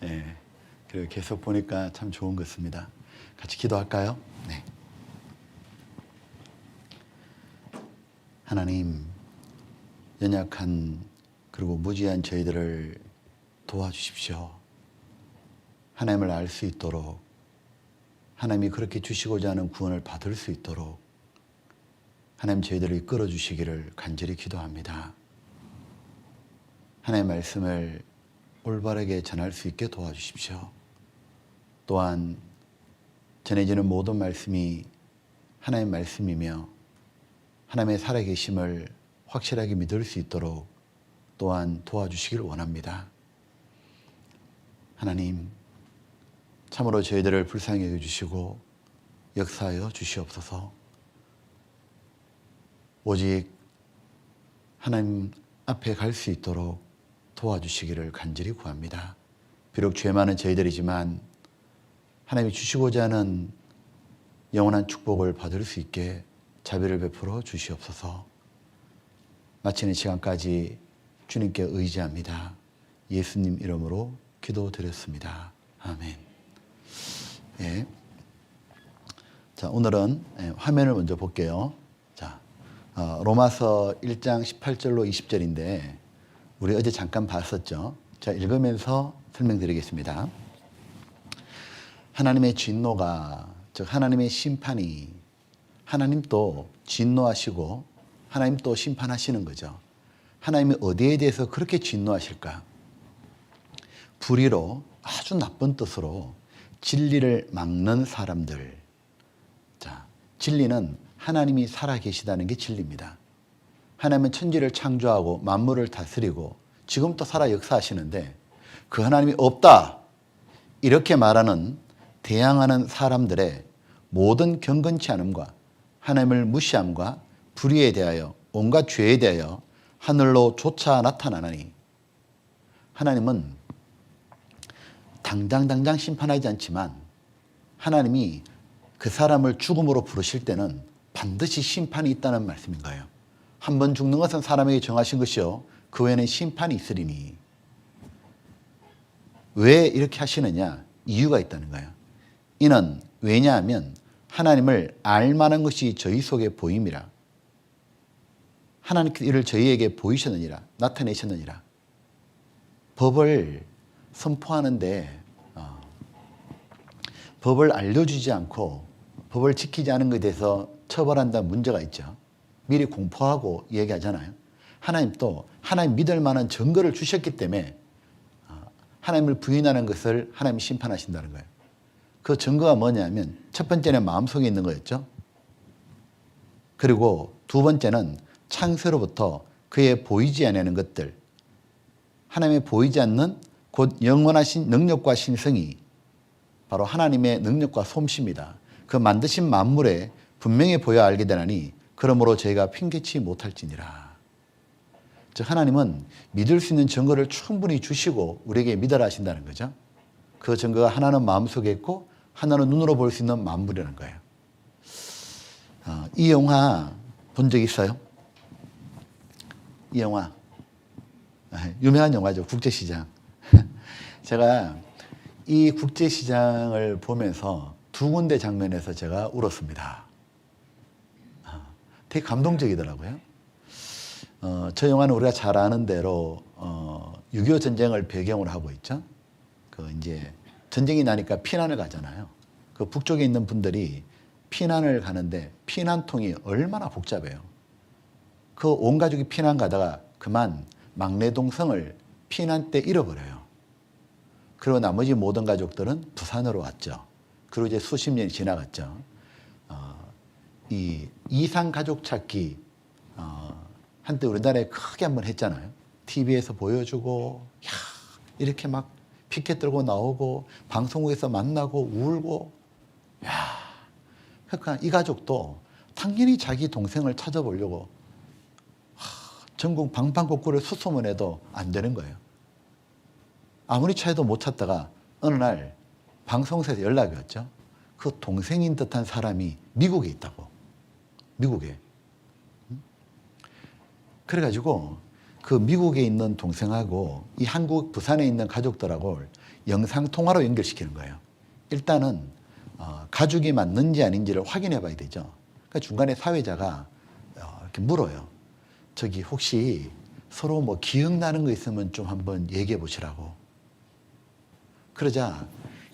예, 그리고 계속 보니까 참 좋은 것 같습니다. 같이 기도할까요? 네. 하나님, 연약한 그리고 무지한 저희들을 도와주십시오. 하나님을 알 수 있도록, 하나님이 그렇게 주시고자 하는 구원을 받을 수 있도록 하나님 저희들을 이끌어 주시기를 간절히 기도합니다. 하나님의 말씀을 올바르게 전할 수 있게 도와주십시오. 또한 전해지는 모든 말씀이 하나님의 말씀이며 하나님의 살아계심을 확실하게 믿을 수 있도록 또한 도와주시기를 원합니다. 하나님, 참으로 저희들을 불쌍히 여겨주시고 역사하여 주시옵소서. 오직 하나님 앞에 갈 수 있도록 도와주시기를 간절히 구합니다. 비록 죄 많은 저희들이지만 하나님이 주시고자 하는 영원한 축복을 받을 수 있게 자비를 베풀어 주시옵소서. 마치는 시간까지 주님께 의지합니다. 예수님 이름으로 기도드렸습니다. 아멘. 예. 자, 오늘은 화면을 먼저 볼게요. 자, 로마서 1장 18절로 20절인데 우리 어제 잠깐 봤었죠. 자, 읽으면서 설명드리겠습니다. 하나님의 진노가, 즉 하나님의 심판이, 하나님 또 진노하시고 하나님 또 심판하시는 거죠. 하나님이 어디에 대해서 그렇게 진노하실까? 불의로, 아주 나쁜 뜻으로 진리를 막는 사람들. 자, 진리는 하나님이 살아계시다는 게 진리입니다. 하나님은 천지를 창조하고 만물을 다스리고 지금도 살아 역사하시는데 그 하나님이 없다, 이렇게 말하는, 대항하는 사람들의 모든 경건치 않음과 하나님을 무시함과 불의에 대하여, 온갖 죄에 대하여 하늘로 쫓아 나타나나니, 하나님은 당장 심판하지 않지만 하나님이 그 사람을 죽음으로 부르실 때는 반드시 심판이 있다는 말씀인 거예요. 한 번 죽는 것은 사람에게 정하신 것이요 그 외에는 심판이 있으리니. 왜 이렇게 하시느냐? 이유가 있다는 거예요. 이는 왜냐하면 하나님을 알만한 것이 저희 속에 보임이라. 하나님께서 이를 저희에게 보이셨느니라, 나타내셨느니라. 법을 선포하는데 법을 알려주지 않고 법을 지키지 않은 것에 대해서 처벌한다는 문제가 있죠. 미리 공포하고 얘기하잖아요. 하나님도 하나님 믿을 만한 증거를 주셨기 때문에 하나님을 부인하는 것을 하나님이 심판하신다는 거예요. 그 증거가 뭐냐면 첫 번째는 마음속에 있는 거였죠. 그리고 두 번째는 창세로부터 그의 보이지 않는 것들, 하나님의 보이지 않는 곧 영원하신 능력과 신성이 바로 하나님의 능력과 솜씨입니다. 그 만드신 만물에 분명히 보여 알게 되나니 그러므로 저희가 핑계치 못할지니라. 즉 하나님은 믿을 수 있는 증거를 충분히 주시고 우리에게 믿으라 하신다는 거죠. 그 증거가 하나는 마음속에 있고 하나는 눈으로 볼 수 있는 만물이라는 거예요. 이 영화 본 적 있어요? 이 영화 유명한 영화죠. 국제시장. 제가 이 국제시장을 보면서 두 군데 장면에서 제가 울었습니다. 되게 감동적이더라고요. 저 영화는 우리가 잘 아는 대로 6.25 전쟁을 배경으로 하고 있죠. 그 이제 전쟁이 나니까 피난을 가잖아요. 그 북쪽에 있는 분들이 피난을 가는데 피난통이 얼마나 복잡해요. 그 온 가족이 피난 가다가 그만 막내 동생을 피난 때 잃어버려요. 그리고 나머지 모든 가족들은 부산으로 왔죠. 그리고 이제 수십 년이 지나갔죠. 이 이상 가족 찾기 한때 우리나라에 크게 한번 했잖아요. TV에서 보여주고 이렇게 막 피켓 들고 나오고 방송국에서 만나고 울고. 그러니까 이 가족도 당연히 자기 동생을 찾아보려고 전국 방방곡곡을 수소문해도 안 되는 거예요. 아무리 찾아도 못 찾다가 어느 날 방송사에서 연락이 왔죠. 그 동생인 듯한 사람이 미국에 있다고. 미국에. 그래가지고 그 미국에 있는 동생하고 이 한국 부산에 있는 가족들하고 영상 통화로 연결시키는 거예요. 일단은 가족이 맞는지 아닌지를 확인해 봐야 되죠. 그러니까 중간에 사회자가 이렇게 물어요. 저기 혹시 서로 뭐 기억나는 거 있으면 좀 한번 얘기해 보시라고. 그러자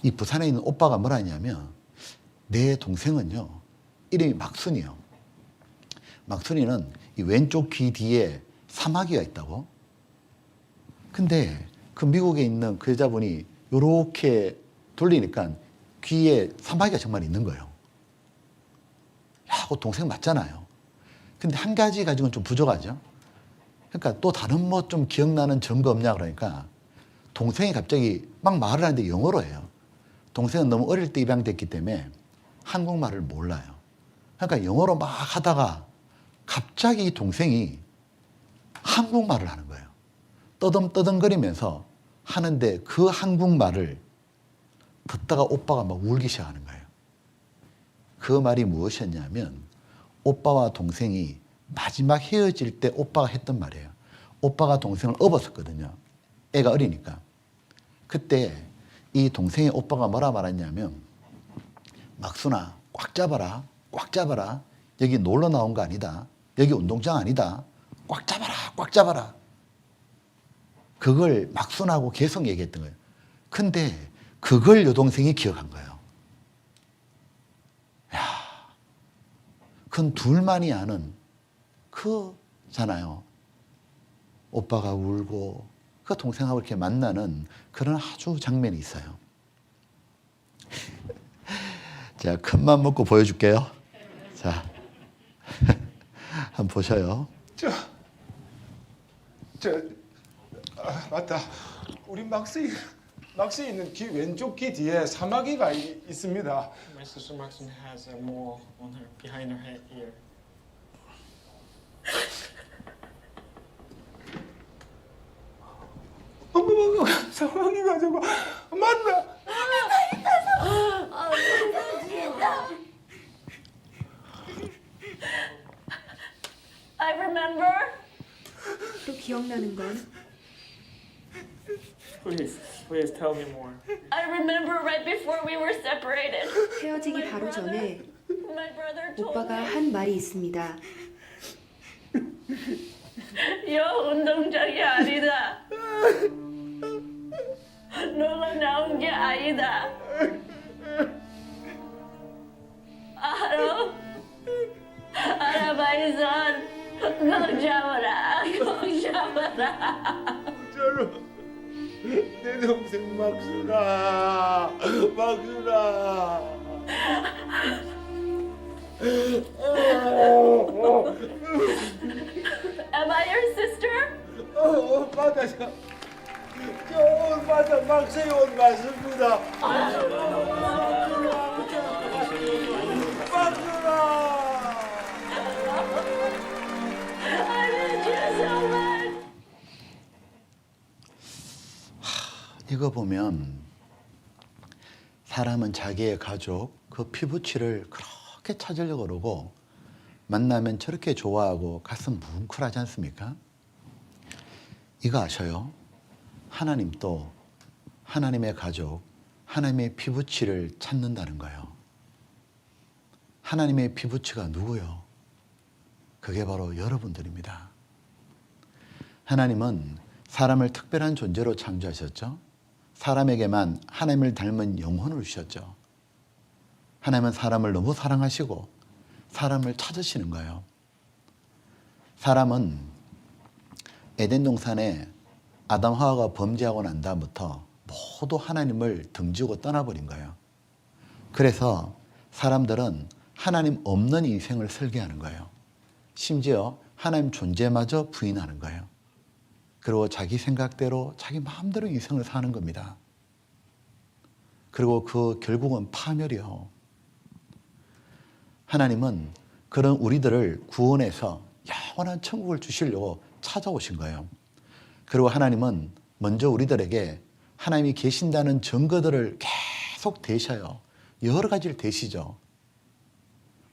이 부산에 있는 오빠가 뭐라 하냐면 내 동생은요 이름이 막순이요. 막순이는 이 왼쪽 귀 뒤에 사마귀가 있다고. 근데 그 미국에 있는 그 여자분이 요렇게 돌리니까 귀에 사마귀가 정말 있는 거예요. 야, 그 동생 맞잖아요. 근데 한 가지 가지고는 좀 부족하죠. 그러니까 또 다른 뭐 좀 기억나는 증거 없냐 그러니까 동생이 갑자기 막 말을 하는데 영어로 해요. 동생은 너무 어릴 때 입양됐기 때문에 한국말을 몰라요. 그러니까 영어로 막 하다가 갑자기 이 동생이 한국말을 하는 거예요. 떠듬떠듬거리면서 하는데 그 한국말을 듣다가 오빠가 막 울기 시작하는 거예요. 그 말이 무엇이었냐면 오빠와 동생이 마지막 헤어질 때 오빠가 했던 말이에요. 오빠가 동생을 업었었거든요. 애가 어리니까. 그때 이 동생의 오빠가 뭐라 말했냐면 막순아 꽉 잡아라. 꽉 잡아라. 여기 놀러 나온 거 아니다. 여기 운동장 아니다. 꽉 잡아라. 꽉 잡아라. 그걸 막순하고 계속 얘기했던 거예요. 근데 그걸 여동생이 기억한 거예요. 야, 그건 둘만이 아는 그잖아요. 오빠가 울고 그 동생하고 이렇게 만나는 그런 아주 장면이 있어요. 자, 큰맘 먹고 보여줄게요. 자, 한번 보셔요. 맞다. 우리 막스 있는 귀 왼쪽 귀 뒤에 사마귀가 있습니다. My sister Maxine has a mole on her behind her head ear. 어머, 사마귀가 저거 맞나? I remember. 또 기억나는 건 Please tell me more. I remember right before we were separated. 헤어지기 바로 전에 My brother told 오빠가 me 한 말이 있습니다. 여 운동장이 아니다. 놀러 나온 게 아니다. 알아? 알아봐이선 꼭 잡아라. 꼭 잡아라. 저로 내 동생 막순아. Am I your sister? 맞아. 저옷 맞아. 막스의 옷 맞습니다. 막순아. I miss you so much. 이거 보면 사람은 자기의 가족, 그 피부치를 그렇게 찾으려고 그러고 만나면 저렇게 좋아하고 가슴 뭉클하지 않습니까? 이거 아셔요? 하나님도 하나님의 가족, 하나님의 피부치를 찾는다는 거예요. 하나님의 피부치가 누구요? 그게 바로 여러분들입니다. 하나님은 사람을 특별한 존재로 창조하셨죠. 사람에게만 하나님을 닮은 영혼을 주셨죠. 하나님은 사람을 너무 사랑하시고 사람을 찾으시는 거예요. 사람은 에덴 동산에 아담 하와가 범죄하고 난 다음부터 모두 하나님을 등지고 떠나버린 거예요. 그래서 사람들은 하나님 없는 인생을 설계하는 거예요. 심지어 하나님 존재마저 부인하는 거예요. 그리고 자기 생각대로 자기 마음대로 인생을 사는 겁니다. 그리고 그 결국은 파멸이요. 하나님은 그런 우리들을 구원해서 영원한 천국을 주시려고 찾아오신 거예요. 그리고 하나님은 먼저 우리들에게 하나님이 계신다는 증거들을 계속 대셔요. 여러 가지를 대시죠.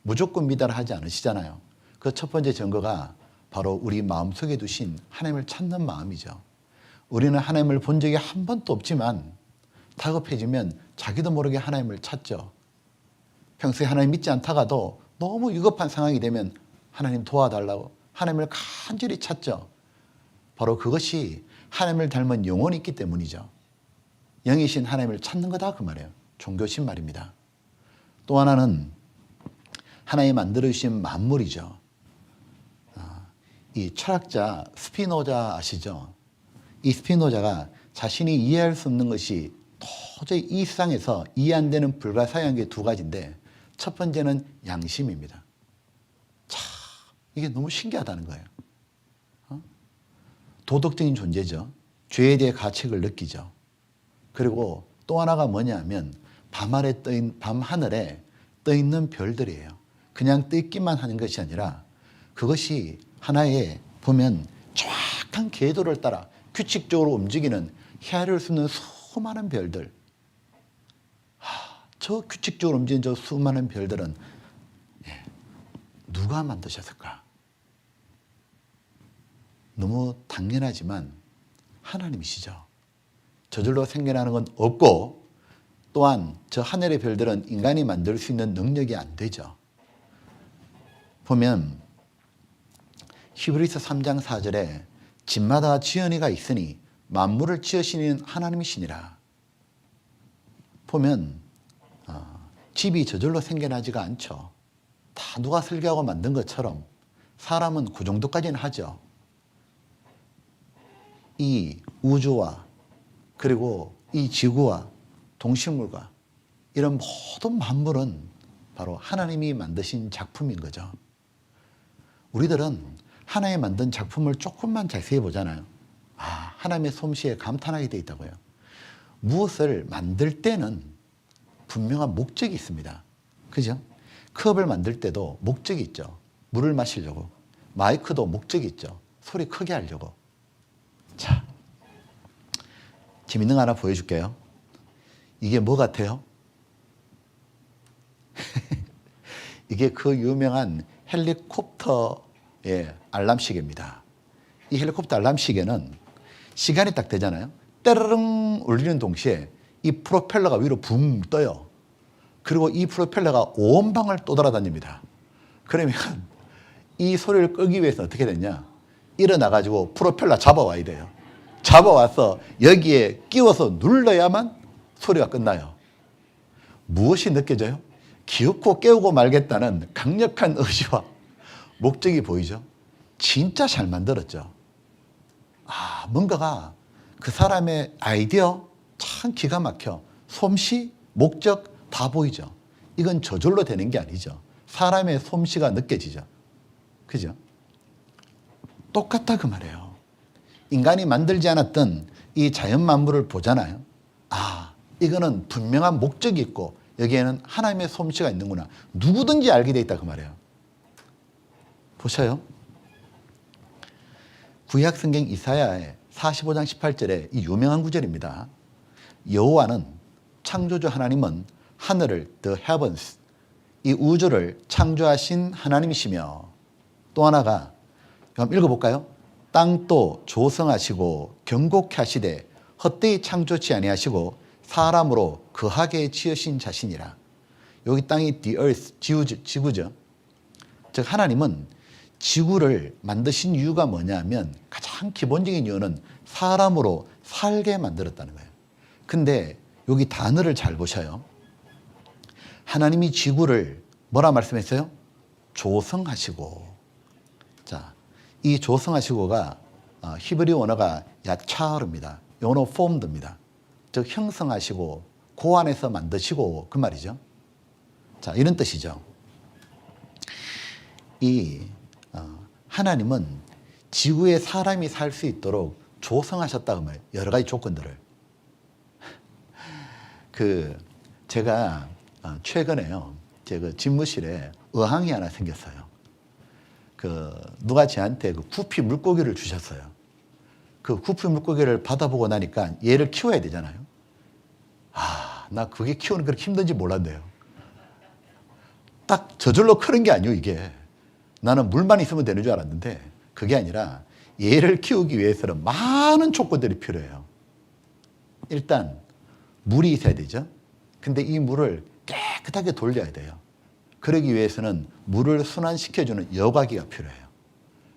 무조건 믿어라 하지 않으시잖아요. 그 첫 번째 증거가 바로 우리 마음속에 두신 하나님을 찾는 마음이죠. 우리는 하나님을 본 적이 한 번도 없지만 다급해지면 자기도 모르게 하나님을 찾죠. 평소에 하나님 믿지 않다가도 너무 위급한 상황이 되면 하나님 도와달라고 하나님을 간절히 찾죠. 바로 그것이 하나님을 닮은 영혼이 있기 때문이죠. 영이신 하나님을 찾는 거다 그 말이에요. 종교신 말입니다. 또 하나는 하나님이 만들어주신 만물이죠. 이 철학자 스피노자 아시죠? 이 스피노자가 자신이 이해할 수 없는 것이 도저히 이 세상에서 이해 안 되는 불가사의한 게 두 가지인데 첫 번째는 양심입니다. 참 이게 너무 신기하다는 거예요. 도덕적인 존재죠. 죄에 대해 가책을 느끼죠. 그리고 또 하나가 뭐냐면 밤하늘에 떠 있는 별들이에요. 그냥 떠 있기만 하는 것이 아니라 그것이 하나의 보면 정확한 궤도를 따라 규칙적으로 움직이는 헤아릴 수 없는 수많은 별들. 저 규칙적으로 움직이는 저 수많은 별들은 누가 만드셨을까? 너무 당연하지만 하나님이시죠. 저절로 생겨나는 건 없고 또한 저 하늘의 별들은 인간이 만들 수 있는 능력이 안 되죠. 보면 히브리서 3장 4절에 집마다 지은이가 있으니 만물을 지으시는 하나님이시니라. 보면 집이 저절로 생겨나지가 않죠. 다 누가 설계하고 만든 것처럼 사람은 그 정도까지는 하죠. 이 우주와 그리고 이 지구와 동식물과 이런 모든 만물은 바로 하나님이 만드신 작품인 거죠. 우리들은 하나님이 만든 작품을 조금만 자세히 보잖아요. 하나님의 솜씨에 감탄하게 돼 있다고요. 무엇을 만들 때는 분명한 목적이 있습니다. 그죠? 컵을 만들 때도 목적이 있죠. 물을 마시려고. 마이크도 목적이 있죠. 소리 크게 하려고. 자, 재밌는 거 하나 보여줄게요. 이게 뭐 같아요? 이게 그 유명한 헬리콥터의 알람 시계입니다. 이 헬리콥터 알람 시계는 시간이 딱 되잖아요. 따르릉 울리는 동시에 이 프로펠러가 위로 붕 떠요. 그리고 이 프로펠러가 온 방을 또 돌아다닙니다. 그러면 이 소리를 끄기 위해서 어떻게 됐냐? 일어나가지고 프로펠러 잡아와야 돼요. 잡아와서 여기에 끼워서 눌러야만 소리가 끝나요. 무엇이 느껴져요? 기어코 깨우고 말겠다는 강력한 의지와 목적이 보이죠? 진짜 잘 만들었죠. 뭔가가 그 사람의 아이디어 참 기가 막혀. 솜씨, 목적 다 보이죠. 이건 저절로 되는 게 아니죠. 사람의 솜씨가 느껴지죠. 그죠? 똑같다 그 말이에요. 인간이 만들지 않았던 이 자연 만물을 보잖아요. 이거는 분명한 목적이 있고 여기에는 하나님의 솜씨가 있는구나. 누구든지 알게 돼 있다 그 말이에요. 보셔요. 구약 성경 이사야의 45장 18절에 이 유명한 구절입니다. 여호와는 창조주 하나님은 하늘을 the heavens 이 우주를 창조하신 하나님이시며 또 하나가 한번 읽어볼까요? 땅도 조성하시고 견고케 하시되 헛되이 창조치 아니하시고 사람으로 거하게 지으신 자신이라. 여기 땅이 the earth, 지구죠. 즉 하나님은 지구를 만드신 이유가 뭐냐면 가장 기본적인 이유는 사람으로 살게 만들었다는 거예요. 근데 여기 단어를 잘 보셔요. 하나님이 지구를 뭐라 말씀했어요? 조성하시고. 자, 이 조성하시고가 히브리 언어가 야차르입니다. 영어로 formed입니다. 즉 형성하시고 고안해서 만드시고 그 말이죠. 자, 이런 뜻이죠. 하나님은 지구에 사람이 살 수 있도록 조성하셨다고 말이에요. 여러 가지 조건들을. 제가 최근에요. 제 그 집무실에 어항이 하나 생겼어요. 누가 저한테 그 구피 물고기를 주셨어요. 그 구피 물고기를 받아보고 나니까 얘를 키워야 되잖아요. 나 그게 키우는 그렇게 힘든지 몰랐네요. 딱 저절로 크는 게 아니에요, 이게. 나는 물만 있으면 되는 줄 알았는데 그게 아니라 얘를 키우기 위해서는 많은 조건들이 필요해요. 일단 물이 있어야 되죠. 근데 이 물을 깨끗하게 돌려야 돼요. 그러기 위해서는 물을 순환시켜주는 여과기가 필요해요.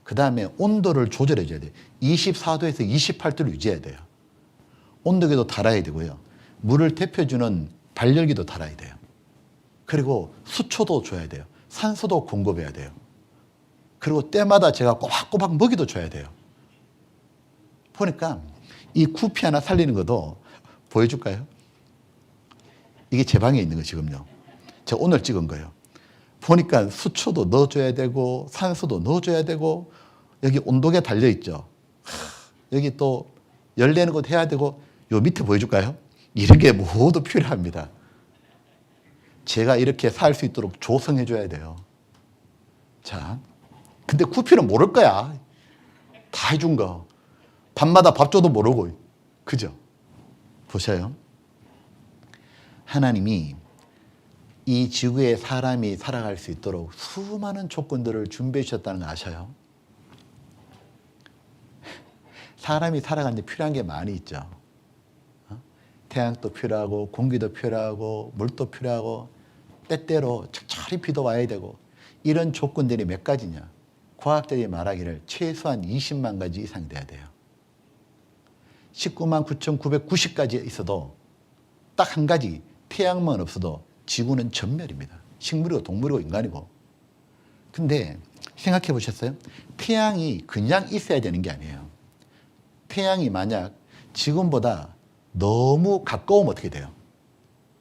그 다음에 온도를 조절해 줘야 돼요. 24도에서 28도를 유지해야 돼요. 온도계도 달아야 되고요. 물을 데펴주는 발열기도 달아야 돼요. 그리고 수초도 줘야 돼요. 산소도 공급해야 돼요. 그리고 때마다 제가 꼬박꼬박 먹이도 줘야 돼요. 보니까 이 구피 하나 살리는 것도 보여줄까요? 이게 제 방에 있는 거 지금요. 제가 오늘 찍은 거예요. 보니까 수초도 넣어줘야 되고 산소도 넣어줘야 되고 여기 온도계 달려있죠. 여기 또 열내는 것도 해야 되고 요 밑에 보여줄까요? 이런 게 모두 필요합니다. 제가 이렇게 살 수 있도록 조성해줘야 돼요. 자, 근데 구피는 모를 거야. 다 해준 거. 밤마다 밥 줘도 모르고. 그죠? 보셔요. 하나님이 이 지구에 사람이 살아갈 수 있도록 수많은 조건들을 준비해 주셨다는 거 아셔요? 사람이 살아가는 데 필요한 게 많이 있죠. 태양도 필요하고 공기도 필요하고 물도 필요하고 때때로 적절히 비도 와야 되고 이런 조건들이 몇 가지냐. 과학자들이 말하기를 최소한 20만 가지 이상 돼야 돼요. 19만 9,990가지 있어도 딱 한 가지 태양만 없어도 지구는 전멸입니다. 식물이고 동물이고 인간이고. 근데 생각해 보셨어요? 태양이 그냥 있어야 되는 게 아니에요. 태양이 만약 지금보다 너무 가까우면 어떻게 돼요?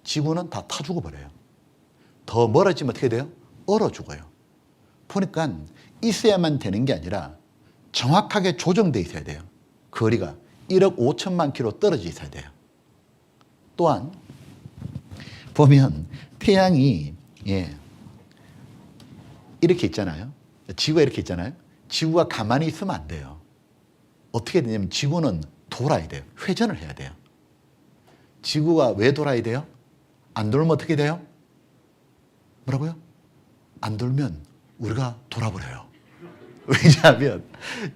지구는 다 타 죽어버려요. 더 멀어지면 어떻게 돼요? 얼어 죽어요. 보니까 있어야만 되는 게 아니라 정확하게 조정되어 있어야 돼요. 거리가 1억 5천만 킬로 떨어져 있어야 돼요. 또한 보면 태양이 이렇게 있잖아요. 지구가 이렇게 있잖아요. 지구가 가만히 있으면 안 돼요. 어떻게 되냐면 지구는 돌아야 돼요. 회전을 해야 돼요. 지구가 왜 돌아야 돼요? 안 돌면 어떻게 돼요? 뭐라고요? 안 돌면 우리가 돌아버려요. 왜냐하면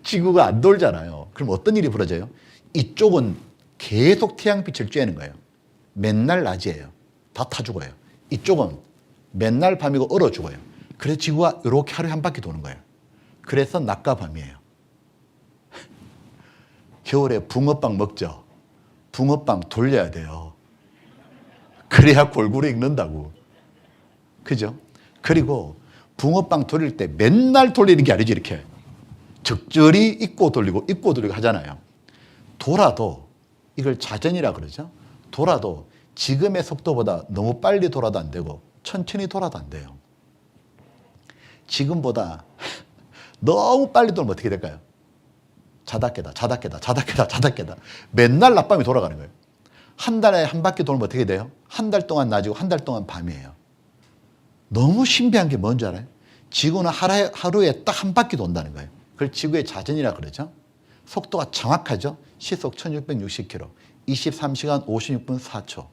지구가 안 돌잖아요. 그럼 어떤 일이 벌어져요? 이쪽은 계속 태양빛을 쬐는 거예요. 맨날 낮이에요. 다 타 죽어요. 이쪽은 맨날 밤이고 얼어 죽어요. 그래서 지구가 이렇게 하루에 한 바퀴 도는 거예요. 그래서 낮과 밤이에요. 겨울에 붕어빵 먹죠. 붕어빵 돌려야 돼요. 그래야 골고루 익는다고. 그죠? 그리고 붕어빵 돌릴 때 맨날 돌리는 게 아니지 이렇게. 적절히 익고 돌리고 하잖아요. 돌아도 이걸 자전이라 그러죠. 돌아도 지금의 속도보다 너무 빨리 돌아도 안 되고 천천히 돌아도 안 돼요. 지금보다 너무 빨리 돌면 어떻게 될까요? 자다 깨다. 맨날 낮밤이 돌아가는 거예요. 한 달에 한 바퀴 돌면 어떻게 돼요? 한 달 동안 낮이고 한 달 동안 밤이에요. 너무 신비한 게 뭔지 알아요? 지구는 하루에 딱 한 바퀴 돈다는 거예요. 그걸 지구의 자전이라 그러죠. 속도가 정확하죠. 시속 1660km, 23시간 56분 4초.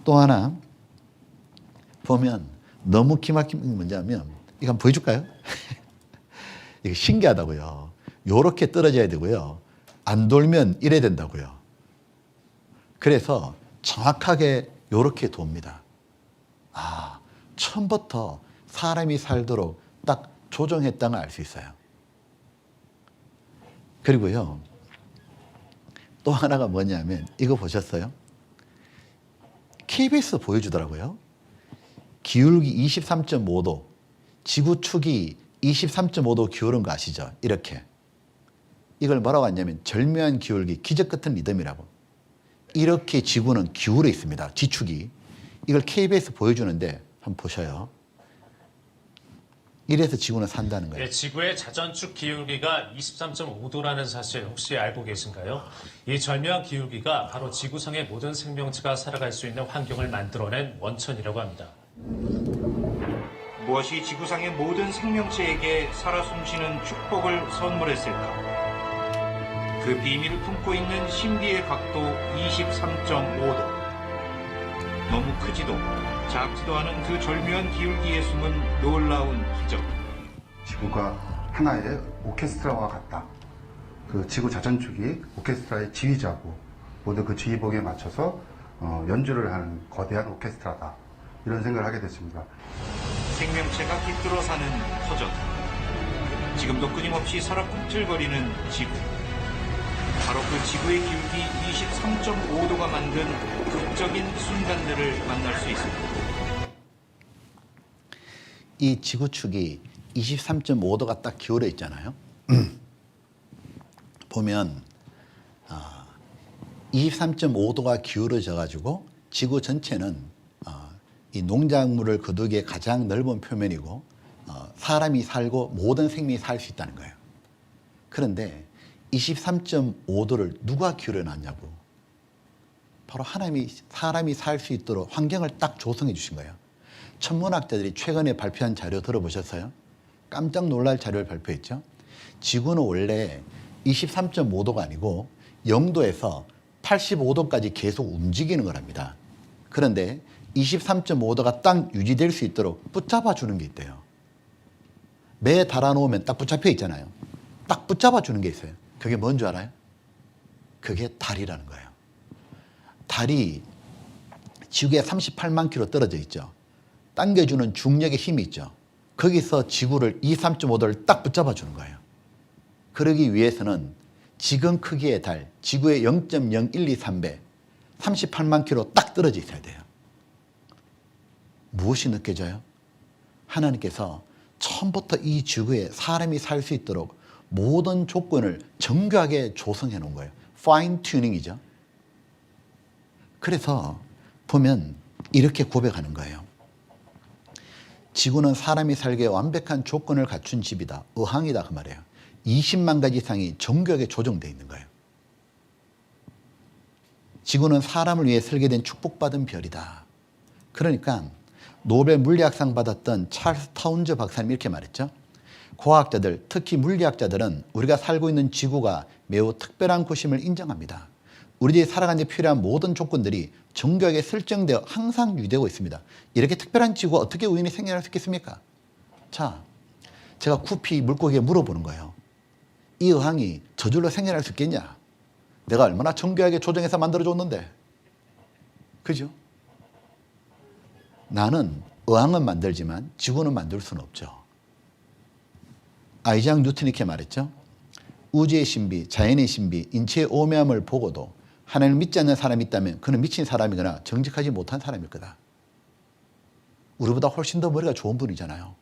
또 하나 보면 너무 기막힌 게 뭐냐면 이거 한번 보여줄까요? 이게 신기하다고요. 요렇게 떨어져야 되고요. 안 돌면 이래야 된다고요. 그래서 정확하게 요렇게 돕니다. 아, 처음부터 사람이 살도록 딱 조정했다는 걸 알 수 있어요. 그리고요. 또 하나가 뭐냐면 이거 보셨어요? KBS 보여주더라고요. 기울기 23.5도, 지구축이 23.5도 기울은 거 아시죠? 이렇게. 이걸 뭐라고 하냐면 절묘한 기울기, 기적 같은 리듬이라고. 이렇게 지구는 기울어 있습니다. 지축이. 이걸 KBS 보여주는데 한번 보셔요. 이래서 지구는 산다는 거예요. 네, 지구의 자전축 기울기가 23.5도라는 사실 혹시 알고 계신가요? 이 절묘한 기울기가 바로 지구상의 모든 생명체가 살아갈 수 있는 환경을 만들어낸 원천이라고 합니다. 무엇이 지구상의 모든 생명체에게 살아 숨쉬는 축복을 선물했을까? 그 비밀을 품고 있는 신비의 각도 23.5도. 너무 크지도 작지도 않은 그 절묘한 기울기에 숨은 놀라운 기적. 지구가 하나의 오케스트라와 같다. 그 지구 자전축이 오케스트라의 지휘자고 모두 그 지휘봉에 맞춰서 연주를 하는 거대한 오케스트라다. 이런 생각을 하게 됐습니다. 생명체가 깃들어 사는 터전. 지금도 끊임없이 살아 꿈틀거리는 지구. 바로 그 지구의 기울기 23.5도가 만든 극적인 순간들을 만날 수 있습니다. 이 지구축이 23.5도가 딱 기울어 있잖아요. 보면 23.5도가 기울어져 가지고 지구 전체는 이 농작물을 거두기에 가장 넓은 표면이고 사람이 살고 모든 생명이 살 수 있다는 거예요. 그런데 23.5도를 누가 기울여 놨냐고. 바로 하나님이 사람이 살 수 있도록 환경을 딱 조성해 주신 거예요. 천문학자들이 최근에 발표한 자료 들어보셨어요? 깜짝 놀랄 자료를 발표했죠. 지구는 원래 23.5도가 아니고 0도에서 85도까지 계속 움직이는 거랍니다. 그런데 23.5도가 딱 유지될 수 있도록 붙잡아 주는 게 있대요. 매에 달아놓으면 딱 붙잡혀 있잖아요. 딱 붙잡아 주는 게 있어요. 그게 뭔 줄 알아요? 그게 달이라는 거예요. 달이 지구에 38만 킬로 떨어져 있죠. 당겨주는 중력의 힘이 있죠. 거기서 지구를 23.5도를 딱 붙잡아 주는 거예요. 그러기 위해서는 지금 크기의 달, 지구의 0.0123배, 38만 킬로 딱 떨어져 있어야 돼요. 무엇이 느껴져요? 하나님께서 처음부터 이 지구에 사람이 살 수 있도록 모든 조건을 정교하게 조성해 놓은 거예요. 파인 튜닝이죠. 그래서 보면 이렇게 고백하는 거예요. 지구는 사람이 살기에 완벽한 조건을 갖춘 집이다. 의항이다 그 말이에요. 20만 가지 이상이 정교하게 조정되어 있는 거예요. 지구는 사람을 위해 설계된 축복받은 별이다. 그러니까 노벨 물리학상 받았던 찰스 타운즈 박사님이 이렇게 말했죠. 과학자들, 특히 물리학자들은 우리가 살고 있는 지구가 매우 특별한 곳임을 인정합니다. 우리들이 살아가는 데 필요한 모든 조건들이 정교하게 설정되어 항상 유지되고 있습니다. 이렇게 특별한 지구가 어떻게 우연히 생겨날 수 있겠습니까? 자, 제가 구피 물고기에 물어보는 거예요. 이 의항이 저절로 생겨날 수 있겠냐? 내가 얼마나 정교하게 조정해서 만들어줬는데. 그죠? 나는 의항은 만들지만 지구는 만들 수는 없죠. 아이작 뉴턴이 이렇게 말했죠. 우주의 신비, 자연의 신비, 인체의 오묘함을 보고도 하나님을 믿지 않는 사람이 있다면 그는 미친 사람이거나 정직하지 못한 사람일 거다. 우리보다 훨씬 더 머리가 좋은 분이잖아요.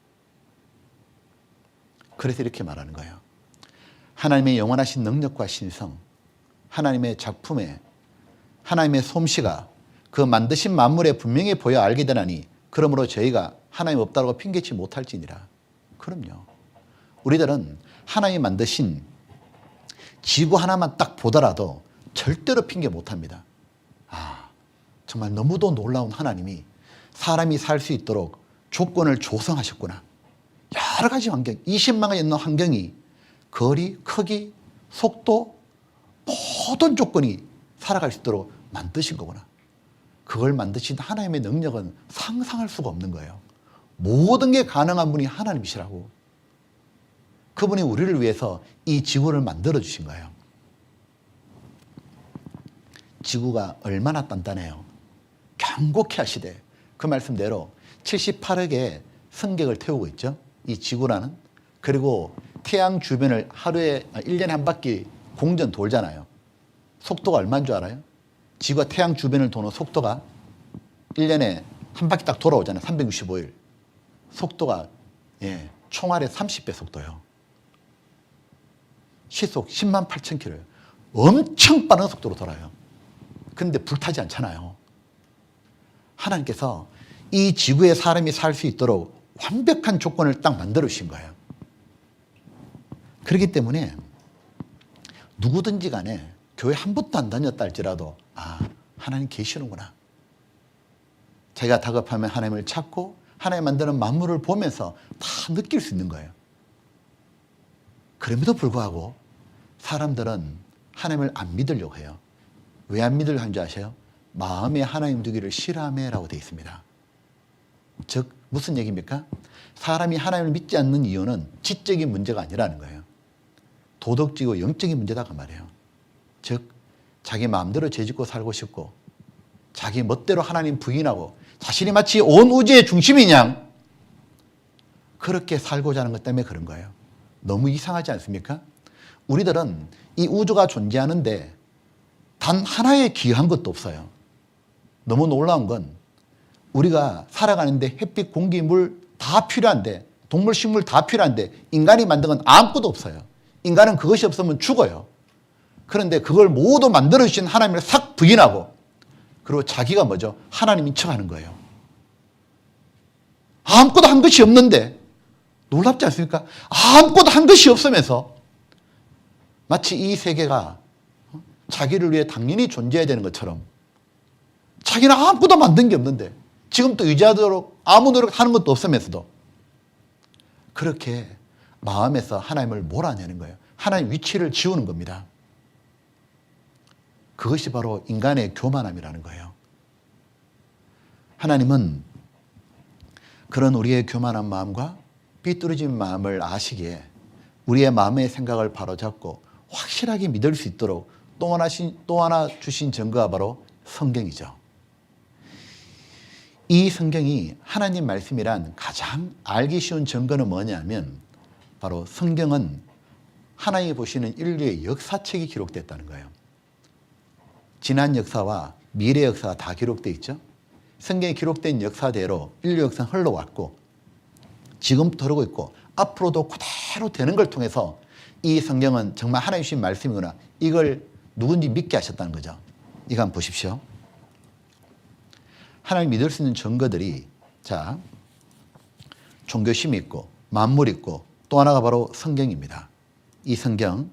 그래서 이렇게 말하는 거예요. 하나님의 영원하신 능력과 신성, 하나님의 작품에 하나님의 솜씨가 그 만드신 만물에 분명히 보여 알게 되나니 그러므로 저희가 하나님 없다고 핑계치 못할지니라. 그럼요. 우리들은 하나님이 만드신 지구 하나만 딱 보더라도 절대로 핑계 못합니다. 아, 정말 너무도 놀라운 하나님이 사람이 살 수 있도록 조건을 조성하셨구나. 여러 가지 환경, 20만 가지 있는 환경이 거리, 크기, 속도, 모든 조건이 살아갈 수 있도록 만드신 거구나. 그걸 만드신 하나님의 능력은 상상할 수가 없는 거예요. 모든 게 가능한 분이 하나님이시라고. 그분이 우리를 위해서 이 지구를 만들어 주신 거예요. 지구가 얼마나 단단해요. 견고히 하시되 그 말씀대로 78억의 승객을 태우고 있죠. 이 지구라는. 그리고 태양 주변을 하루에 1년에 한 바퀴 공전 돌잖아요. 속도가 얼마인 줄 알아요? 지구가 태양 주변을 도는 속도가 1년에 한 바퀴 딱 돌아오잖아요. 365일. 속도가 총알의 30배 속도요. 시속 10만 8천 킬로예요. 엄청 빠른 속도로 돌아요. 근데 불타지 않잖아요. 하나님께서 이 지구에 사람이 살 수 있도록 완벽한 조건을 딱 만들어 주신 거예요. 그렇기 때문에 누구든지 간에 교회 한 번도 안 다녔다 할지라도 하나님 계시는구나. 자기가 다급하면 하나님을 찾고 하나님 만드는 만물을 보면서 다 느낄 수 있는 거예요. 그럼에도 불구하고 사람들은 하나님을 안 믿으려고 해요. 왜 안 믿으려고 하는지 아세요? 마음에 하나님 두기를 싫어하며라고 되어 있습니다. 즉 무슨 얘기입니까? 사람이 하나님을 믿지 않는 이유는 지적인 문제가 아니라는 거예요. 도덕적이고 영적인 문제다 그 말이에요. 즉 자기 마음대로 죄짓고 살고 싶고 자기 멋대로 하나님 부인하고 자신이 마치 온 우주의 중심인 양 그렇게 살고자 하는 것 때문에 그런 거예요. 너무 이상하지 않습니까? 우리들은 이 우주가 존재하는데 단 하나의 귀한 것도 없어요. 너무 놀라운 건 우리가 살아가는데 햇빛, 공기, 물 다 필요한데 동물, 식물 다 필요한데 인간이 만든 건 아무것도 없어요. 인간은 그것이 없으면 죽어요. 그런데 그걸 모두 만들어주신 하나님을 싹 부인하고 그리고 자기가 뭐죠? 하나님인 척하는 거예요. 아무것도 한 것이 없는데 놀랍지 않습니까? 아무것도 한 것이 없으면서 마치 이 세계가 자기를 위해 당연히 존재해야 되는 것처럼 자기는 아무것도 만든 게 없는데 지금도 의지하도록 아무 노력하는 것도 없으면서도 그렇게 마음에서 하나님을 몰아내는 거예요. 하나님 위치를 지우는 겁니다. 그것이 바로 인간의 교만함이라는 거예요. 하나님은 그런 우리의 교만한 마음과 삐뚤어진 마음을 아시기에 우리의 마음의 생각을 바로잡고 확실하게 믿을 수 있도록 또 하나 주신 증거가 바로 성경이죠. 이 성경이 하나님 말씀이란 가장 알기 쉬운 증거는 뭐냐면 바로 성경은 하나님이 보시는 인류의 역사책이 기록됐다는 거예요. 지난 역사와 미래 역사가 다 기록되어 있죠. 성경에 기록된 역사대로 인류 역사는 흘러왔고 지금부터 흐르고 있고 앞으로도 그대로 되는 걸 통해서 이 성경은 정말 하나님 주신 말씀이구나. 이걸 누군지 믿게 하셨다는 거죠. 이거 한번 보십시오. 하나님 믿을 수 있는 증거들이 자 종교심이 있고 만물 있고 또 하나가 바로 성경입니다. 이 성경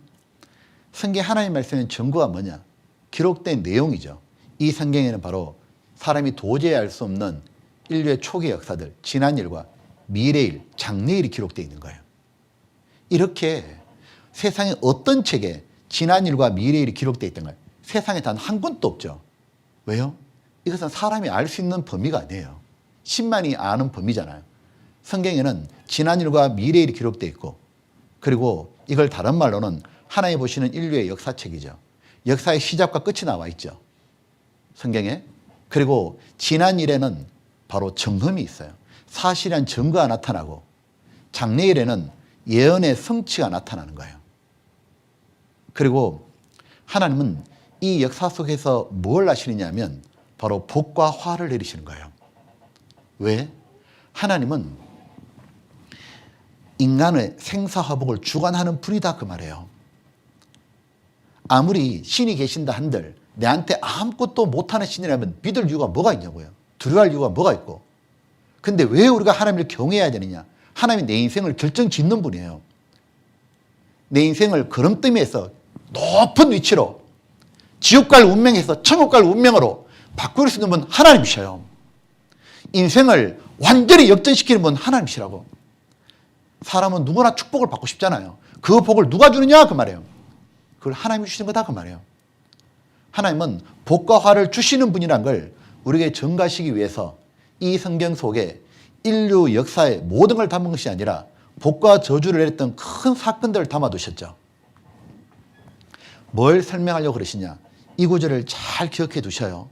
하나님 말씀의 증거가 뭐냐? 기록된 내용이죠. 이 성경에는 바로 사람이 도저히 알 수 없는 인류의 초기 역사들, 지난 일과 미래일, 장래일이 기록되어 있는 거예요. 이렇게 세상에 어떤 책에 지난 일과 미래일이 기록되어 있던 거예요. 세상에 단 한 권도 없죠. 왜요? 이것은 사람이 알 수 있는 범위가 아니에요. 10만이 아는 범위잖아요. 성경에는 지난 일과 미래일이 기록되어 있고 그리고 이걸 다른 말로는 하나님 보시는 인류의 역사책이죠. 역사의 시작과 끝이 나와 있죠. 성경에. 그리고 지난 일에는 바로 정흠이 있어요. 사실한 증거가 나타나고 장래일에는 예언의 성취가 나타나는 거예요. 그리고 하나님은 이 역사 속에서 뭘 하시느냐면 바로 복과 화를 내리시는 거예요. 왜? 하나님은 인간의 생사화복을 주관하는 분이다 그 말이에요. 아무리 신이 계신다 한들 내한테 아무것도 못하는 신이라면 믿을 이유가 뭐가 있냐고요. 두려워할 이유가 뭐가 있고. 근데 왜 우리가 하나님을 경외해야 되느냐. 하나님이 내 인생을 결정짓는 분이에요. 내 인생을 걸음더미에서 높은 위치로 지옥 갈 운명에서 천국 갈 운명으로 바꿀 수 있는 분 하나님이셔요. 인생을 완전히 역전시키는 분 하나님이시라고. 사람은 누구나 축복을 받고 싶잖아요. 그 복을 누가 주느냐 그 말이에요. 그걸 하나님이 주시는 거다 그 말이에요. 하나님은 복과 화를 주시는 분이란 걸 우리에게 전가하시기 위해서 이 성경 속에 인류 역사의 모든 걸 담은 것이 아니라 복과 저주를 내렸던 큰 사건들을 담아두셨죠. 뭘 설명하려고 그러시냐. 이 구절을 잘 기억해 두셔요.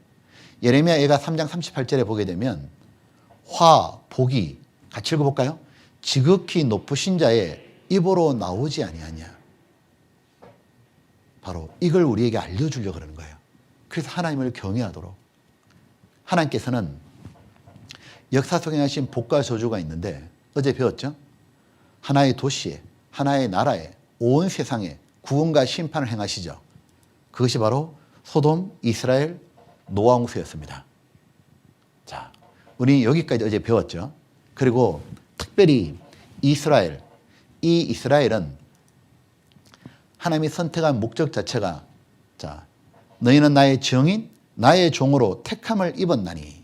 예레미야 예가 3장 38절에 보게 되면 화, 복이 같이 읽어볼까요? 지극히 높으신 자의 입으로 나오지 아니하냐. 바로 이걸 우리에게 알려주려고 그러는 거예요. 그래서 하나님을 경외하도록. 하나님께서는 역사 속에 하신 복과 저주가 있는데 어제 배웠죠? 하나의 도시에, 하나의 나라에, 온 세상에 구원과 심판을 행하시죠. 그것이 바로 소돔, 이스라엘, 노아 홍수였습니다. 자, 우리 여기까지 어제 배웠죠. 그리고 특별히 이스라엘, 이 이스라엘은 하나님이 선택한 목적 자체가 자, 너희는 나의 정인, 나의 종으로 택함을 입었나니.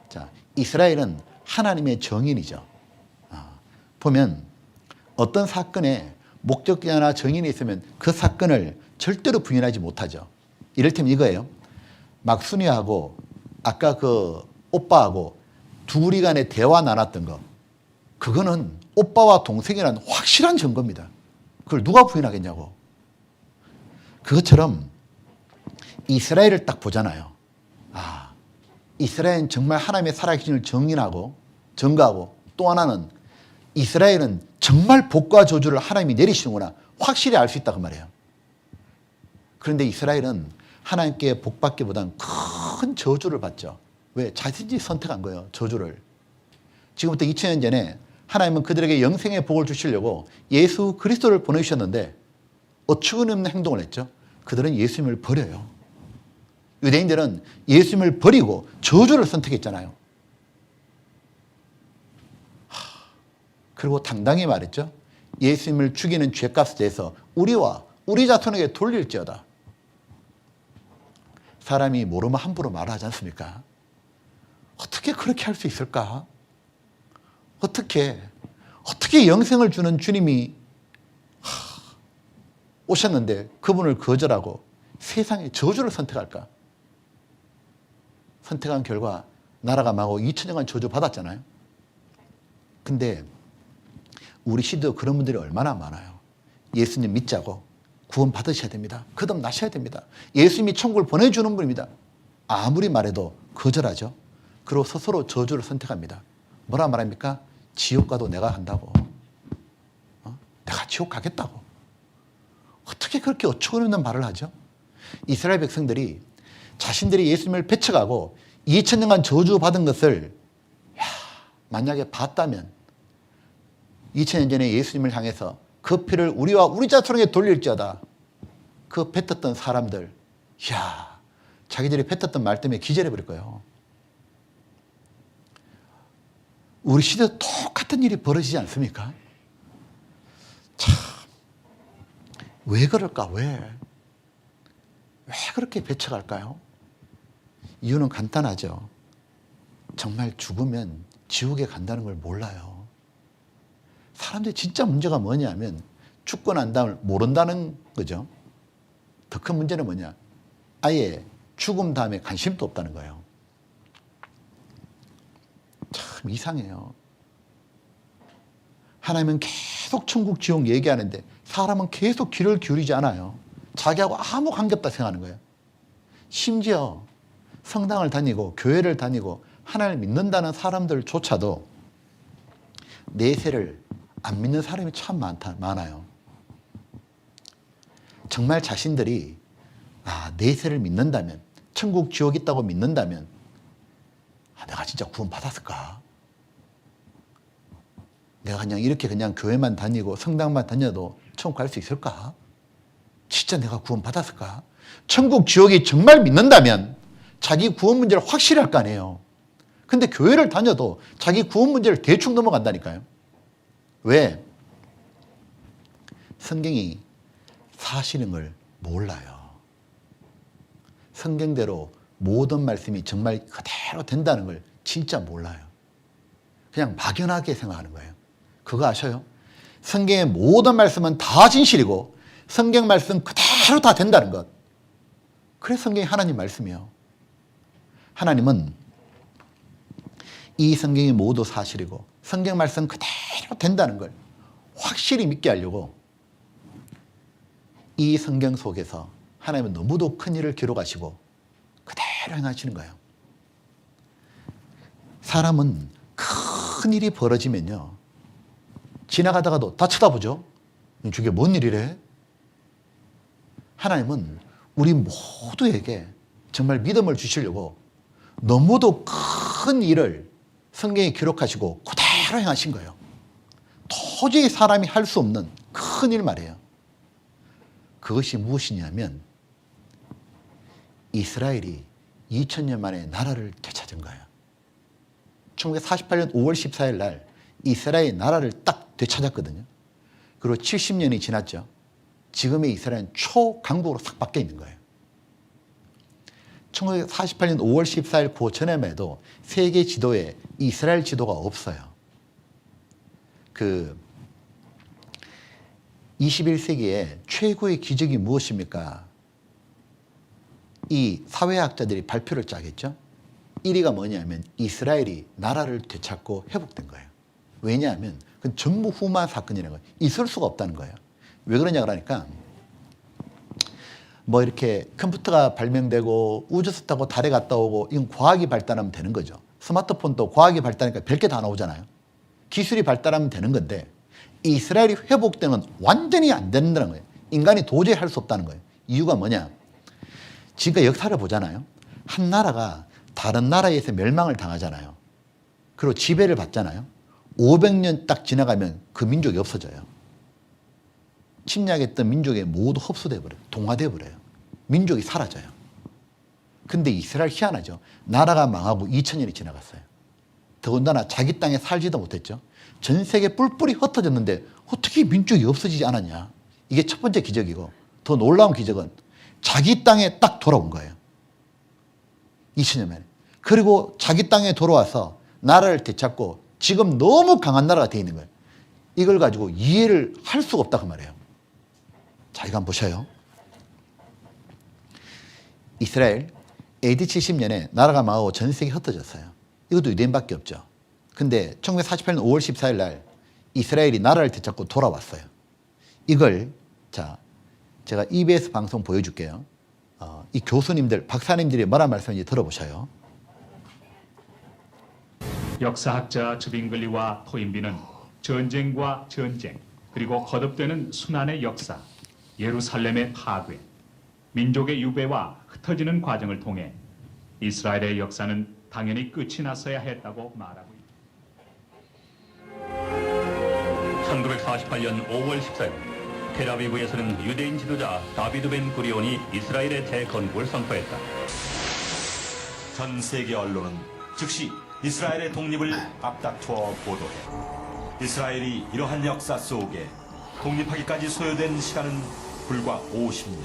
자, 이스라엘은 하나님의 정인이죠. 보면 어떤 사건에 목적자나 정인이 있으면 그 사건을 절대로 부인하지 못하죠. 이를테면 이거예요. 막순이하고 아까 그 오빠하고 둘이 간에 대화 나눴던 거, 그거는 오빠와 동생이라는 확실한 증거입니다. 그걸 누가 부인하겠냐고. 그것처럼 이스라엘을 딱 보잖아요. 아, 이스라엘은 정말 하나님의 살아계신을 증거하고 또 하나는 이스라엘은 정말 복과 저주를 하나님이 내리시는구나 확실히 알 수 있다 그 말이에요. 그런데 이스라엘은 하나님께 복받기보다는 큰 저주를 받죠. 왜? 자신이 선택한 거예요. 저주를. 지금부터 2000년 전에 하나님은 그들에게 영생의 복을 주시려고 예수 그리스도를 보내주셨는데 어처구니없는 행동을 했죠. 그들은 예수님을 버려요. 유대인들은 예수님을 버리고 저주를 선택했잖아요. 그리고 당당히 말했죠. 예수님을 죽이는 죄값에 대해서 우리와 우리 자손에게 돌릴지어다. 사람이 모르면 함부로 말하지 않습니까? 어떻게 그렇게 할 수 있을까? 어떻게 영생을 주는 주님이 오셨는데 그분을 거절하고 세상의 저주를 선택할까? 선택한 결과 나라가 망하고 2000년간 저주 받았잖아요. 근데 우리 시대도 그런 분들이 얼마나 많아요. 예수님 믿자고 구원 받으셔야 됩니다. 거듭나셔야 됩니다. 예수님이 천국을 보내주는 분입니다. 아무리 말해도 거절하죠. 그리고 스스로 저주를 선택합니다. 뭐라 말합니까? 지옥 가도 내가 한다고. 내가 지옥 가겠다고. 어떻게 그렇게 어처구니없는 말을 하죠? 이스라엘 백성들이 자신들이 예수님을 배척하고 2000년간 저주받은 것을 만약에 봤다면 2000년 전에 예수님을 향해서 그 피를 우리와 우리 자손에게 돌릴지어다. 그 뱉었던 사람들, 자기들이 뱉었던 말 때문에 기절해버릴 거예요. 우리 시대도 똑같은 일이 벌어지지 않습니까? 참, 왜 그럴까? 왜 그렇게 배척할까요? 이유는 간단하죠. 정말 죽으면 지옥에 간다는 걸 몰라요. 사람들이 진짜 문제가 뭐냐면 죽고 난 다음을 모른다는 거죠. 더 큰 문제는 뭐냐? 아예 죽음 다음에 관심도 없다는 거예요. 참 이상해요. 하나님은 계속 천국 지옥 얘기하는데 사람은 계속 귀를 기울이지 않아요. 자기하고 아무 관계없다 생각하는 거예요. 심지어 성당을 다니고 교회를 다니고 하나님을 믿는다는 사람들조차도 내세를 안 믿는 사람이 참 많아요. 정말 자신들이 내세를 믿는다면, 천국 지옥 있다고 믿는다면 내가 진짜 구원 받았을까? 내가 그냥 이렇게 그냥 교회만 다니고 성당만 다녀도 천국 갈 수 있을까? 진짜 내가 구원 받았을까? 천국 지옥이 정말 믿는다면 자기 구원 문제를 확실히 할 거 아니에요. 근데 교회를 다녀도 자기 구원 문제를 대충 넘어간다니까요. 왜? 성경이 사실인 걸 몰라요. 성경대로 모든 말씀이 정말 그대로 된다는 걸 진짜 몰라요. 그냥 막연하게 생각하는 거예요. 그거 아셔요? 성경의 모든 말씀은 다 진실이고 성경 말씀 그대로 다 된다는 것. 그래서 성경이 하나님 말씀이에요. 하나님은 이 성경이 모두 사실이고 성경 말씀 그대로 된다는 걸 확실히 믿게 하려고 이 성경 속에서 하나님은 너무도 큰 일을 기록하시고 그대로 행하시는 거예요. 사람은 큰 일이 벌어지면요, 지나가다가도 다 쳐다보죠. 저게 뭔 일이래? 하나님은 우리 모두에게 정말 믿음을 주시려고 너무도 큰 일을 성경에 기록하시고 그대로 행하신 거예요. 도저히 사람이 할 수 없는 큰 일 말이에요. 그것이 무엇이냐면 이스라엘이 2000년 만에 나라를 되찾은 거예요. 1948년 5월 14일 날 이스라엘 나라를 딱 되찾았거든요. 그리고 70년이 지났죠. 지금의 이스라엘은 초강국으로 싹 바뀌어 있는 거예요. 1948년 5월 14일 그 전에만 해도 세계 지도에 이스라엘 지도가 없어요. 21세기에 최고의 기적이 무엇입니까? 이 사회학자들이 발표를 짜겠죠. 1위가 뭐냐면 이스라엘이 나라를 되찾고 회복된 거예요. 왜냐하면 그건 전부 후만 사건이라는 거예요. 있을 수가 없다는 거예요. 왜 그러냐 그러니까 뭐 이렇게 컴퓨터가 발명되고 우주선 타고 달에 갔다 오고 이건 과학이 발달하면 되는 거죠. 스마트폰도 과학이 발달하니까 별게 다 나오잖아요. 기술이 발달하면 되는 건데 이스라엘이 회복되는 완전히 안 된다는 거예요. 인간이 도저히 할 수 없다는 거예요. 이유가 뭐냐? 지금까지 역사를 보잖아요. 한 나라가 다른 나라에서 멸망을 당하잖아요. 그리고 지배를 받잖아요. 500년 딱 지나가면 그 민족이 없어져요. 침략했던 민족이 모두 흡수돼 버려요. 동화돼 버려요. 민족이 사라져요. 근데 이스라엘 희한하죠. 나라가 망하고 2000년이 지나갔어요. 더군다나 자기 땅에 살지도 못했죠. 전 세계 뿔뿔이 흩어졌는데 어떻게 민족이 없어지지 않았냐. 이게 첫 번째 기적이고 더 놀라운 기적은 자기 땅에 딱 돌아온 거예요. 2000년 만에. 그리고 자기 땅에 돌아와서 나라를 되찾고 지금 너무 강한 나라가 되어 있는 거예요. 이걸 가지고 이해를 할 수가 없다 그 말이에요. 자, 이거 한번 보셔요. 이스라엘 AD 70년에 나라가 망하고 전 세계 흩어졌어요. 이것도 유대인밖에 없죠. 근데 1948년 5월 14일 날 이스라엘이 나라를 되찾고 돌아왔어요. 이걸 자 제가 EBS 방송 보여줄게요. 이 교수님들, 박사님들이 뭐라 말씀인지 들어보셔요. 역사학자 즈빙글리와 토인비는 전쟁과 전쟁, 그리고 거듭되는 순환의 역사, 예루살렘의 파괴, 민족의 유배와 흩어지는 과정을 통해 이스라엘의 역사는 당연히 끝이 났어야 했다고 말하고 있습니다. 1948년 5월 14일 텔아비브에서는 유대인 지도자 다비드 벤 구리온이 이스라엘의 재건국을 선포했다. 전 세계 언론은 즉시 이스라엘의 독립을 앞다투어 보도해 이스라엘이 이러한 역사 속에 독립하기까지 소요된 시간은 불과 50년.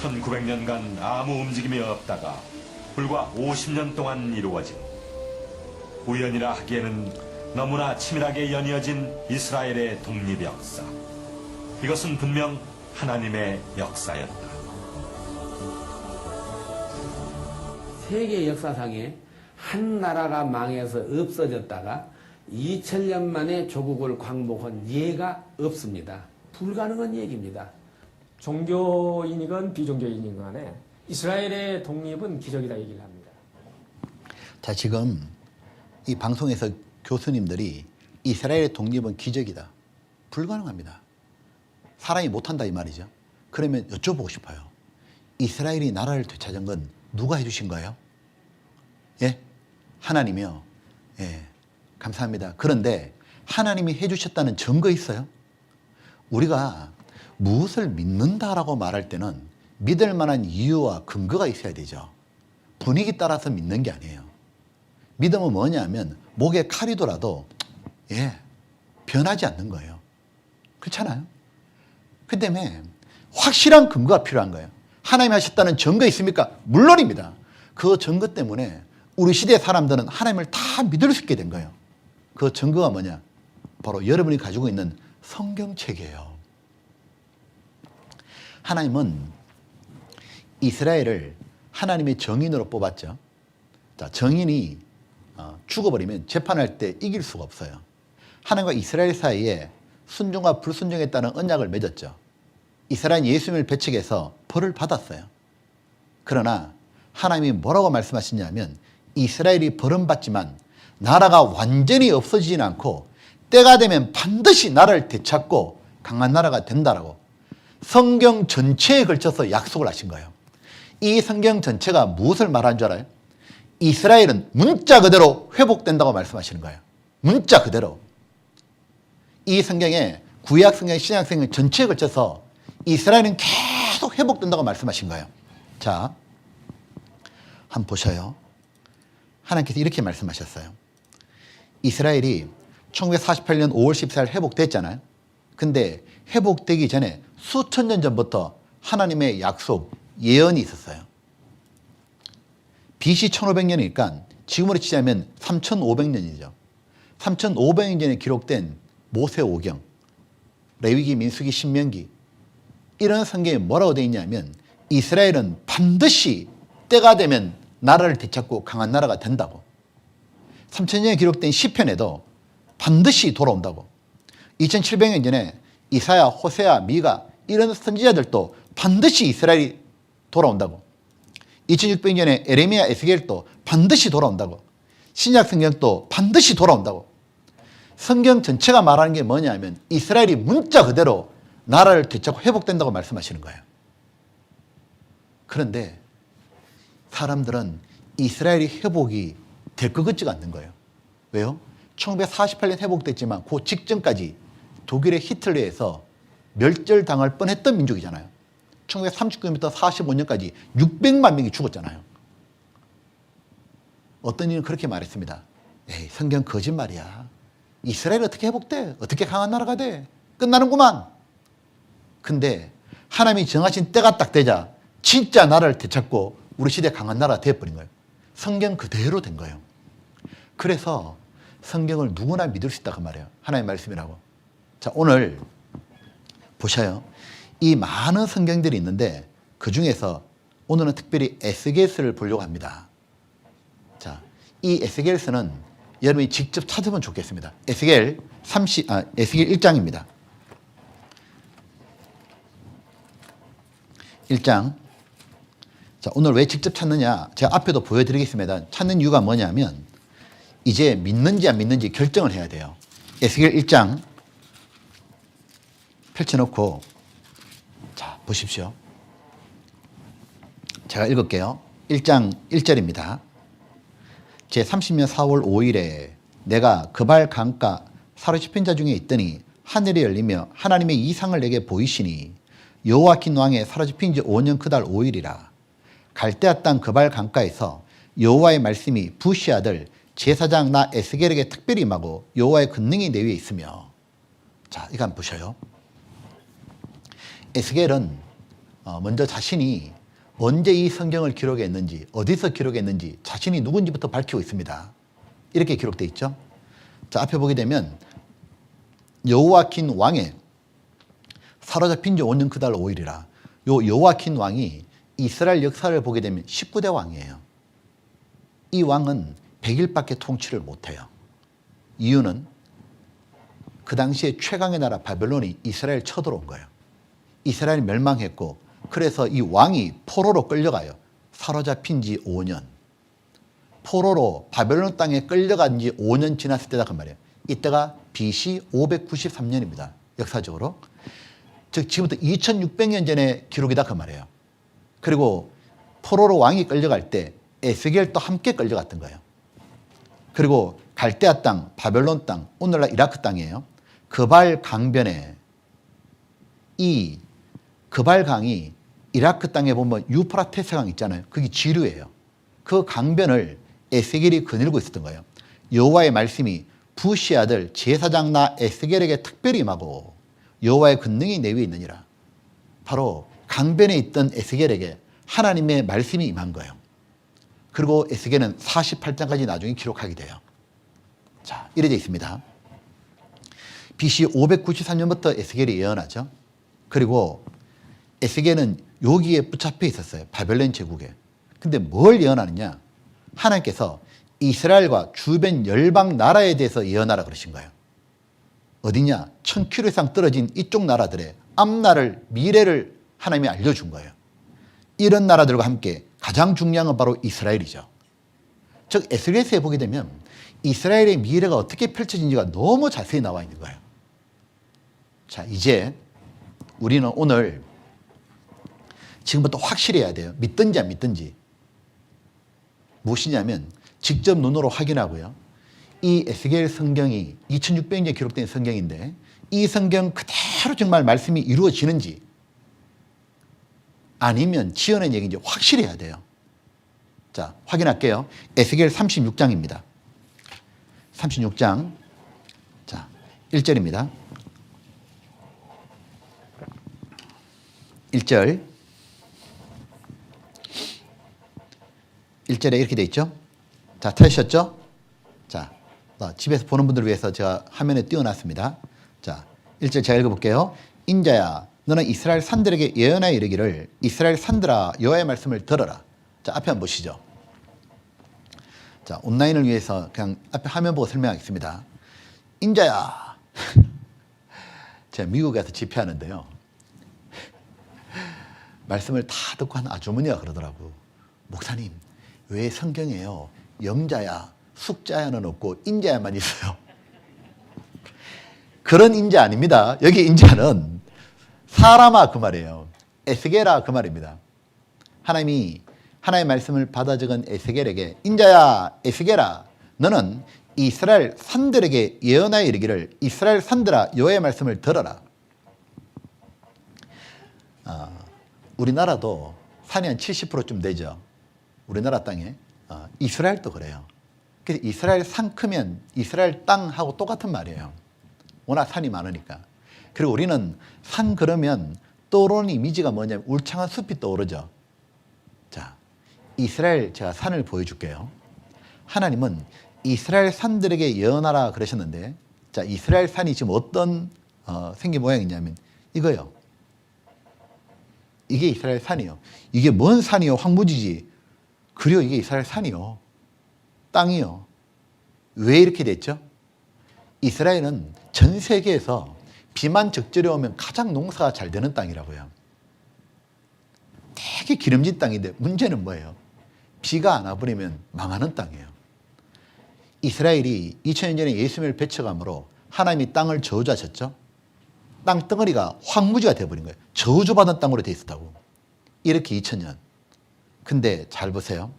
1900년간 아무 움직임이 없다가 불과 50년 동안 이루어진 우연이라 하기에는 너무나 치밀하게 연이어진 이스라엘의 독립 역사. 이것은 분명 하나님의 역사였다. 세계 역사상에 한 나라가 망해서 없어졌다가 2000년 만에 조국을 광복한 예가 없습니다. 불가능한 얘기입니다. 종교인이건 비종교인이건 간에 이스라엘의 독립은 기적이다 얘기를 합니다. 자, 지금 이 방송에서 교수님들이 이스라엘의 독립은 기적이다. 불가능합니다. 사람이 못한다 이 말이죠. 그러면 여쭤보고 싶어요. 이스라엘이 나라를 되찾은 건 누가 해주신 거예요? 예? 하나님이요. 예. 감사합니다. 그런데 하나님이 해주셨다는 증거 있어요? 우리가 무엇을 믿는다라고 말할 때는 믿을 만한 이유와 근거가 있어야 되죠. 분위기 따라서 믿는 게 아니에요. 믿음은 뭐냐면 목에 칼이더라도 변하지 않는 거예요. 그렇잖아요. 그 때문에 확실한 근거가 필요한 거예요. 하나님이 하셨다는 증거 있습니까? 물론입니다. 그 증거 때문에 우리 시대 사람들은 하나님을 다 믿을 수 있게 된 거예요. 그 증거가 뭐냐? 바로 여러분이 가지고 있는 성경책이에요. 하나님은 이스라엘을 하나님의 정인으로 뽑았죠. 자, 정인이 죽어버리면 재판할 때 이길 수가 없어요. 하나님과 이스라엘 사이에 순종과 불순종에 따른 언약을 맺었죠. 이스라엘 예수님을 배척해서 벌을 받았어요. 그러나 하나님이 뭐라고 말씀하시냐면 이스라엘이 벌은 받지만 나라가 완전히 없어지진 않고 때가 되면 반드시 나라를 되찾고 강한 나라가 된다라고 성경 전체에 걸쳐서 약속을 하신 거예요. 이 성경 전체가 무엇을 말하는 줄 알아요? 이스라엘은 문자 그대로 회복된다고 말씀하시는 거예요. 문자 그대로. 이 성경에 구약 성경, 신약 성경 전체에 걸쳐서 이스라엘은 계속 회복된다고 말씀하신 거예요. 자, 한번 보셔요. 하나님께서 이렇게 말씀하셨어요. 이스라엘이 1948년 5월 14일 회복됐잖아요. 근데 회복되기 전에 수천 년 전부터 하나님의 약속, 예언이 있었어요. BC 1500년이니까 지금으로 치자면 3500년이죠. 3500년 전에 기록된 모세오경, 레위기, 민수기, 신명기 이런 성경에 뭐라고 되어 있냐면 이스라엘은 반드시 때가 되면 나라를 되찾고 강한 나라가 된다고. 3000년에 기록된 시편에도 반드시 돌아온다고. 2700년 전에 이사야, 호세아, 미가 이런 선지자들도 반드시 이스라엘이 돌아온다고. 2600년에 에레미야, 에스겔도 반드시 돌아온다고. 신약 성경도 반드시 돌아온다고. 성경 전체가 말하는 게 뭐냐면 이스라엘이 문자 그대로 나라를 되찾고 회복된다고 말씀하시는 거예요. 그런데 사람들은 이스라엘이 회복이 될 것 같지가 않는 거예요. 왜요? 1948년 회복됐지만 그 직전까지 독일의 히틀러에서 멸절당할 뻔했던 민족이잖아요. 1939년부터 45년까지 600만 명이 죽었잖아요. 어떤 이는 그렇게 말했습니다. 에이, 성경 거짓말이야. 이스라엘 어떻게 회복돼? 어떻게 강한 나라가 돼? 끝나는구만. 근데 하나님이 정하신 때가 딱 되자 진짜 나라를 되찾고 우리 시대 강한 나라가 되어버린 거예요. 성경 그대로 된 거예요. 그래서 성경을 누구나 믿을 수 있다 그 말이에요. 하나님의 말씀이라고. 자, 오늘 보셔요. 이 많은 성경들이 있는데 그 중에서 오늘은 특별히 에스겔서를 보려고 합니다. 자, 이 에스겔서는 여러분이 직접 찾아보면 좋겠습니다. 에스겔 1장입니다. 1장. 자, 오늘 왜 직접 찾느냐? 제가 앞에도 보여드리겠습니다. 찾는 이유가 뭐냐면 이제 믿는지 안 믿는지 결정을 해야 돼요. 에스겔 1장 펼쳐놓고 자, 보십시오. 제가 읽을게요. 1장 1절입니다. 제30년 4월 5일에 내가 그발 강가 사로잡힌 자 중에 있더니 하늘이 열리며 하나님의 이상을 내게 보이시니 여호와킨 왕의 사로잡힌 지 5년 그달 5일이라. 갈대아 땅 그발 강가에서 여호와의 말씀이 부시 아들 제사장 나 에스겔에게 특별히 임하고 여호와의 권능이 내 위에 있으며. 자, 이거 한번 보셔요. 에스겔은 먼저 자신이 언제 이 성경을 기록했는지, 어디서 기록했는지 자신이 누군지부터 밝히고 있습니다. 이렇게 기록되어 있죠. 자, 앞에 보게 되면 여호와킨 왕의 사로잡힌 지 5년 그달 5일이라. 요 여호와킨 왕이 이스라엘 역사를 보게 되면 19대 왕이에요. 이 왕은 100일밖에 통치를 못해요. 이유는 그 당시에 최강의 나라 바벨론이 이스라엘 쳐들어온 거예요. 이스라엘이 멸망했고 그래서 이 왕이 포로로 끌려가요. 사로잡힌 지 5년. 포로로 바벨론 땅에 끌려간 지 5년 지났을 때다 그 말이에요. 이때가 BC 593년입니다. 역사적으로. 즉 지금부터 2600년 전의 기록이다 그 말이에요. 그리고 포로로 왕이 끌려갈 때 에스겔도 함께 끌려갔던 거예요. 그리고 갈대아 땅, 바벨론 땅, 오늘날 이라크 땅이에요. 그발 강변에 이 그발 강이 이라크 땅에 보면 유프라테스 강 있잖아요. 그게 지류예요. 그 강변을 에스겔이 거닐고 있었던 거예요. 여호와의 말씀이 부시 아들 제사장 나 에스겔에게 특별히 임하고 여호와의 권능이 내 위에 있느니라. 바로 강변에 있던 에스겔에게 하나님의 말씀이 임한 거예요. 그리고 에스겔은 48장까지 나중에 기록하게 돼요. 자, 이래져 있습니다. BC 593년부터 에스겔이 예언하죠. 그리고 에스겔은 여기에 붙잡혀 있었어요. 바벨론 제국에. 근데 뭘 예언하느냐? 하나님께서 이스라엘과 주변 열방 나라에 대해서 예언하라 그러신 거예요. 어디냐? 1000km 이상 떨어진 이쪽 나라들의 앞날을, 미래를 하나님이 알려준 거예요. 이런 나라들과 함께 가장 중요한 건 바로 이스라엘이죠. 즉 에스겔서에 보게 되면 이스라엘의 미래가 어떻게 펼쳐진지가 너무 자세히 나와 있는 거예요. 자, 이제 우리는 오늘 지금부터 확실히 해야 돼요. 믿든지 안 믿든지. 무엇이냐면 직접 눈으로 확인하고요. 이 에스겔 성경이 2600년에 기록된 성경인데 이 성경 그대로 정말 말씀이 이루어지는지 아니면 지어낸 얘기인지 확실히 해야 돼요. 자, 확인할게요. 에스겔 36장입니다. 36장. 자, 1절입니다. 1절. 1절에 이렇게 돼 있죠. 자, 찾으셨죠? 자, 집에서 보는 분들을 위해서 제가 화면에 띄워놨습니다. 자, 1절 제가 읽어볼게요. 인자야, 너는 이스라엘 산들에게 예언하여 이르기를 이스라엘 산들아 여호와의 말씀을 들어라. 자, 앞에 한번 보시죠. 자, 온라인을 위해서 그냥 앞에 화면 보고 설명하겠습니다. 인자야. 제가 미국에 서 집회하는데요. 말씀을 다 듣고 한 아주머니가 그러더라고. 목사님, 왜 성경에요? 영자야, 숙자야는 없고 인자야만 있어요. 그런 인자 아닙니다. 여기 인자는 사람아 그 말이에요. 에스게라 그 말입니다. 하나님이 하나님의 말씀을 받아 적은 에스겔에게 인자야 에스겔아 너는 이스라엘 산들에게 예언하여 이르기를 이스라엘 산들아 여호와의 말씀을 들어라. 우리나라도 산이 한 70%쯤 되죠. 우리나라 땅에. 이스라엘도 그래요. 그래서 이스라엘 산 크면 이스라엘 땅하고 똑같은 말이에요. 워낙 산이 많으니까. 그리고 우리는 산 그러면 떠오르는 이미지가 뭐냐면 울창한 숲이 떠오르죠. 자, 이스라엘 제가 산을 보여줄게요. 하나님은 이스라엘 산들에게 예언하라 그러셨는데, 자, 이스라엘 산이 지금 어떤 생긴 모양이냐면 이거요. 이게 이스라엘 산이요. 이게 뭔 산이요? 황무지지. 그래요, 이게 이스라엘 산이요. 땅이요. 왜 이렇게 됐죠? 이스라엘은 전 세계에서 비만 적절히 오면 가장 농사가 잘 되는 땅이라고요. 되게 기름진 땅인데 문제는 뭐예요? 비가 안 와버리면 망하는 땅이에요. 이스라엘이 2000년 전에 예수님을 배척함으로 하나님이 땅을 저주하셨죠. 땅 덩어리가 황무지가 되어버린 거예요. 저주받은 땅으로 돼 있었다고. 이렇게 2000년. 근데 잘 보세요.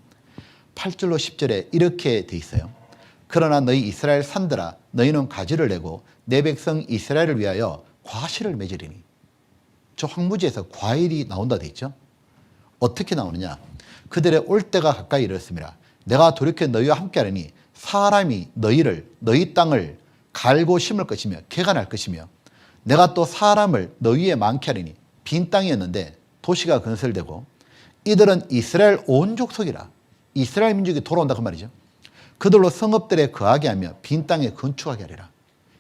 8절로 10절에 이렇게 돼 있어요. 그러나 너희 이스라엘 산들아 너희는 가지를 내고 내 백성 이스라엘을 위하여 과실을 맺으리니. 저 황무지에서 과일이 나온다 돼 있죠. 어떻게 나오느냐. 그들의 올 때가 가까이 이르렀습니다. 내가 돌이켜 너희와 함께하리니 사람이 너희 땅을 갈고 심을 것이며 개가 날 것이며 내가 또 사람을 너희에 많게 하리니 빈 땅이었는데 도시가 건설되고 이들은 이스라엘 온 족속이라. 이스라엘 민족이 돌아온다 그 말이죠. 그들로 성읍들에 거하게 하며 빈 땅에 건축하게 하리라.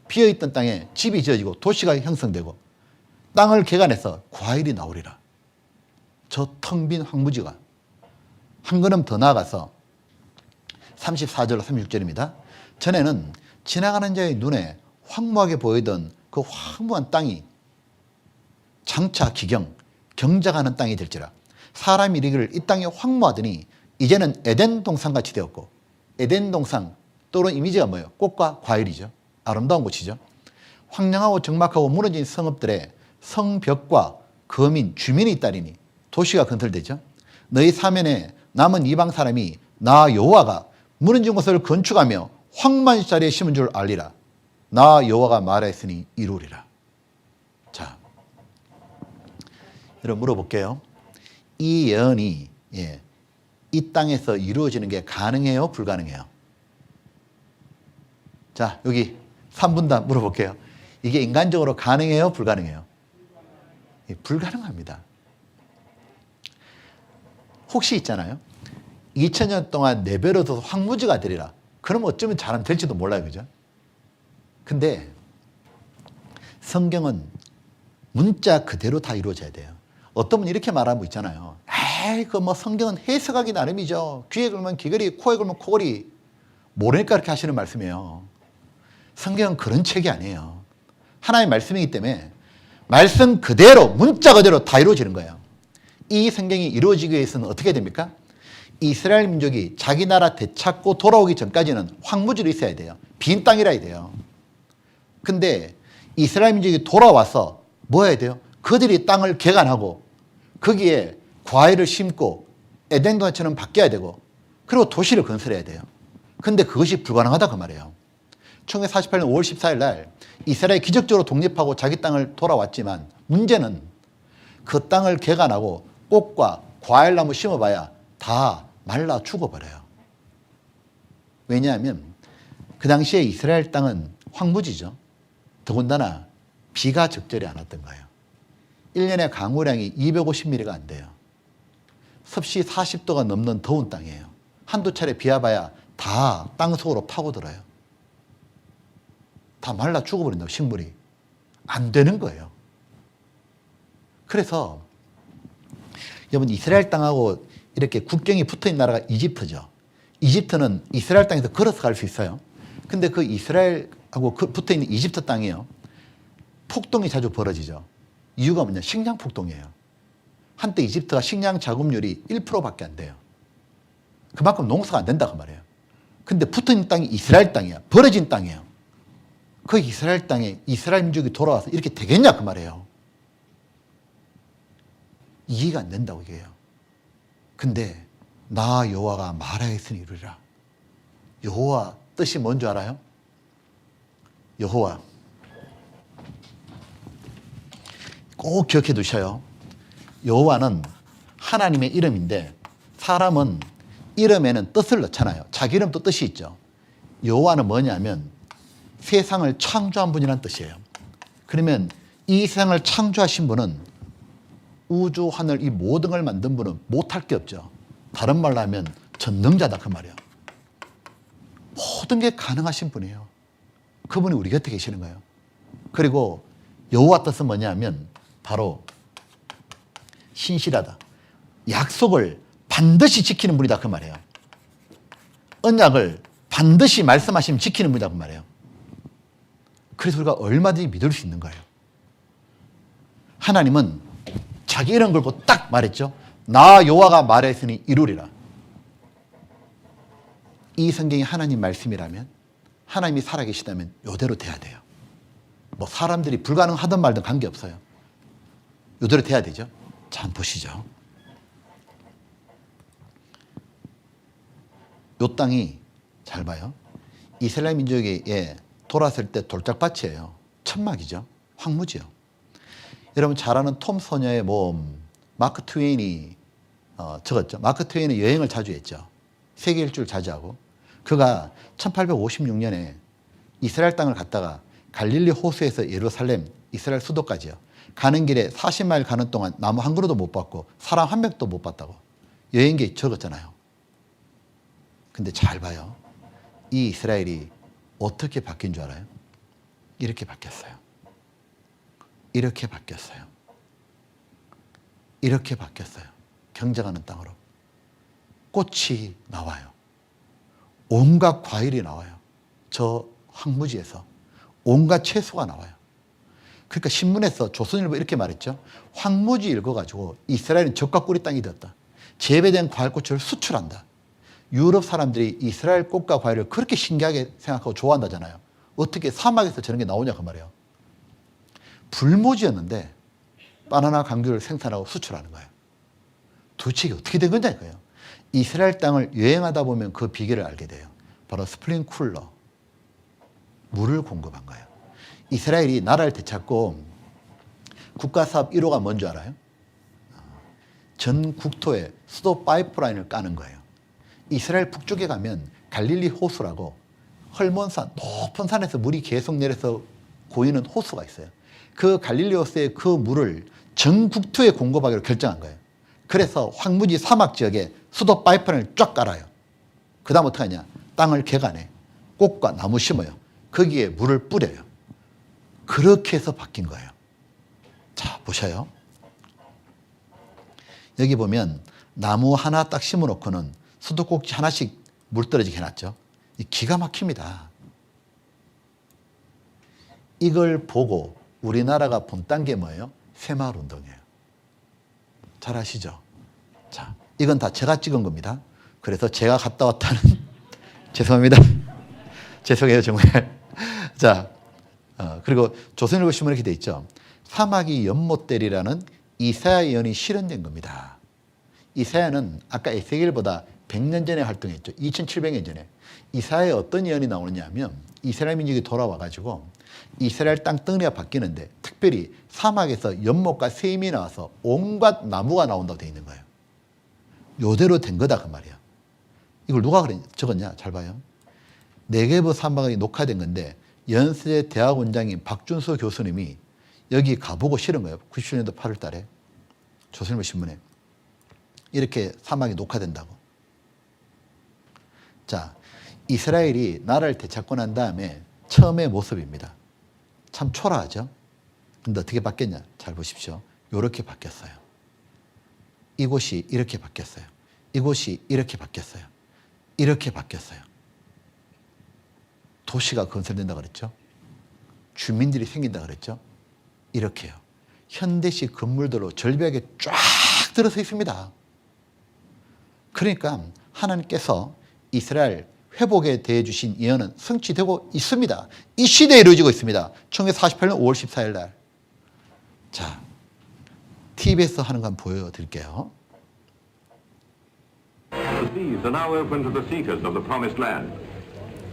비어있던 땅에 집이 지어지고 도시가 형성되고 땅을 개간해서 과일이 나오리라. 저 텅 빈 황무지가 한 걸음 더 나아가서 34절로 36절입니다. 전에는 지나가는 자의 눈에 황무하게 보이던 그 황무한 땅이 장차 기경 경작하는 땅이 될지라. 사람이 이르기를 이 땅이 황무하더니 이제는 에덴 동산같이 되었고, 에덴 동산 또는 이미지가 뭐예요? 꽃과 과일이죠. 아름다운 곳이죠. 황량하고 적막하고 무너진 성읍들에 성벽과 거민 주민이 있다리니 도시가 건설되죠. 너희 사면에 남은 이방 사람이 나 여호와가 무너진 곳을 건축하며 황무한 자리에 심은 줄 알리라. 나 여호와가 말했으니 이루리라. 자, 여러분 물어볼게요. 이 예언이 이 땅에서 이루어지는 게 가능해요? 불가능해요? 자, 여기 3분 다 물어볼게요. 이게 인간적으로 가능해요? 불가능해요? 불가능합니다. 혹시 있잖아요. 2000년 동안 내버려둬서 황무지가 되리라. 그럼 어쩌면 잘하면 될지도 몰라요. 그죠? 근데 성경은 문자 그대로 다 이루어져야 돼요. 어떤 분이 이렇게 말하고 있잖아요. 에이, 그 뭐 성경은 해석하기 나름이죠. 귀에 걸면 귀걸이, 코에 걸면 코걸이. 모르니까 그렇게 하시는 말씀이에요. 성경은 그런 책이 아니에요. 하나님의 말씀이기 때문에 말씀 그대로, 문자 그대로 다 이루어지는 거예요. 이 성경이 이루어지기 위해서는 어떻게 됩니까? 이스라엘 민족이 자기 나라 되찾고 돌아오기 전까지는 황무지로 있어야 돼요. 빈 땅이라 해야 돼요. 근데 이스라엘 민족이 돌아와서 뭐 해야 돼요? 그들이 땅을 개간하고 거기에 과일을 심고 에덴 동산처럼 바뀌어야 되고 그리고 도시를 건설해야 돼요. 근데 그것이 불가능하다 그 말이에요. 1948년 5월 14일 날 이스라엘이 기적적으로 독립하고 자기 땅을 돌아왔지만 문제는 그 땅을 개간하고 꽃과 과일나무 심어봐야 다 말라 죽어버려요. 왜냐하면 그 당시에 이스라엘 땅은 황무지죠. 더군다나 비가 적절히 안 왔던 거예요. 1년에 강우량이 250mm가 안 돼요. 섭씨 40도가 넘는 더운 땅이에요. 한두 차례 비 와봐야 다 땅속으로 파고들어요. 다 말라 죽어버린다고 식물이. 안 되는 거예요. 그래서 여러분 이스라엘 땅하고 이렇게 국경이 붙어있는 나라가 이집트죠. 이집트는 이스라엘 땅에서 걸어서 갈 수 있어요. 근데 그 이스라엘하고 붙어있는 이집트 땅이요. 폭동이 자주 벌어지죠. 이유가 뭐냐? 식량 폭동이에요. 한때 이집트가 식량 자급률이 1%밖에 안 돼요. 그만큼 농사가 안 된다 그 말이에요. 근데 붙어있는 땅이 이스라엘 땅이야. 벌어진 땅이에요. 그 이스라엘 땅에 이스라엘 민족이 돌아와서 이렇게 되겠냐 그 말이에요. 이해가 안 된다고 이게요. 근데 나 여호와가 말하였으니 이루리라. 여호와 뜻이 뭔지 알아요? 여호와 꼭 기억해 두셔요. 여호와는 하나님의 이름인데 사람은 이름에는 뜻을 넣잖아요. 자기 이름도 뜻이 있죠. 여호와는 뭐냐면 세상을 창조한 분이란 뜻이에요. 그러면 이 세상을 창조하신 분은 우주, 하늘 이 모든 걸 만든 분은 못할 게 없죠. 다른 말로 하면 전능자다 그 말이에요. 모든 게 가능하신 분이에요. 그분이 우리 곁에 계시는 거예요. 그리고 여호와 뜻은 뭐냐면 바로 신실하다. 약속을 반드시 지키는 분이다 그 말이에요. 언약을 반드시 말씀하시면 지키는 분이다 그 말이에요. 그래서 우리가 얼마든지 믿을 수 있는 거예요. 하나님은 자기 이름 걸고 딱 말했죠. 나 여호와가 말했으니 이루리라. 이 성경이 하나님 말씀이라면 하나님이 살아계시다면 이대로 돼야 돼요. 뭐 사람들이 불가능하든 말든 관계없어요. 이대로 돼야 되죠. 자, 한번 보시죠. 이 땅이 잘 봐요. 이스라엘 민족에 돌아왔을 때 돌짝밭이에요. 천막이죠. 황무지요. 여러분 잘 아는 톰 소녀의 모험 마크 트웨인이 적었죠. 마크 트웨인은 여행을 자주 했죠. 세계 일주를 자주 하고 그가 1856년에 이스라엘 땅을 갔다가 갈릴리 호수에서 예루살렘 이스라엘 수도까지요. 가는 길에 40마일 가는 동안 나무 한 그루도 못 봤고 사람 한 명도 못 봤다고 여행기에 적었잖아요. 근데 잘 봐요. 이 이스라엘이 어떻게 바뀐 줄 알아요? 이렇게 바뀌었어요. 이렇게 바뀌었어요. 이렇게 바뀌었어요. 경작하는 땅으로. 꽃이 나와요. 온갖 과일이 나와요. 저 황무지에서. 온갖 채소가 나와요. 그러니까 신문에서 조선일보 이렇게 말했죠. 황무지 읽어가지고 이스라엘은 적과 꿀이 땅이 되었다. 재배된 과일꽃을 수출한다. 유럽 사람들이 이스라엘 꽃과 과일을 그렇게 신기하게 생각하고 좋아한다잖아요. 어떻게 사막에서 저런 게 나오냐 그 말이에요. 불모지였는데 바나나 감귤을 생산하고 수출하는 거예요. 도대체 이게 어떻게 된 건지 거예요. 이스라엘 땅을 여행하다 보면 그 비결을 알게 돼요. 바로 스프링쿨러. 물을 공급한 거예요. 이스라엘이 나라를 되찾고 국가사업 1호가 뭔지 알아요? 전 국토에 수도 파이프라인을 까는 거예요. 이스라엘 북쪽에 가면 갈릴리 호수라고 헐몬산, 높은 산에서 물이 계속 내려서 고이는 호수가 있어요. 그 갈릴리 호수의 그 물을 전 국토에 공급하기로 결정한 거예요. 그래서 황무지 사막 지역에 수도 파이프라인을 쫙 깔아요. 그 다음 어떻게 하냐? 땅을 개간해. 꽃과 나무 심어요. 거기에 물을 뿌려요. 그렇게 해서 바뀐 거예요. 자, 보셔요. 여기 보면 나무 하나 딱 심어놓고는 수도꼭지 하나씩 물 떨어지게 해놨죠. 기가 막힙니다. 이걸 보고 우리나라가 본딴 게 뭐예요? 새마을운동이에요. 잘 아시죠? 자, 이건 다 제가 찍은 겁니다. 그래서 제가 갔다 왔다는 죄송합니다. 죄송해요 정말. 자, 그리고 조선일보 신문에 이렇게 돼 있죠. 사마귀 연못대리라는 이사야 예언이 실현된 겁니다. 이사야는 아까 에스겔보다 100년 전에 활동했죠. 2700년 전에. 이사야에 어떤 예언이 나오느냐 하면 이스라엘 민족이 돌아와가지고 이스라엘 땅 덩어리가 바뀌는데 특별히 사막에서 연못과 샘이 나와서 온갖 나무가 나온다고 되어 있는 거예요. 요대로 된 거다 그 말이야. 이걸 누가 적었냐? 잘 봐요. 네게브 사막이 녹화된 건데 연세대 대학원장인 박준수 교수님이 여기 가보고 실은 거예요. 97년도 8월 달에 조선일보 신문에 이렇게 사막이 녹화된다고. 자, 이스라엘이 나라를 되찾고 난 다음에 처음의 모습입니다. 참 초라하죠? 근데 어떻게 바뀌었냐? 잘 보십시오. 이렇게 바뀌었어요. 이곳이 이렇게 바뀌었어요. 이곳이 이렇게 바뀌었어요. 이렇게 바뀌었어요. 도시가 건설된다 그랬죠. 주민들이 생긴다 그랬죠. 이렇게요. 현대식 건물들로 절벽에 쫙 들어서 있습니다. 그러니까 하나님께서 이스라엘 회복에 대해 주신 예언은 성취되고 있습니다. 이 시대에 이루어지고 있습니다. 1948년 5월 14일 날. 자, TV에서 하는 거 한번 보여드릴게요. The seas are now open to the seekers of the promised land.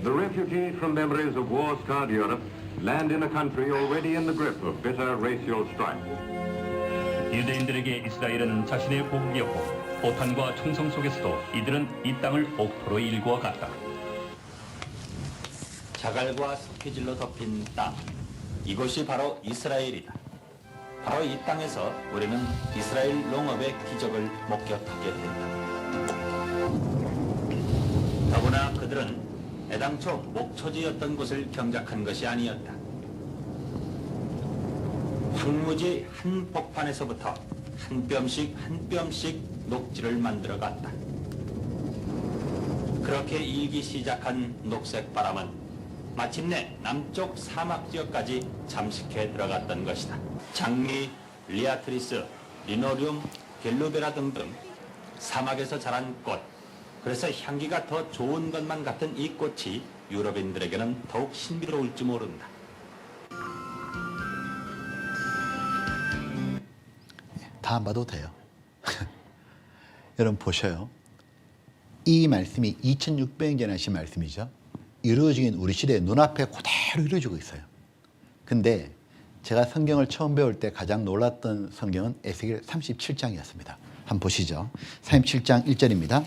The refugees from memories of war-scarred Europe land in a country already in the grip of bitter racial strife. 유대인들에게 이스라엘은 자신의 고국이었고 고탄과 충성 속에서도 이들은 이 땅을 옥토로 일구어 갔다. 자갈과 스피질로 덮인 땅, 이곳이 바로 이스라엘이다. 바로 이 땅에서 우리는 이스라엘 농업의 기적을 목격하게 된다. 더구나 그들은 애당초 목초지였던 곳을 경작한 것이 아니었다. 황무지 한 복판에서부터 한 뼘씩 녹지를 만들어 갔다. 그렇게 일기 시작한 녹색 바람은 마침내 남쪽 사막 지역까지 잠식해 들어갔던 것이다. 장미, 리아트리스, 리노리움, 겔루베라 등등 사막에서 자란 꽃, 그래서 향기가 더 좋은 것만 같은 이 꽃이 유럽인들에게는 더욱 신비로울지 모른다. 다음 봐도 돼요. 여러분 보셔요. 이 말씀이 2600년 전에 하신 말씀이죠. 이루어진 우리 시대의 눈앞에 그대로 이루어지고 있어요. 근데 제가 성경을 처음 배울 때 가장 놀랐던 성경은 에스겔 37장이었습니다. 한번 보시죠. 37장 1절입니다.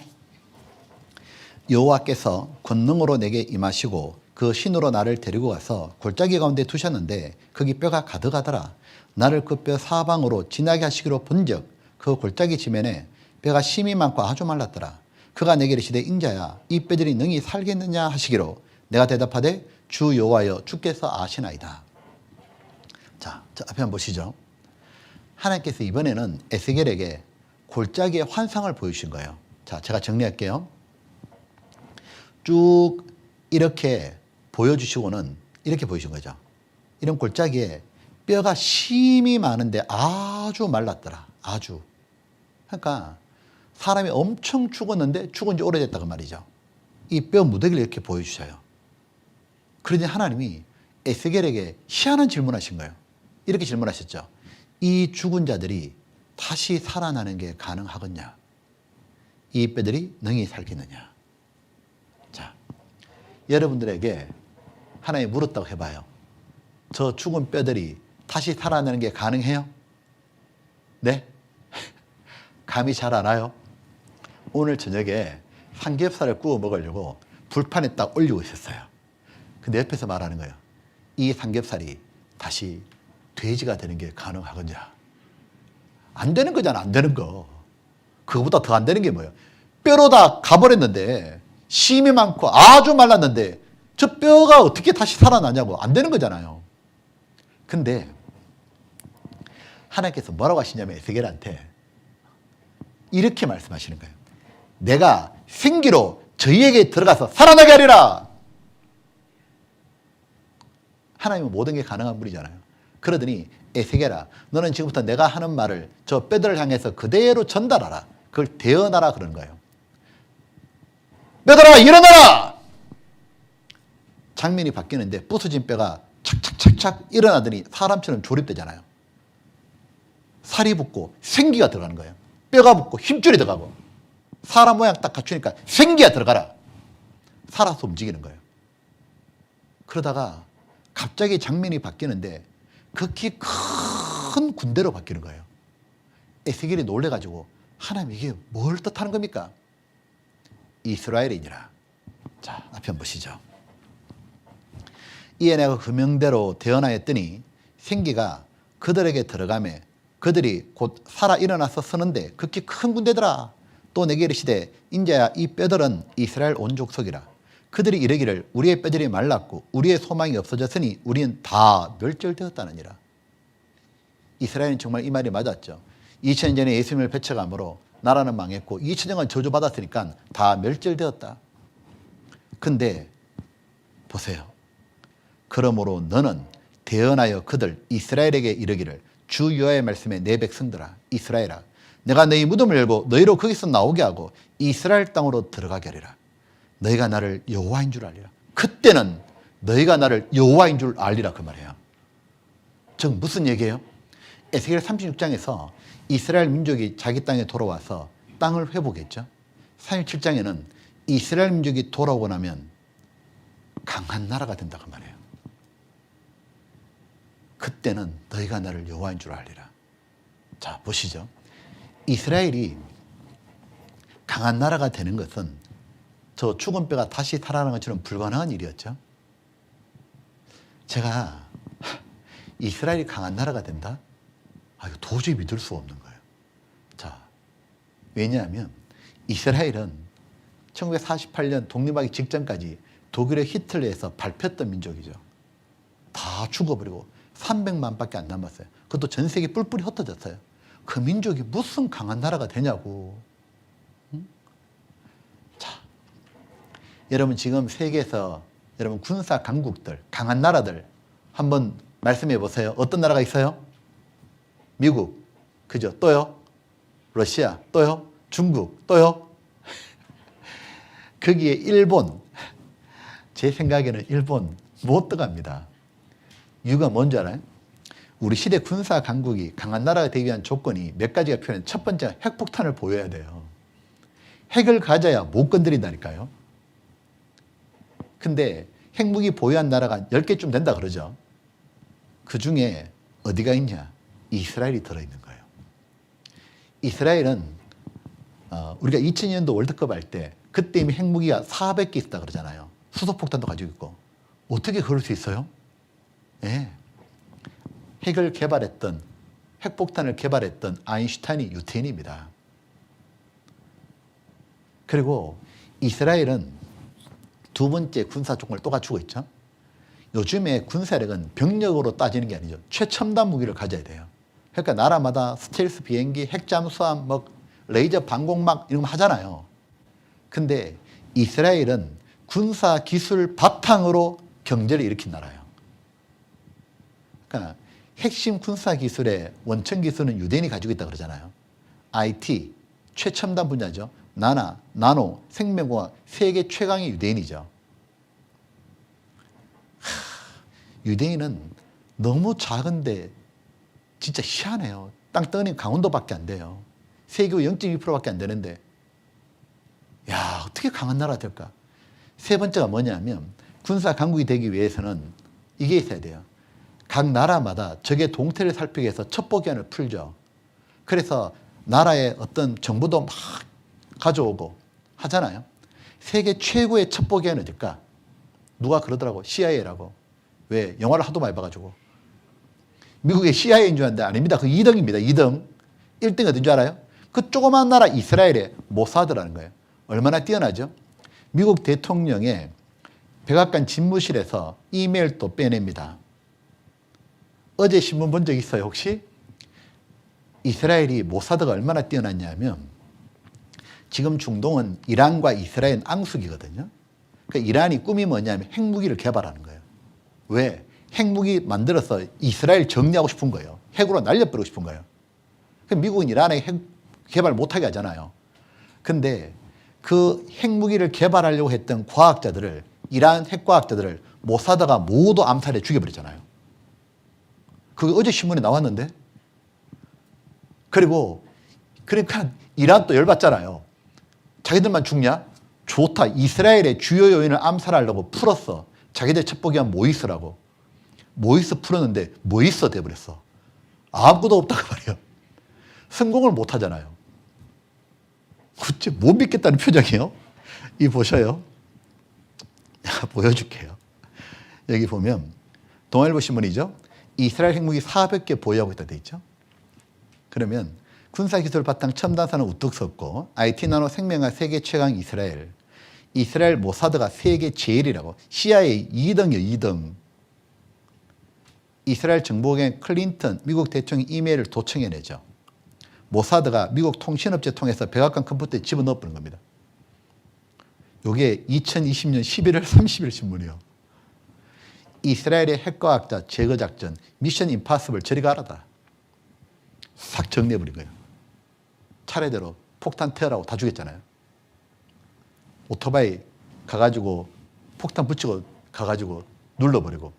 여호와께서 권능으로 내게 임하시고 그 신으로 나를 데리고 가서 골짜기 가운데 두셨는데 거기 뼈가 가득하더라. 나를 그 뼈 사방으로 지나게 하시기로 본즉 그 골짜기 지면에 뼈가 심이 많고 아주 말랐더라. 그가 내게 이르시되 인자야 이 뼈들이 능히 살겠느냐 하시기로 내가 대답하되 주 여호와여 주께서 아시나이다. 자, 앞에 한번 보시죠. 하나님께서 이번에는 에스겔에게 골짜기의 환상을 보여주신 거예요. 자, 제가 정리할게요. 쭉 이렇게 보여주시고는 이렇게 보여주신 거죠. 이런 골짜기에 뼈가 심이 많은데 아주 말랐더라. 아주. 그러니까 사람이 엄청 죽었는데 죽은 지 오래됐다고 말이죠. 이 뼈 무더기를 이렇게 보여주셔요. 그러니 하나님이 에스겔에게 희한한 질문하신 거예요. 이렇게 질문하셨죠. 이 죽은 자들이 다시 살아나는 게 가능하겠냐? 이 뼈들이 능히 살겠느냐? 자, 여러분들에게 하나님이 물었다고 해봐요. 저 죽은 뼈들이 다시 살아나는 게 가능해요? 네? 감이 잘 안 와요? 오늘 저녁에 삼겹살을 구워 먹으려고 불판에 딱 올리고 있었어요. 근데 옆에서 말하는 거예요. 이 삼겹살이 다시 돼지가 되는 게 가능하겠냐? 안 되는 거잖아, 안 되는 거. 그거보다 더 안 되는 게 뭐예요? 뼈로 다 가버렸는데, 심이 많고 아주 말랐는데, 저 뼈가 어떻게 다시 살아나냐고. 안 되는 거잖아요. 근데, 하나님께서 뭐라고 하시냐면, 에스겔한테 이렇게 말씀하시는 거예요. 내가 생기로 저희에게 들어가서 살아나게 하리라. 하나님은 모든 게 가능한 분이잖아요. 그러더니 에스겔아, 너는 지금부터 내가 하는 말을 저 뼈들을 향해서 그대로 전달하라. 그걸 대언하라 그러는 거예요. 뼈들아 일어나라. 장면이 바뀌는데 부서진 뼈가 착착착착 일어나더니 사람처럼 조립되잖아요. 살이 붙고 생기가 들어가는 거예요. 뼈가 붙고 힘줄이 들어가고 사람 모양 딱 갖추니까 생기가 들어가라. 살아서 움직이는 거예요. 그러다가 갑자기 장면이 바뀌는데 극히 큰 군대로 바뀌는 거예요. 에스겔이 놀래가지고 하나님 이게 뭘 뜻하는 겁니까? 이스라엘이니라. 자, 앞에 한번 보시죠. 이에 내가 그 명대로 대언하였더니 생기가 그들에게 들어가매 그들이 곧 살아 일어나서 서는데 극히 큰 군대더라. 또 내게 이르시되 인자야 이 뼈들은 이스라엘 온 족속이라. 그들이 이르기를 우리의 뼈들이 말랐고 우리의 소망이 없어졌으니 우리는 다 멸절되었다느니라. 이스라엘은 정말 이 말이 맞았죠. 2000년 전에 예수님을 배척함으로 나라는 망했고 2000년간 저주받았으니까 다 멸절되었다. 근데 보세요. 그러므로 너는 대언하여 그들 이스라엘에게 이르기를 주 여호와의 말씀에 내 백성들아 이스라엘아 내가 너희 무덤을 열고 너희로 거기서 나오게 하고 이스라엘 땅으로 들어가게 하리라. 너희가 나를 여호와인 줄 알리라. 그때는 너희가 나를 여호와인 줄 알리라 그 말이에요. 즉 무슨 얘기예요? 에스겔 36장에서 이스라엘 민족이 자기 땅에 돌아와서 땅을 회복했죠. 37장에는 이스라엘 민족이 돌아오고 나면 강한 나라가 된다 그 말이에요. 그때는 너희가 나를 여호와인 줄 알리라. 자 보시죠. 이스라엘이 강한 나라가 되는 것은 저 죽은 뼈가 다시 살아나는 것처럼 불가능한 일이었죠. 제가 이스라엘이 강한 나라가 된다? 이거 도저히 믿을 수가 없는 거예요. 자, 왜냐하면 이스라엘은 1948년 독립하기 직전까지 독일의 히틀러에서 밟혔던 민족이죠. 다 죽어버리고 300만 밖에 안 남았어요. 그것도 전 세계 뿔뿔이 흩어졌어요. 그 민족이 무슨 강한 나라가 되냐고. 응? 자, 여러분 지금 세계에서 여러분 군사 강국들, 강한 나라들 한번 말씀해 보세요. 어떤 나라가 있어요? 미국, 그죠? 또요? 러시아, 또요? 중국, 또요? 거기에 일본, 제 생각에는 일본 못 들어갑니다. 이유가 뭔지 알아요? 우리 시대 군사 강국이 강한 나라가 되기 위한 조건이 몇 가지가 필요해요. 첫 번째, 핵폭탄을 보여야 돼요. 핵을 가져야 못 건드린다니까요. 근데 핵무기 보유한 나라가 10개쯤 된다 그러죠. 그 중에 어디가 있냐? 이스라엘이 들어있는 거예요. 이스라엘은 우리가 2002년도 월드컵 할 때 그때 이미 핵무기가 400개 있다 그러잖아요. 수소폭탄도 가지고 있고. 어떻게 그럴 수 있어요? 예. 핵을 개발했던, 핵폭탄을 개발했던 아인슈타인이 유태인입니다. 그리고 이스라엘은 두 번째 군사 조건을 또 갖추고 있죠. 요즘에 군사력은 병력으로 따지는 게 아니죠. 최첨단 무기를 가져야 돼요. 그러니까 나라마다 스텔스 비행기, 핵잠수함, 레이저 방공막 이런 거 하잖아요. 근데 이스라엘은 군사 기술 바탕으로 경제를 일으킨 나라예요. 그러니까 핵심 군사 기술의 원천 기술은 유대인이 가지고 있다고 그러잖아요. IT, 최첨단 분야죠. 나노, 생명공학, 세계 최강의 유대인이죠. 유대인은 너무 작은데 진짜 희한해요. 땅덩어리는 강원도밖에 안 돼요. 세계 0.2%밖에 안 되는데 야 어떻게 강한 나라가 될까? 세 번째가 뭐냐면 군사 강국이 되기 위해서는 이게 있어야 돼요. 각 나라마다 적의 동태를 살피기 위해서 첩보기관을 풀죠. 그래서 나라의 어떤 정보도 막 가져오고 하잖아요. 세계 최고의 첩보기관은 어딜까? 누가 그러더라고. CIA라고. 왜? 영화를 하도 많이 봐가지고. 미국의 CIA인 줄 알았는데 아닙니다. 그 2등입니다. 2등. 1등이 어딘 줄 알아요? 그 조그만 나라 이스라엘의 모사드라는 거예요. 얼마나 뛰어나죠? 미국 대통령의 백악관 집무실에서 이메일도 빼냅니다. 어제 신문 본 적 있어요 혹시? 이스라엘이 모사드가 얼마나 뛰어났냐면 지금 중동은 이란과 이스라엘 앙숙이거든요. 그러니까 이란이 꿈이 뭐냐면 핵무기를 개발하는 거예요. 왜? 핵무기 만들어서 이스라엘 정리하고 싶은 거예요. 핵으로 날려버리고 싶은 거예요. 미국은 이란에 핵 개발 못하게 하잖아요. 근데 그 핵무기를 개발하려고 했던 과학자들을, 이란 핵과학자들을 모사드가 모두 암살해 죽여버렸잖아요. 그게 어제 신문에 나왔는데? 그러니까 이란 또 열받잖아요. 자기들만 죽냐? 좋다. 이스라엘의 주요 요인을 암살하려고 풀었어. 자기들 첩보기관 모이스라고. 모이스 풀었는데 모이스 돼버렸어. 아무것도 없다고 말이에요. 성공을 못 하잖아요. 그치? 못 믿겠다는 표정이에요. 이 보셔요. 보여줄게요. 여기 보면 동아일보 신문이죠. 이스라엘 핵무기 400개 보유하고 있다 돼 있죠. 그러면 군사기술 바탕 첨단산은 우뚝 섰고 IT 나노 생명학 세계 최강 이스라엘 모사드가 세계 제일이라고. CIA 2등이요. 2등. 이스라엘 정보국의 클린턴 미국 대통령 이메일을 도청해내죠. 모사드가 미국 통신업체 통해서 백악관 컴퓨터에 집어넣어버린 겁니다. 요게 2020년 11월 30일 신문이요. 이스라엘의 핵과학자 제거작전 미션 임파서블 저리 가라다. 싹 정리해버린 거예요. 차례대로 폭탄 태우라고 다 죽였잖아요. 오토바이 가가지고 폭탄 붙이고 가가지고 눌러버리고.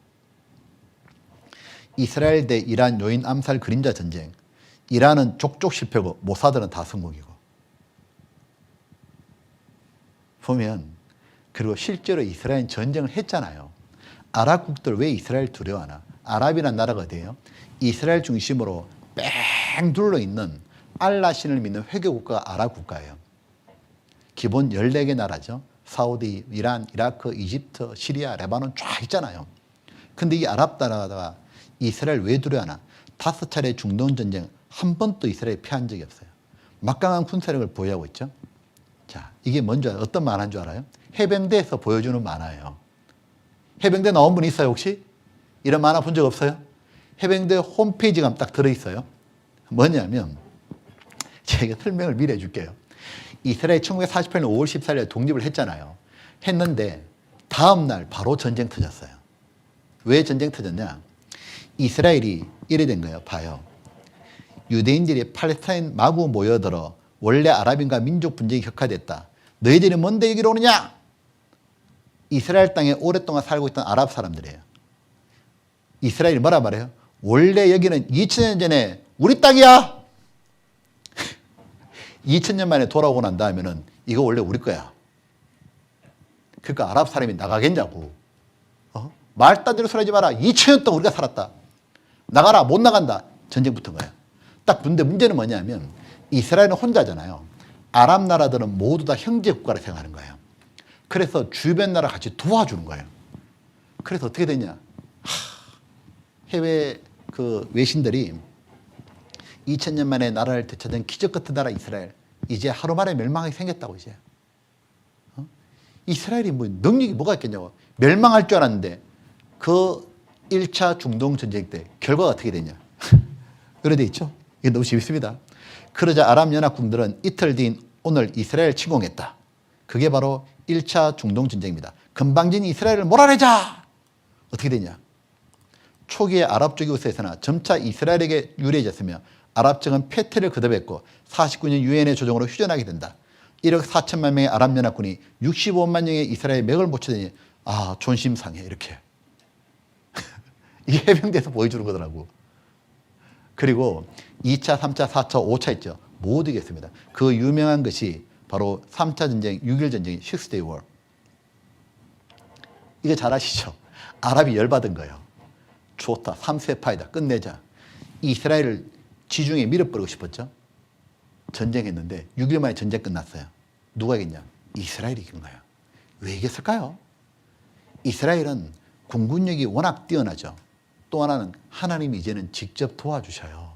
이스라엘 대 이란 요인 암살 그림자 전쟁. 이란은 족족 실패고 모사드는 다 성공이고. 보면 그리고 실제로 이스라엘 전쟁을 했잖아요. 아랍국들 왜 이스라엘 두려워하나? 아랍이라는 나라가 어디예요? 이스라엘 중심으로 뺑 둘러있는 알라신을 믿는 회교국가가 아랍국가예요. 기본 14개 나라죠. 사우디, 이란, 이라크, 이집트, 시리아, 레바논 쫙 있잖아요. 근데 이 아랍 나라가 이스라엘 왜 두려워하나? 5차례 중동 전쟁 한 번도 이스라엘이 패한 적이 없어요. 막강한 군사력을 보유하고 있죠. 자, 이게 뭔지 알아요? 어떤 만화인 줄 알아요? 해병대에서 보여주는 만화예요. 해병대 나온 분 있어요, 혹시? 이런 만화 본 적 없어요? 해병대 홈페이지가 딱 들어있어요. 뭐냐면, 제가 설명을 미리 해줄게요. 이스라엘이 1948년 5월 14일에 독립을 했잖아요. 했는데, 다음날 바로 전쟁 터졌어요. 왜 전쟁 터졌냐? 이스라엘이 이래 된 거예요. 봐요. 유대인들이 팔레스타인 마구 모여들어 원래 아랍인과 민족 분쟁이 격화됐다. 너희들이 뭔데 여기로 오느냐? 이스라엘 땅에 오랫동안 살고 있던 아랍 사람들이에요. 이스라엘이 뭐라 말해요? 원래 여기는 2000년 전에 우리 땅이야. 2000년 만에 돌아오고 난 다음에는 이거 원래 우리 거야. 그러니까 아랍 사람이 나가겠냐고. 말 따지는 소리 하지 마라. 2000년 동안 우리가 살았다. 나가라. 못 나간다. 전쟁 붙은 거예요. 딱 근데 문제는 뭐냐면 이스라엘은 혼자잖아요. 아랍 나라들은 모두 다 형제 국가로 생각하는 거예요. 그래서 주변 나라 같이 도와주는 거예요. 그래서 어떻게 되냐? 해외 그 외신들이 2000년 만에 나라를 되찾은 기적 같은 나라 이스라엘. 이제 하루 만에 멸망하게 생겼다고 이제. 이스라엘이 뭐 능력이 뭐가 있겠냐고. 멸망할 줄 알았는데 그 1차 중동 전쟁 때 결과가 어떻게 되냐. 그래 돼 있죠. 이게 너무 재밌습니다. 그러자 아랍연합군들은 이틀 뒤인 오늘 이스라엘 침공했다. 그게 바로 1차 중동 전쟁입니다. 건방진 이스라엘을 몰아내자. 어떻게 되냐. 초기에 아랍 쪽 이웃에서나 점차 이스라엘에게 유리해졌으며 아랍 측은 패퇴를 거듭했고 49년 유엔의 조정으로 휴전하게 된다. 1억 4천만 명의 아랍연합군이 65만 명의 이스라엘 맥을 못 쳐대니 존심상해 이렇게. 이게 해병대에서 보여주는 거더라고. 그리고 2차, 3차, 4차, 5차 있죠. 못 이겼습니다. 그 유명한 것이 바로 3차 전쟁, 6.1 전쟁, 6day war. 이거 잘 아시죠? 아랍이 열받은 거예요. 좋다. 3세 파이다. 끝내자. 이스라엘을 지중해 밀어버리고 싶었죠. 전쟁했는데 6일 만에 전쟁 끝났어요. 누가 이겼냐? 이스라엘이 이긴 거예요. 왜 이겼을까요? 이스라엘은 공군력이 워낙 뛰어나죠. 또 하나는 하나님이 이제는 직접 도와주셔요.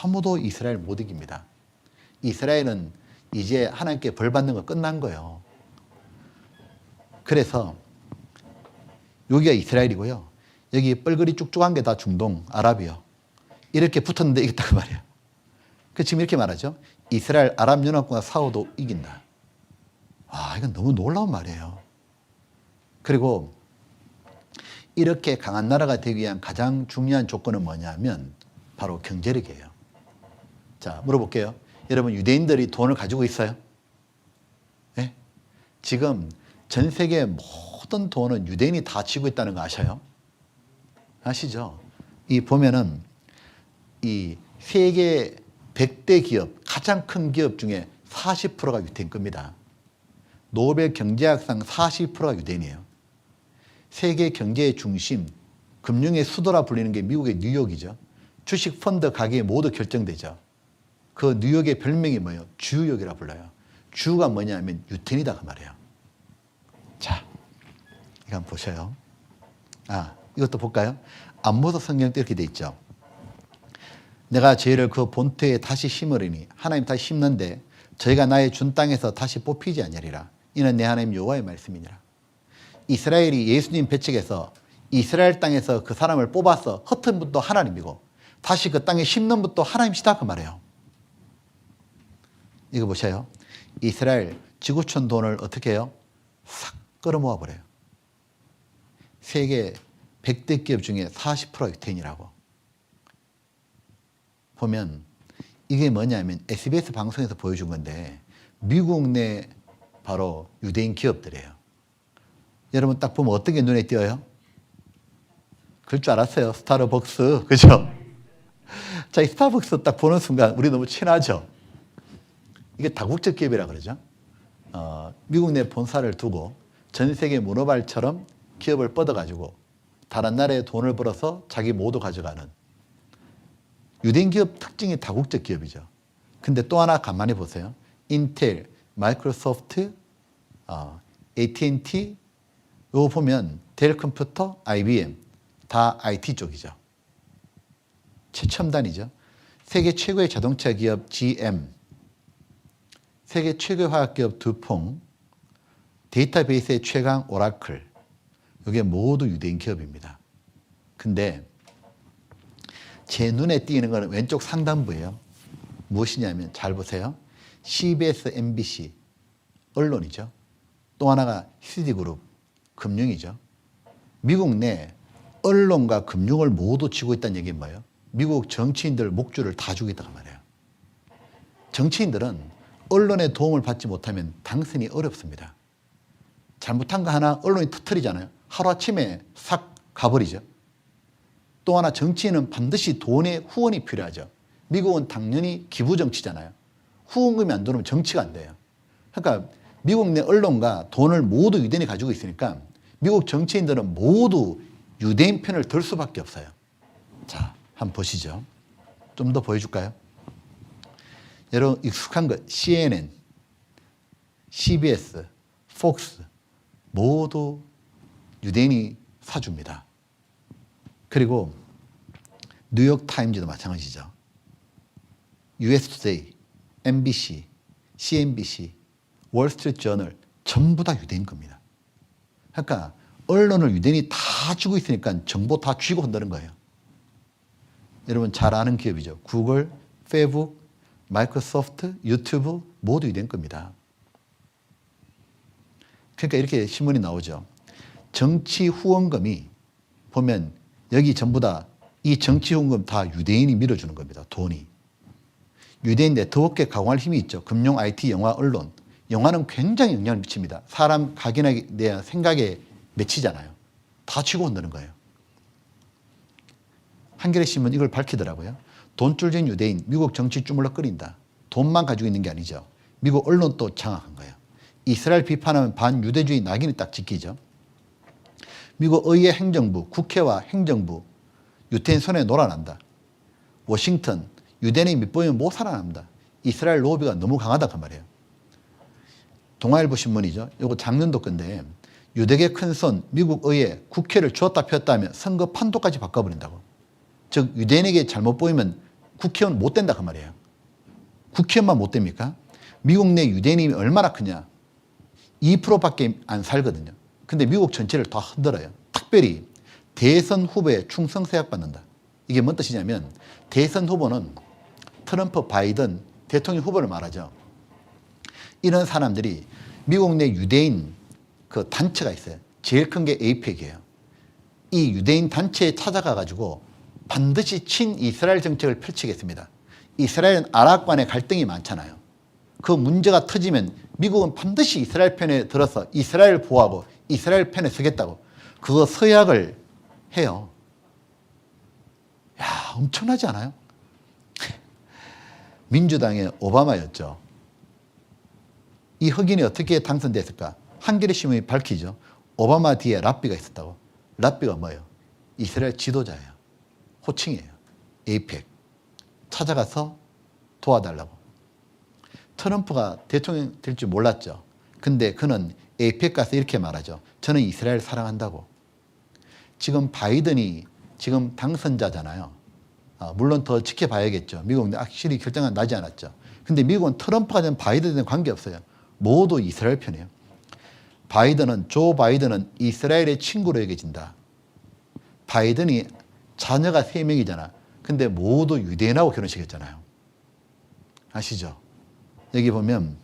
아무도 이스라엘 못 이깁니다. 이스라엘은 이제 하나님께 벌 받는 거 끝난 거예요. 그래서 여기가 이스라엘이고요. 여기 뻘거리 쭉쭉한 게 다 중동, 아랍이요. 이렇게 붙었는데 이겼다고 말이에요. 그 지금 이렇게 말하죠. 이스라엘 아랍연합군과 싸워도 이긴다. 이건 너무 놀라운 말이에요. 그리고 이렇게 강한 나라가 되기 위한 가장 중요한 조건은 뭐냐면 바로 경제력이에요. 자, 물어볼게요. 여러분 유대인들이 돈을 가지고 있어요? 네? 지금 전 세계 모든 돈은 유대인이 다 쥐고 있다는 거 아셔요? 아시죠? 이 보면은 이 세계 100대 기업, 가장 큰 기업 중에 40%가 유대인 겁니다. 노벨 경제학상 40%가 유대인이에요. 세계 경제의 중심, 금융의 수도라 불리는 게 미국의 뉴욕이죠. 주식 펀드 가격이 모두 결정되죠. 그 뉴욕의 별명이 뭐예요? 주역이라 불러요. 주가 뭐냐면 유태인이다 그 말이에요. 자, 이거 한번 보셔요. 이것도 볼까요? 안모서 성경도 이렇게 돼 있죠. 내가 저희를 그 본토에 다시 심으리니 하나님 다시 심는데 저희가 나의 준 땅에서 다시 뽑히지 아니하리라. 이는 내 하나님 여호와의 말씀이니라. 이스라엘이 예수님 배척해서 이스라엘 땅에서 그 사람을 뽑아서 흩은 분도 하나님이고 다시 그 땅에 심는 분도 하나님이시다 그 말이에요. 이거 보세요. 이스라엘 지구촌 돈을 어떻게 해요? 싹 끌어모아 버려요. 세계 100대 기업 중에 40%가 유태인이라고. 보면 이게 뭐냐면 SBS 방송에서 보여준 건데 미국 내 바로 유대인 기업들이에요. 여러분 딱 보면 어떤 게 눈에 띄어요? 그럴 줄 알았어요. 스타벅스. 그죠? 자, 이 스타벅스 딱 보는 순간 우리 너무 친하죠? 이게 다국적 기업이라 그러죠. 미국 내 본사를 두고 전 세계 문어발처럼 기업을 뻗어가지고 다른 나라에 돈을 벌어서 자기 모두 가져가는 유대인 기업 특징이 다국적 기업이죠. 근데 또 하나 가만히 보세요. 인텔, 마이크로소프트, AT&T 이거 보면 델 컴퓨터, IBM 다 IT 쪽이죠. 최첨단이죠. 세계 최고의 자동차 기업 GM, 세계 최고의 화학기업 두퐁, 데이터베이스의 최강 오라클 이게 모두 유대인 기업입니다. 근데 제 눈에 띄는 것은 왼쪽 상단부예요. 무엇이냐면 잘 보세요. CBS, MBC 언론이죠. 또 하나가 시티그룹 금융이죠. 미국 내 언론과 금융을 모두 쥐고 있다는 얘기는 뭐예요? 미국 정치인들 목줄을 다 쥐고 있다고 말해요. 정치인들은 언론의 도움을 받지 못하면 당선이 어렵습니다. 잘못한 거 하나 언론이 터뜨리잖아요. 하루아침에 싹 가버리죠. 또 하나 정치인은 반드시 돈의 후원이 필요하죠. 미국은 당연히 기부정치잖아요. 후원금이 안 들어오면 정치가 안 돼요. 그러니까 미국 내 언론과 돈을 모두 유대인이 가지고 있으니까 미국 정치인들은 모두 유대인 편을 들 수밖에 없어요. 자, 한번 보시죠. 좀 더 보여줄까요? 여러분 익숙한 것 CNN, CBS, 폭스 모두 유대인이 사줍니다. 그리고 뉴욕 타임즈도 마찬가지죠. US Today, MBC, CNBC, 월스트리트 저널 전부 다 유대인 겁니다. 그러니까 언론을 유대인이 다 쥐고 있으니까 정보 다 쥐고 한다는 거예요. 여러분 잘 아는 기업이죠. 구글, 페이북, 마이크로소프트, 유튜브 모두 유대인 겁니다. 그러니까 이렇게 신문이 나오죠. 정치 후원금이 보면 여기 전부 다 이 정치 후원금 다 유대인이 밀어주는 겁니다. 돈이. 유대인 네트워크에 강화할 힘이 있죠. 금융, IT, 영화, 언론. 영화는 굉장히 영향을 미칩니다. 사람 각인에 대한 생각에 맺히잖아요. 다 쥐고 온다는 거예요. 한겨레 신문 이걸 밝히더라고요. 돈줄진 유대인, 미국 정치 주물럭거린다. 돈만 가지고 있는 게 아니죠. 미국 언론도 장악한 거예요. 이스라엘 비판하면 반유대주의 낙인이 딱 찍히죠. 미국 의회 행정부, 국회와 행정부 유태인 손에 놀아난다. 워싱턴, 유대인이 밑보이면 못 살아납니다. 이스라엘 로비가 너무 강하다 그 말이에요. 동아일보 신문이죠. 이거 작년도 건데 유대계 큰손 미국 의회 국회를 쥐었다 폈다 하면 선거 판도까지 바꿔버린다고. 즉 유대인에게 잘못 보이면 국회의원 못 된다 그 말이에요. 국회의원만 못 됩니까? 미국 내 유대인이 얼마나 크냐. 2%밖에 안 살거든요. 근데 미국 전체를 다 흔들어요. 특별히 대선 후보에 충성서약 받는다. 이게 뭔 뜻이냐면 대선 후보는 트럼프, 바이든 대통령 후보를 말하죠. 이런 사람들이 미국 내 유대인 그 단체가 있어요. 제일 큰 게 에이펙이에요. 이 유대인 단체에 찾아가 가지고 반드시 친이스라엘 정책을 펼치겠습니다. 이스라엘은 아랍 간의 갈등이 많잖아요. 그 문제가 터지면 미국은 반드시 이스라엘 편에 들어서 이스라엘 보호하고 이스라엘 편에 서겠다고 그거 서약을 해요. 야, 엄청나지 않아요? 민주당의 오바마였죠. 이 흑인이 어떻게 당선됐을까? 한겨레 신문이 밝히죠. 오바마 뒤에 랍비가 있었다고. 랍비가 뭐예요? 이스라엘 지도자예요. 호칭이에요. 에이펙. 찾아가서 도와달라고. 트럼프가 대통령 될 줄 몰랐죠. 근데 그는 에이펙 가서 이렇게 말하죠. 저는 이스라엘 사랑한다고. 지금 바이든이 지금 당선자잖아요. 물론 더 지켜봐야겠죠. 미국은 확실히 결정은 나지 않았죠. 근데 미국은 트럼프가 된 바이든에 관계없어요. 모두 이스라엘 편이에요. 조 바이든은 이스라엘의 친구로 여겨진다. 바이든이 자녀가 3명이잖아. 근데 모두 유대인하고 결혼시켰잖아요. 아시죠? 여기 보면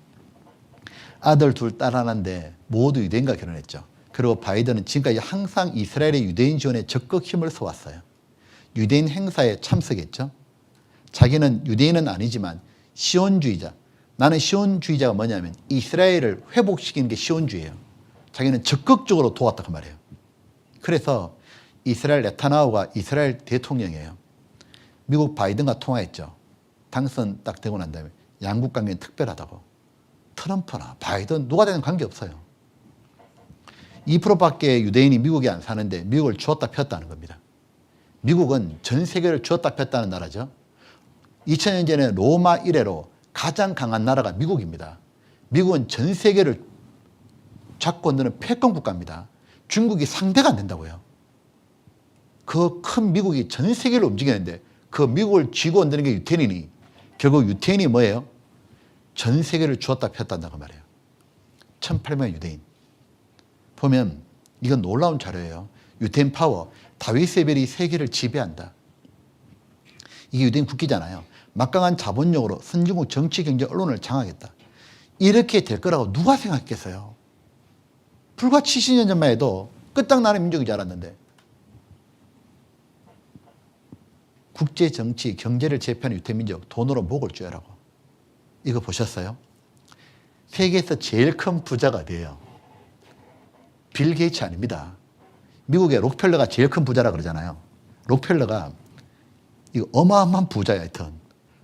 아들 둘, 딸 하나인데 모두 유대인과 결혼했죠. 그리고 바이든은 지금까지 항상 이스라엘의 유대인 지원에 적극 힘을 써왔어요. 유대인 행사에 참석했죠. 자기는 유대인은 아니지만 시온주의자. 나는 시온주의자가 뭐냐면 이스라엘을 회복시키는 게 시온주의예요. 자기는 적극적으로 도왔다 그 말이에요. 그래서 이스라엘 네타냐후가 이스라엘 대통령이에요. 미국 바이든과 통화했죠. 당선 딱 되고 난 다음에 양국 관계는 특별하다고. 트럼프나 바이든 누가 되는 관계없어요. 2%밖에 유대인이 미국에 안 사는데 미국을 주었다 폈다는 겁니다. 미국은 전 세계를 주었다 폈다는 나라죠. 2000년 전에 로마 이래로 가장 강한 나라가 미국입니다. 미국은 전 세계를 잡고 있는 패권 국가입니다. 중국이 상대가 안 된다고요. 그 큰 미국이 전 세계를 움직이는데 그 미국을 쥐고 흔드는 게 유태인이니 결국 유태인이 뭐예요? 전 세계를 주었다 폈다는 말이에요. 1800만 유대인. 보면 이건 놀라운 자료예요. 유태인 파워. 다윗의 별이 세계를 지배한다. 이게 유대인 국기잖아요. 막강한 자본력으로 선진국 정치, 경제, 언론을 장악했다. 이렇게 될 거라고 누가 생각했겠어요? 불과 70년 전만 해도 끝장나는 민족인 줄 알았는데 국제 정치, 경제를 제패하는 유태민족 돈으로 목을 쪼여라고. 이거 보셨어요? 세계에서 제일 큰 부자가 어디예요? 빌 게이츠 아닙니다. 미국의 록펠러가 제일 큰 부자라 그러잖아요. 록펠러가 이거 어마어마한 부자야 하여튼.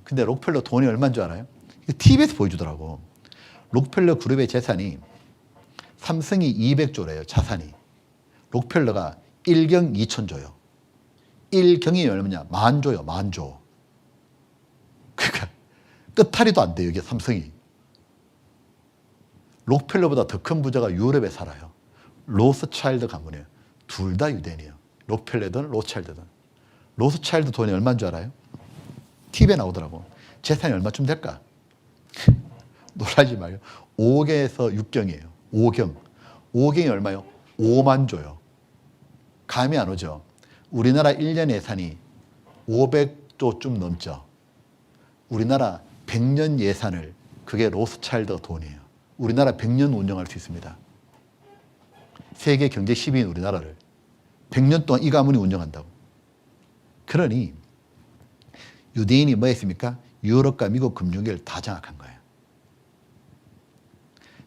근데 록펠러 돈이 얼마인 줄 알아요? 이거 TV에서 보여주더라고. 록펠러 그룹의 재산이 삼성이 200조래요. 자산이. 록펠러가 1경 2천조요. 1경이 얼마냐? 10,000조요. 10,000조. 그러니까 끝탈이도 안 돼요. 이게 삼성이. 록펠러보다 더 큰 부자가 유럽에 살아요. 로스차일드 가문이에요. 둘 다 유대인이에요. 록펠러든 로스차일드든. 로스차일드 돈이 얼마인 줄 알아요? TV에 나오더라고. 재산이 얼마쯤 될까? 놀라지 마요. 5경에서 6경이에요. 5경. 5경이 얼마요? 50,000조요. 감이 안 오죠? 우리나라 1년 예산이 500조쯤 넘죠. 우리나라 100년 예산을 그게 로스차일드 돈이에요. 우리나라 100년 운영할 수 있습니다. 세계 경제 10위인 우리나라를 100년 동안 이 가문이 운영한다고. 그러니 유대인이 뭐 했습니까? 유럽과 미국 금융계를 다 장악한 거예요.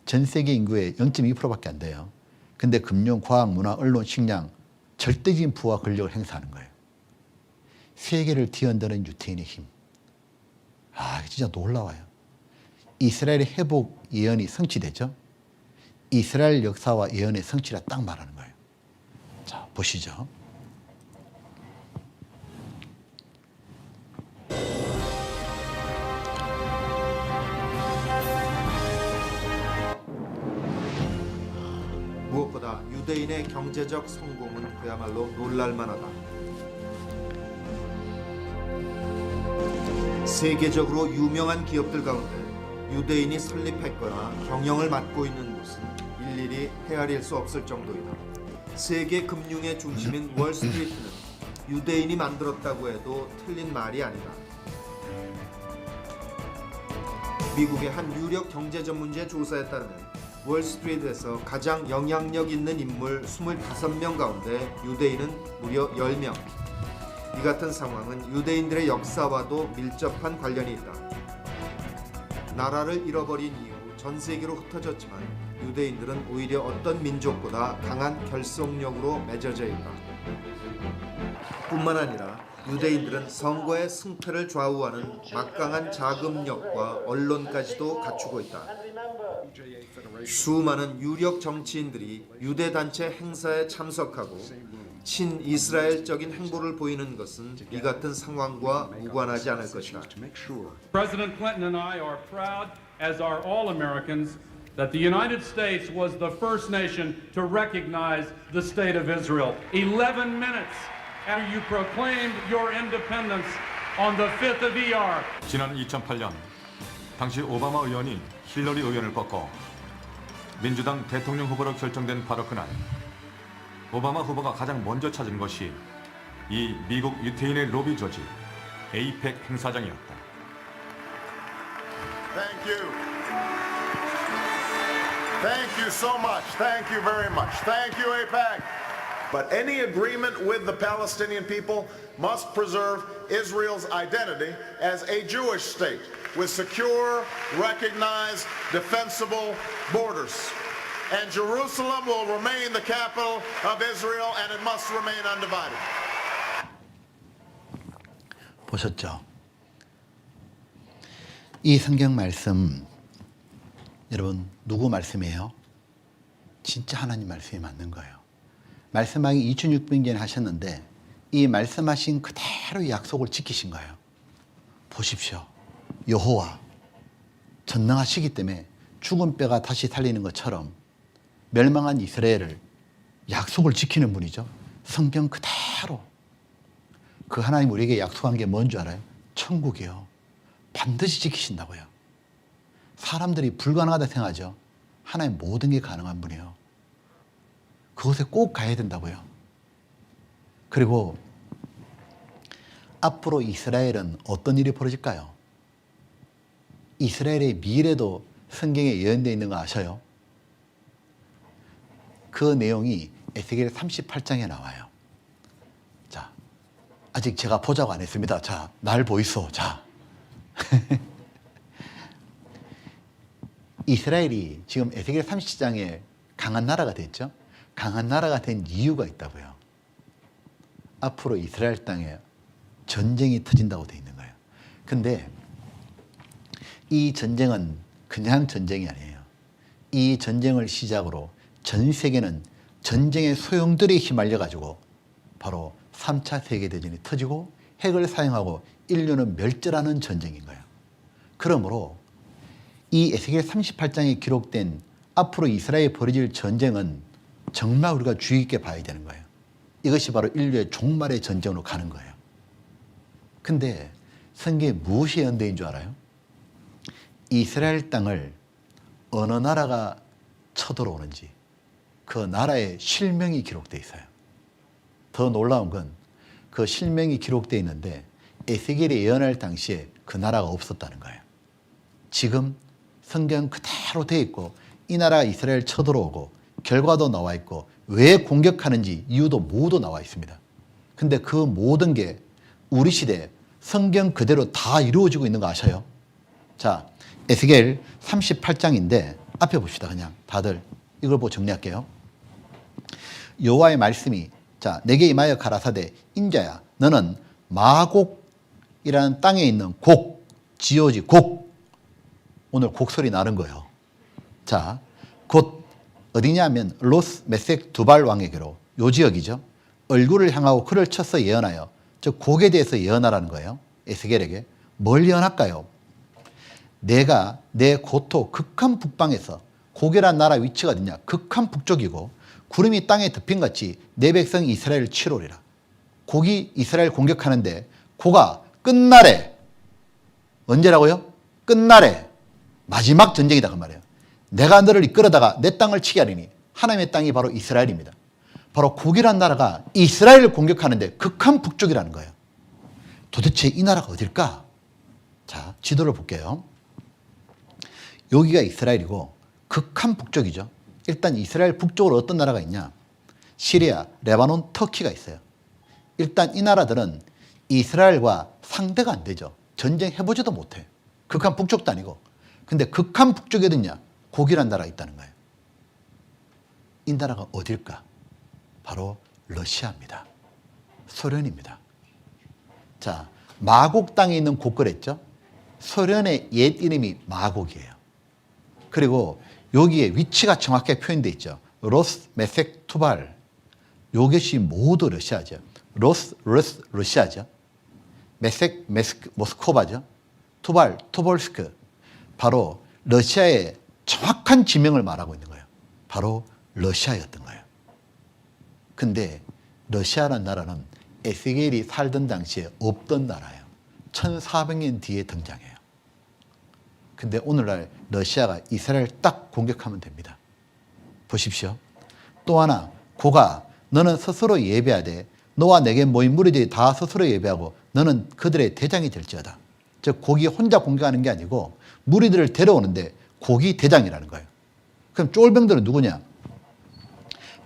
전 세계 인구의 0.2%밖에 안 돼요. 근데 금융, 과학, 문화, 언론, 식량 절대적인 부와 권력을 행사하는 거예요. 세계를 뒤흔드는 유태인의 힘. 아, 진짜 놀라워요. 이스라엘의 회복 예언이 성취되죠. 이스라엘 역사와 예언의 성취라 딱 말하는 거예요. 자, 보시죠. 무엇보다 유대인의 경제적 성공은 그야말로 놀랄만하다. 세계적으로 유명한 기업들 가운데 유대인이 설립했거나 경영을 맡고 있는 곳은 일일이 헤아릴 수 없을 정도이다. 세계 금융의 중심인 월스트리트는 유대인이 만들었다고 해도 틀린 말이 아니다. 미국의 한 유력 경제 전문지의 조사에 따르면 월스트리트에서 가장 영향력 있는 인물 25명 가운데 유대인은 무려 10명. 이 같은 상황은 유대인들의 역사와도 밀접한 관련이 있다. 나라를 잃어버린 이후 전 세계로 흩어졌지만 유대인들은 오히려 어떤 민족보다 강한 결속력으로 맺어져 있다. 뿐만 아니라 유대인들은 선거의 승패를 좌우하는 막강한 자금력과 언론까지도 갖추고 있다. 수많은 유력 정치인들이 유대 단체 행사에 참석하고 친이스라엘적인 행보를 보이는 것은 이 같은 상황과 무관하지 않을 것이다. President Clinton and I are proud, as are all Americans, that the United States was the first nation to recognize the state of Israel. 11 minutes after you proclaimed your independence on the 5th of ER. 지난 2008년 당시 오바마 의원이 힐러리 의원을 꺾고 민주당 대통령 후보로 결정된 바로 그날 오바마 후보가 가장 먼저 찾은 것이 이 미국 유태인의 로비 조직 에이펙 행사장이었다. Thank you. Thank you so much. Thank you very much. Thank you, AIPAC. But any agreement with the Palestinian people must preserve Israel's identity as a Jewish state with secure, recognized, defensible borders. And Jerusalem will remain the capital of Israel, and it must remain undivided. 보셨죠? 이 성경 말씀 여러분 누구 말씀이에요? 진짜 하나님 말씀이 맞는 거예요. 말씀하기 2600년 하셨는데 이 말씀하신 그대로 약속을 지키신 거예요. 보십시오. 여호와 전능하시기 때문에 죽은 뼈가 다시 살리는 것처럼 멸망한 이스라엘을 약속을 지키는 분이죠. 성경 그대로. 그 하나님 우리에게 약속한 게 뭔 줄 알아요? 천국이요. 반드시 지키신다고요. 사람들이 불가능하다 생각하죠. 하나님 모든 게 가능한 분이에요. 그곳에 꼭 가야 된다고요. 그리고 앞으로 이스라엘은 어떤 일이 벌어질까요? 이스라엘의 미래도 성경에 예언되어 있는 거 아셔요? 그 내용이 에스겔 38장에 나와요. 자, 아직 제가 보자고 안 했습니다. 자, 날 보이소. 자. 이스라엘이 지금 에스겔 37장에 강한 나라가 됐죠. 강한 나라가 된 이유가 있다고요. 앞으로 이스라엘 땅에 전쟁이 터진다고 되어 있는 거예요. 근데 이 전쟁은 그냥 전쟁이 아니에요. 이 전쟁을 시작으로 전 세계는 전쟁의 소용돌이에 휘말려 가지고 바로 3차 세계대전이 터지고 핵을 사용하고 인류는 멸절하는 전쟁인 거예요. 그러므로 이 에스겔 38장에 기록된 앞으로 이스라엘에 벌어질 전쟁은 정말 우리가 주의 깊게 봐야 되는 거예요. 이것이 바로 인류의 종말의 전쟁으로 가는 거예요. 근데 성경에 무엇이 예언되어있는 줄 알아요? 이스라엘 땅을 어느 나라가 쳐들어오는지 그 나라의 실명이 기록되어 있어요. 더 놀라운 건 그 실명이 기록되어 있는데 에스겔이 예언할 당시에 그 나라가 없었다는 거예요. 지금 성경 그대로 되어 있고 이 나라가 이스라엘 쳐들어오고 결과도 나와 있고 왜 공격하는지 이유도 모두 나와 있습니다. 근데 그 모든 게 우리 시대에 성경 그대로 다 이루어지고 있는 거 아셔요? 자, 에스겔 38장인데 앞에 봅시다. 그냥 다들 이걸 보고 정리할게요. 여호와의 말씀이 자 내게 임하여 가라사대 인자야 너는 마곡이라는 땅에 있는 곡 지오지 곡 오늘 곡소리 나는 거예요. 자, 곧 어디냐면 로스 메색 두발 왕에게로 요 지역이죠. 얼굴을 향하고 그를 쳐서 예언하여 즉 곡에 대해서 예언하라는 거예요. 에스겔에게 뭘 예언할까요? 내가 내 고토 극한 북방에서 곡이란 나라 위치가 어디냐? 극한 북쪽이고 구름이 땅에 덮인 같이 내 백성 이스라엘을 치러오리라. 곡이 이스라엘 공격하는데 고가 끝날에 언제라고요? 끝날에 마지막 전쟁이다 그 말이에요. 내가 너를 이끌어다가 내 땅을 치게 하리니 하나님의 땅이 바로 이스라엘입니다. 바로 곡이란 나라가 이스라엘을 공격하는데 극한 북쪽이라는 거예요. 도대체 이 나라가 어딜까? 자, 지도를 볼게요. 여기가 이스라엘이고 극한 북쪽이죠. 일단 이스라엘 북쪽으로 어떤 나라가 있냐? 시리아, 레바논, 터키가 있어요. 일단 이 나라들은 이스라엘과 상대가 안 되죠. 전쟁해보지도 못해. 극한 북쪽도 아니고. 근데 극한 북쪽에 어딨냐? 곡이란 나라가 있다는 거예요. 이 나라가 어딜까? 바로 러시아입니다. 소련입니다. 자, 마곡 땅에 있는 곡 그랬죠? 소련의 옛 이름이 마곡이에요. 그리고 여기에 위치가 정확하게 표현되어 있죠. 로스, 메색, 투발. 이것이 모두 러시아죠. 로스, 러시아죠. 메색, 모스크바죠. 투발, 토볼스크. 바로 러시아의 정확한 지명을 말하고 있는 거예요. 바로 러시아였던 거예요. 근데 러시아라는 나라는 에스겔이 살던 당시에 없던 나라예요. 1400년 뒤에 등장해요. 근데 오늘날 러시아가 이스라엘 딱 공격하면 됩니다. 보십시오. 또 하나 고가 너는 스스로 예배하되 너와 내게 모인 무리들이 다 스스로 예배하고 너는 그들의 대장이 될지어다. 즉 곡이 혼자 공격하는 게 아니고 무리들을 데려오는데 곡이 대장이라는 거예요. 그럼 쫄병들은 누구냐?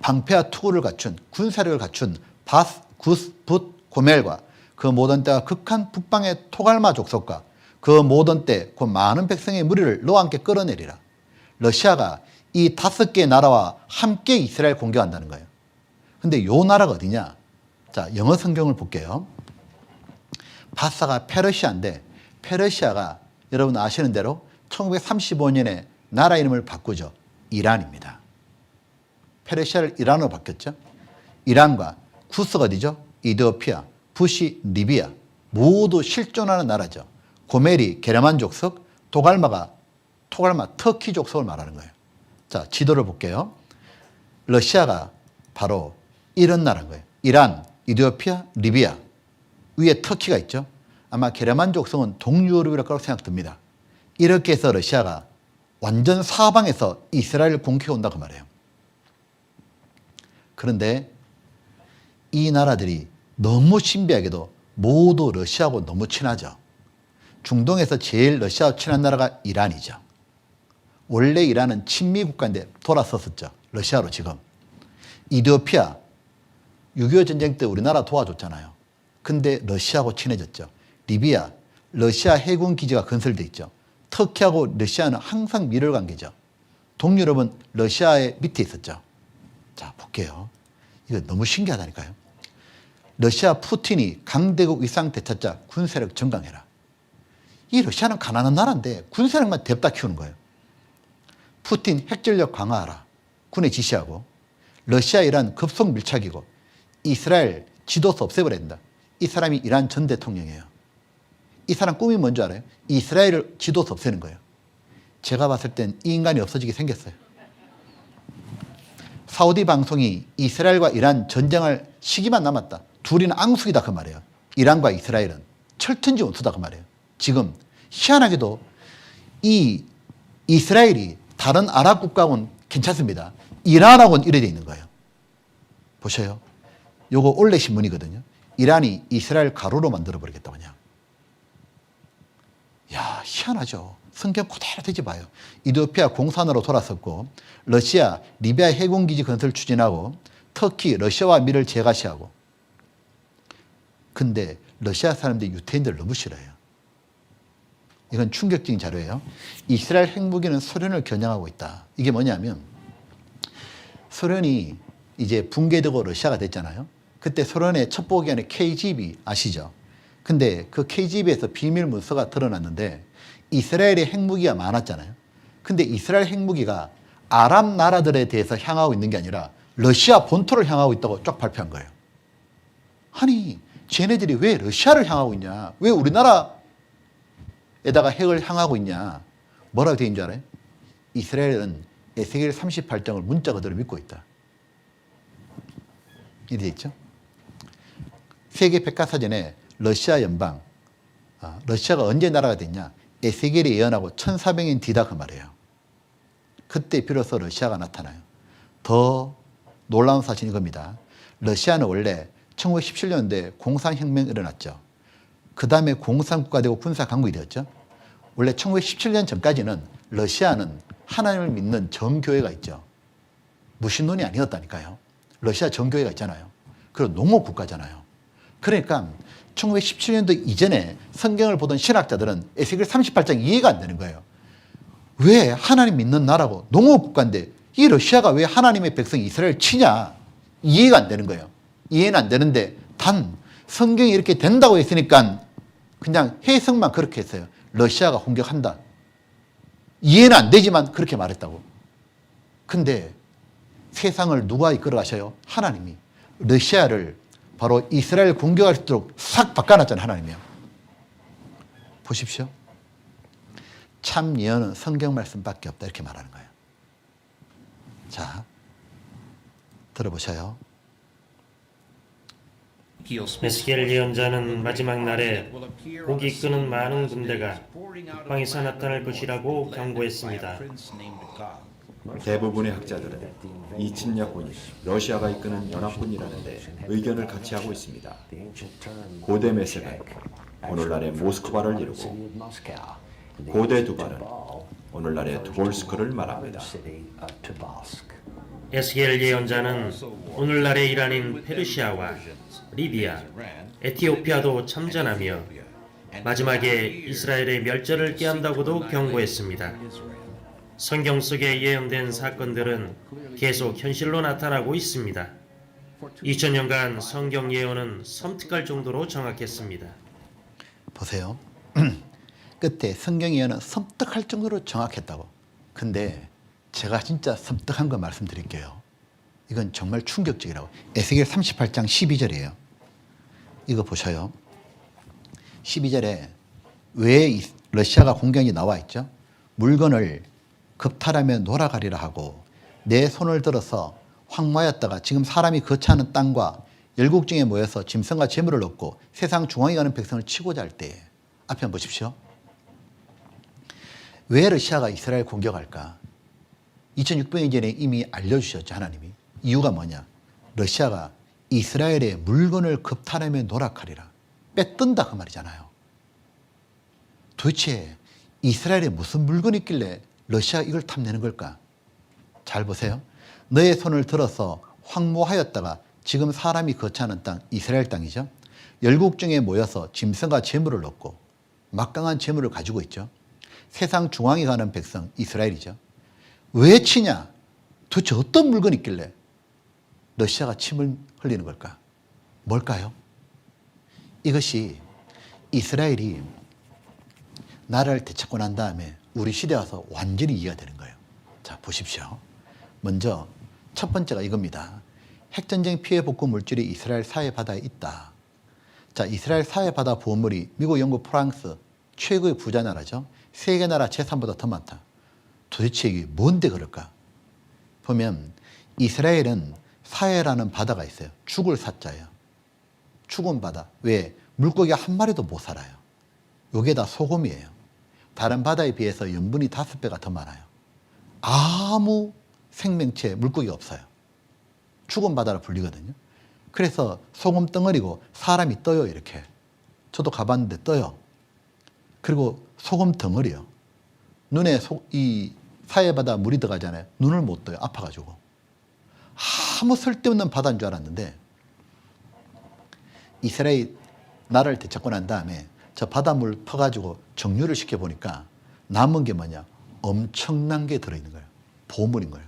방패와 투구를 갖춘 군사력을 갖춘 바스, 구스, 붓, 고멜과 그 모던 때와 극한 북방의 토갈마 족속과 그 모던 때 그 많은 백성의 무리를 너와 함께 끌어내리라. 러시아가 이 5개의 나라와 함께 이스라엘 공격한다는 거예요. 근데 요 나라가 어디냐? 자, 영어 성경을 볼게요. 바사가 페르시아인데 페르시아가 여러분 아시는 대로 1935년에 나라 이름을 바꾸죠. 이란입니다. 페르시아를 이란으로 바뀌었죠. 이란과 구스가 어디죠? 이디오피아, 붓이 리비아 모두 실존하는 나라죠. 고멜이 게르만 족속, 토갈마 터키 족속을 말하는 거예요. 자, 지도를 볼게요. 러시아가 바로 이런 나라인 거예요. 이란, 이디오피아, 리비아 위에 터키가 있죠. 아마 게르만 족속은 동유럽이라고 거라고 생각됩니다. 이렇게 해서 러시아가 완전 사방에서 이스라엘을 공격해 온다고 말해요. 그런데 이 나라들이 너무 신비하게도 모두 러시아하고 너무 친하죠. 중동에서 제일 러시아와 친한 나라가 이란이죠. 원래 이란은 친미 국가인데 돌아섰었죠. 러시아로 지금. 이디오피아 6.25 전쟁 때 우리나라 도와줬잖아요. 근데 러시아하고 친해졌죠. 리비아 러시아 해군 기지가 건설돼 있죠. 터키하고 러시아는 항상 밀월 관계죠. 동유럽은 러시아의 밑에 있었죠. 자, 볼게요. 이거 너무 신기하다니까요. 러시아 푸틴이 강대국 위상 되찾자 군사력 증강해라. 이 러시아는 가난한 나라인데 군사력만 냅다 키우는 거예요. 푸틴 핵전력 강화하라. 군에 지시하고 러시아 이란 급속 밀착이고 이스라엘 지도서 없애버려야 된다. 이 사람이 이란 전 대통령이에요. 이 사람 꿈이 뭔지 알아요? 이스라엘을 지도서 없애는 거예요. 제가 봤을 땐 이 인간이 없어지게 생겼어요. 사우디 방송이 이스라엘과 이란 전쟁할 시기만 남았다. 둘이는 앙숙이다 그 말이에요. 이란과 이스라엘은 철천지 원수다 그 말이에요. 지금 희한하게도 이 이스라엘이 다른 아랍 국가하고는 괜찮습니다. 이란하고는 이래 돼 있는 거예요. 보셔요. 요거 올레 신문이거든요. 이란이 이스라엘 가로로 만들어 버리겠다 그냥. 야, 희한하죠. 성경 그대로 되짚어봐요. 이디오피아 공산으로 돌아섰고 러시아, 리비아 해군기지 건설 추진하고 터키, 러시아와 미를 재가시하고 근데 러시아 사람들이 유태인들을 너무 싫어해요. 이건 충격적인 자료예요. 이스라엘 핵무기는 소련을 겨냥하고 있다. 이게 뭐냐면 소련이 이제 붕괴되고 러시아가 됐잖아요. 그때 소련의 첩보기관의 KGB 아시죠? 근데 그 KGB에서 비밀 문서가 드러났는데 이스라엘의 핵무기가 많았잖아요. 근데 이스라엘 핵무기가 아랍 나라들에 대해서 향하고 있는 게 아니라 러시아 본토를 향하고 있다고 쫙 발표한 거예요. 아니, 쟤네들이 왜 러시아를 향하고 있냐? 왜 우리나라에다가 핵을 향하고 있냐? 뭐라고 되어 있는 줄 알아요? 이스라엘은 에스겔 38장을 문자 그대로 믿고 있다. 이렇게 되어 있죠. 세계 백과사전에 러시아 연방, 러시아가 언제 나라가 됐냐? 에스겔이 예언하고 1400년 뒤다 그 말이에요. 그때 비로소 러시아가 나타나요. 더 놀라운 사실이 이겁니다. 러시아는 원래 1917년도에 공산혁명이 일어났죠. 그 다음에 공산국가 되고 군사강국이 되었죠. 원래 1917년 전까지는 러시아는 하나님을 믿는 정교회가 있죠. 무신론이 아니었다니까요. 러시아 정교회가 있잖아요. 그리고 농업국가잖아요. 그러니까 1917년도 이전에 성경을 보던 신학자들은 에스겔 38장 이해가 안 되는 거예요. 왜 하나님 믿는 나라고 농업국가인데 이 러시아가 왜 하나님의 백성 이스라엘 치냐? 이해가 안 되는 거예요. 이해는 안 되는데 단 성경이 이렇게 된다고 했으니까 그냥 해석만 그렇게 했어요. 러시아가 공격한다. 이해는 안 되지만 그렇게 말했다고. 근데 세상을 누가 이끌어 가셔요? 하나님이. 러시아를 바로 이스라엘 공격할 수 있도록 싹 바꿔놨잖아요. 하나님이요. 보십시오. 참 예언은 성경 말씀밖에 없다 이렇게 말하는 거예요. 자, 들어보셔요. 에스겔 예언자는 마지막 날에 목이 끄는 많은 군대가 북방에서 나타날 것이라고 경고했습니다. 대부분의 학자들은 이 침략군이 러시아가 이끄는 연합군이라는데 의견을 같이 하고 있습니다. 고대 메섹은 오늘날의 모스크바를 이루고 고대 두발은 오늘날의 토볼스크를 말합니다. 에스겔 예언자는 오늘날의 이란인 페르시아와 리비아, 에티오피아도 참전하며 마지막에 이스라엘의 멸절을 꾀한다고도 경고했습니다. 성경 속에 예언된 사건들은 계속 현실로 나타나고 있습니다. 2000년간 성경 예언은 섬뜩할 정도로 정확했습니다. 보세요. 끝에 성경 예언은 섬뜩할 정도로 정확했다고. 근데 제가 진짜 섬뜩한 거 말씀드릴게요. 이건 정말 충격적이라고. 에스겔 38장 12절이에요. 이거 보셔요. 12절에 왜 러시아가 공격이 나와 있죠? 물건을 겁탈하며 놀아가리라 하고 내 손을 들어서 황무하였다가 지금 사람이 거처하는 땅과 열국중에 모여서 짐승과 재물을 얻고 세상 중앙에 가는 백성을 치고자 할 때에 앞에 한번 보십시오. 왜 러시아가 이스라엘 공격할까? 2600년 전에 이미 알려주셨죠, 하나님이. 이유가 뭐냐? 러시아가 이스라엘의 물건을 겁탈하며 노락하리라. 빼뜬다 그 말이잖아요. 도대체 이스라엘에 무슨 물건이 있길래 러시아가 이걸 탐내는 걸까? 잘 보세요. 너의 손을 들어서 황무하였다가 지금 사람이 거처하는 땅, 이스라엘 땅이죠. 열국중에 모여서 짐승과 재물을 얻고 막강한 재물을 가지고 있죠. 세상 중앙에 가는 백성, 이스라엘이죠. 왜 치냐? 도대체 어떤 물건이 있길래 러시아가 침을 흘리는 걸까? 뭘까요? 이것이 이스라엘이 나라를 되찾고 난 다음에 우리 시대에 와서 완전히 이해가 되는 거예요. 자, 보십시오. 먼저 첫 번째가 이겁니다. 핵전쟁 피해 복구 물질이 이스라엘 사해 바다에 있다. 자, 이스라엘 사해 바다 보물이 미국, 영국, 프랑스 최고의 부자 나라죠. 세계 나라 재산보다 더 많다. 도대체 이게 뭔데 그럴까? 보면 이스라엘은 사해라는 바다가 있어요. 죽을 사자예요. 죽은 바다. 왜? 물고기 한 마리도 못 살아요. 요게 다 소금이에요. 다른 바다에 비해서 염분이 5배가 더 많아요. 아무 생명체, 물고기가 없어요. 죽은 바다로 불리거든요. 그래서 소금 덩어리고 사람이 떠요, 이렇게. 저도 가봤는데 떠요. 그리고 소금 덩어리요. 눈에 이 사해바다 물이 들어가잖아요. 눈을 못 떠요. 아파가지고. 아무 쓸데없는 바다인 줄 알았는데 이스라엘 나라를 되찾고 난 다음에 저 바닷물 퍼가지고 정류를 시켜보니까 남은 게 뭐냐? 엄청난 게 들어있는 거예요. 보물인 거예요.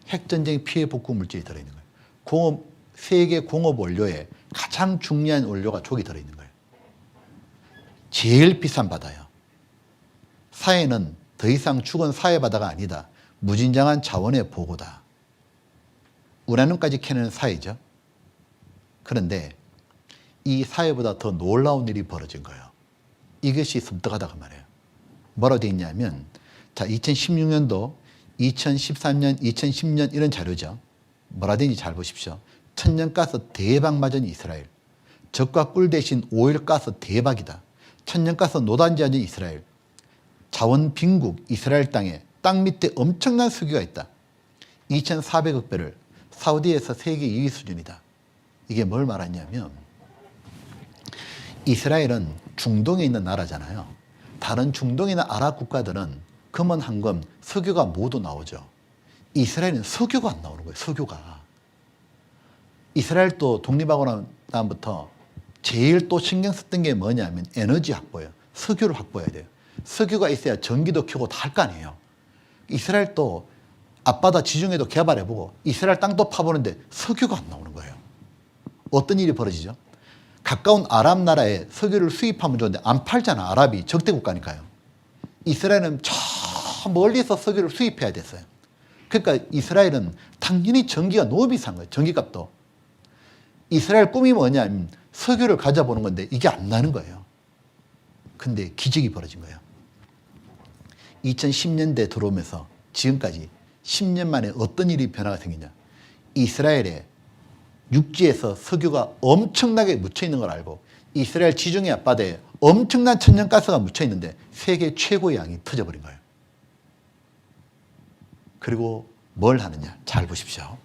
핵전쟁 피해 복구 물질이 들어있는 거예요. 세계 공업 원료에 가장 중요한 원료가 족이 들어있는 거예요. 제일 비싼 바다예요. 사해는 더 이상 죽은 사해바다가 아니다. 무진장한 자원의 보고다. 우라늄까지 캐는 사해죠. 그런데 이 사해보다 더 놀라운 일이 벌어진 거예요. 이것이 섬뜩하다고 말해요. 뭐라고 되어 있냐면, 자, 2016년도, 2013년, 2010년 이런 자료죠. 뭐라 되는지 잘 보십시오. 천연가스 대박 맞은 이스라엘. 적과 꿀 대신 오일가스 대박이다. 천연가스 노단지 앉은 이스라엘. 자원 빈국 이스라엘 땅에 땅 밑에 엄청난 석유가 있다. 2,400억 배럴. 사우디에서 세계 2위 수준이다. 이게 뭘 말하냐면 이스라엘은 중동에 있는 나라잖아요. 다른 중동에 있는 아랍 국가들은 금은 황금, 석유가 모두 나오죠. 이스라엘은 석유가 안 나오는 거예요. 석유가. 이스라엘도 독립하고 난 다음부터 제일 또 신경 썼던 게 뭐냐면 에너지 확보예요. 석유를 확보해야 돼요. 석유가 있어야 전기도 켜고 다 할 거 아니에요. 이스라엘도 앞바다 지중해도 개발해보고 이스라엘 땅도 파보는데 석유가 안 나오는 거예요. 어떤 일이 벌어지죠? 가까운 아랍 나라에 석유를 수입하면 좋은데 안 팔잖아. 아랍이 적대 국가니까요. 이스라엘은 저 멀리서 석유를 수입해야 됐어요. 그러니까 이스라엘은 당연히 전기가 너무 비싼 거예요. 전기값도. 이스라엘 꿈이 뭐냐면 석유를 가져보는 건데 이게 안 나는 거예요. 근데 기적이 벌어진 거예요. 2010년대 들어오면서 지금까지 10년 만에 어떤 일이 변화가 생기냐. 이스라엘에 육지에서 석유가 엄청나게 묻혀있는 걸 알고 이스라엘 지중해 앞바다에 엄청난 천연가스가 묻혀있는데 세계 최고의 양이 터져버린 거예요. 그리고 뭘 하느냐. 잘 보십시오.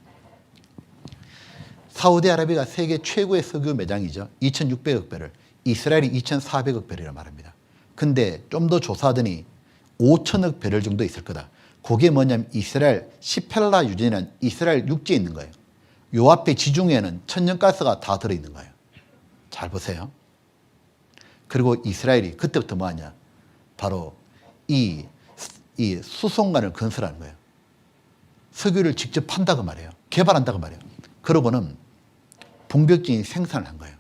사우디아라비아가 세계 최고의 석유 매장이죠. 2,600억 배럴. 이스라엘이 2,400억 배럴이라고 말합니다. 근데 좀 더 조사하더니 5천억 배럴 정도 있을 거다. 그게 뭐냐면 이스라엘 시펠라 유전이라는 이스라엘 육지에 있는 거예요. 요 앞에 지중해에는 천연가스가 다 들어있는 거예요. 잘 보세요. 그리고 이스라엘이 그때부터 뭐 하냐. 바로 이 수송관을 건설하는 거예요. 석유를 직접 판다고 말해요. 개발한다고 말해요. 그러고는 본격적인 생산을 한 거예요.